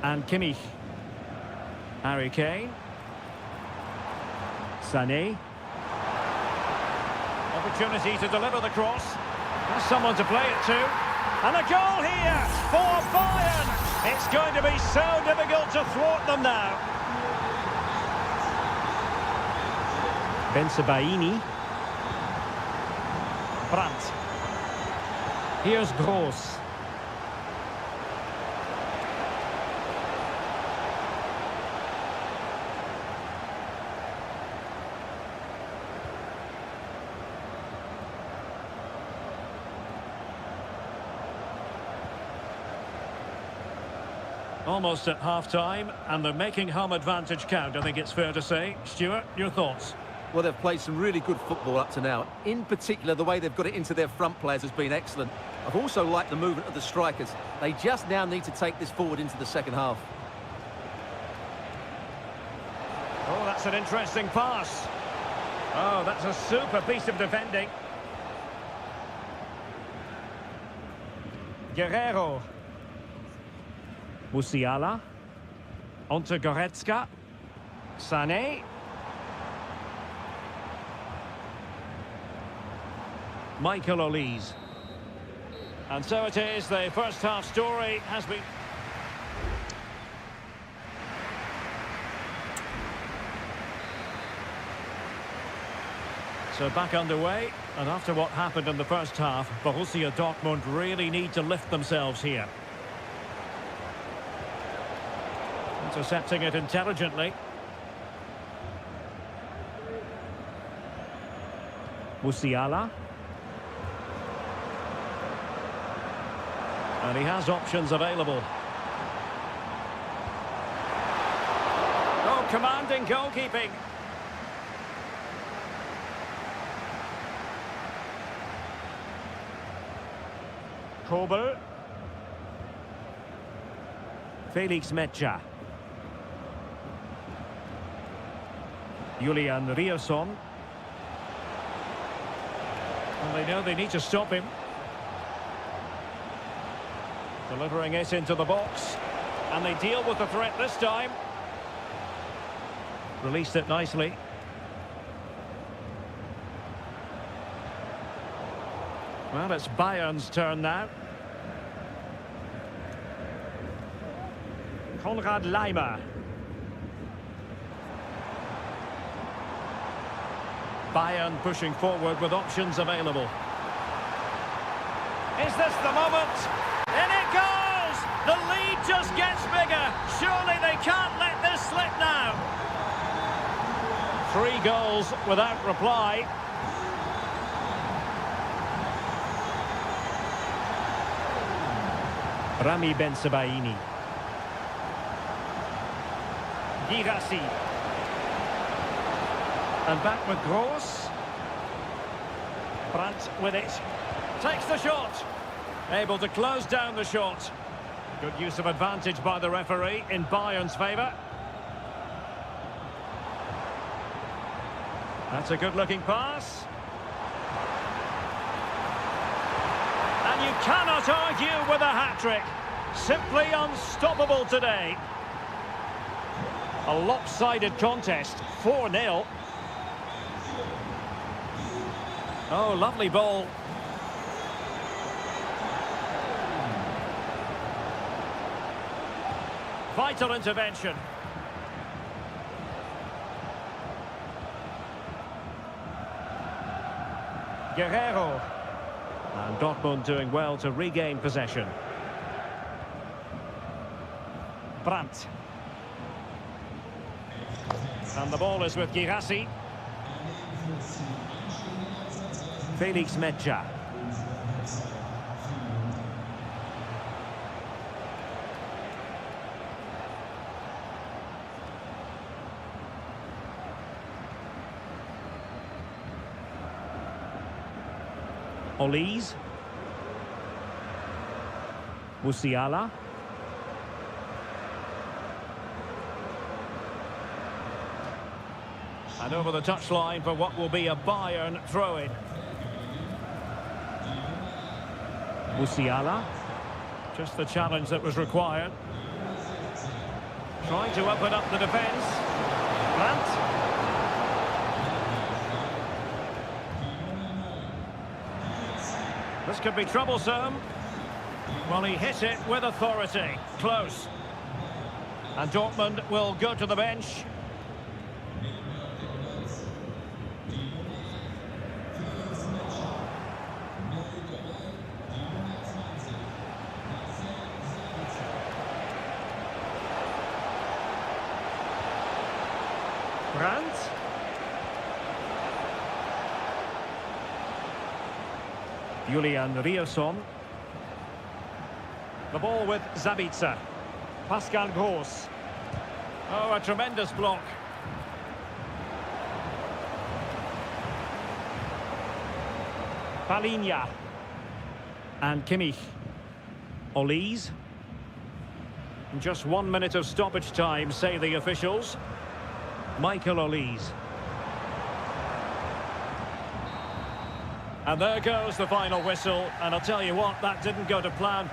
And Kimmich. Harry Kane. Sané. Opportunity to deliver the cross. There's someone to play it to. And a goal here for Bayern. It's going to be so difficult to thwart them now. Bensebaini. Brandt. Here's Gross. Almost at half-time, and they're making home advantage count, I think it's fair to say. Stuart, your thoughts? Well, they've played some really good football up to now. In particular, the way they've got it into their front players has been excellent. I've also liked the movement of the strikers. They just now need to take this forward into the second half. Oh, that's an interesting pass. Oh, that's a super piece of defending. Guerrero. Musiala. Onto Goretzka. Sané. Michael Olise. And so it is, the first half story has been... So back underway, and after what happened in the first half, Borussia Dortmund really need to lift themselves here. Intercepting it intelligently. Musiala. And he has options available. Oh, commanding goalkeeping. Kobel. Felix Mecha. Julian Rierson. And they know they need to stop him. Delivering it into the box. And they deal with the threat this time. Released it nicely. Well, it's Bayern's turn now. Konrad Laimer. Bayern pushing forward with options available. Is this the moment? In it goes! The lead just gets bigger. Surely they can't let this slip now. 3 goals without reply. Rami Bensebaini. Girassi. And back with Gross. Brandt with it. Takes the shot. Able to close down the shot. Good use of advantage by the referee in Bayern's favour. That's a good-looking pass. And you cannot argue with a hat-trick. Simply unstoppable today. A lopsided contest, 4-0. Oh, lovely ball. Vital intervention. Guerrero. And Dortmund doing well to regain possession. Brandt. And the ball is with Girassi. Felix Mecha. Olise. Musiala. And over the touchline for what will be a Bayern throw-in. Musiala. Just the challenge that was required. Trying to open up the defence. Brandt. This could be troublesome. Well, he hit it with authority. Close. And Dortmund will go to the bench. Brandt. Julian Rierson. The ball with Zabitzer. Pascal Gross. Oh, a tremendous block. Palinha. And Kimmich. Olise. Just 1 minute of stoppage time, say the officials. Michael Olise. And there goes the final whistle, and I'll tell you what, that didn't go to plan.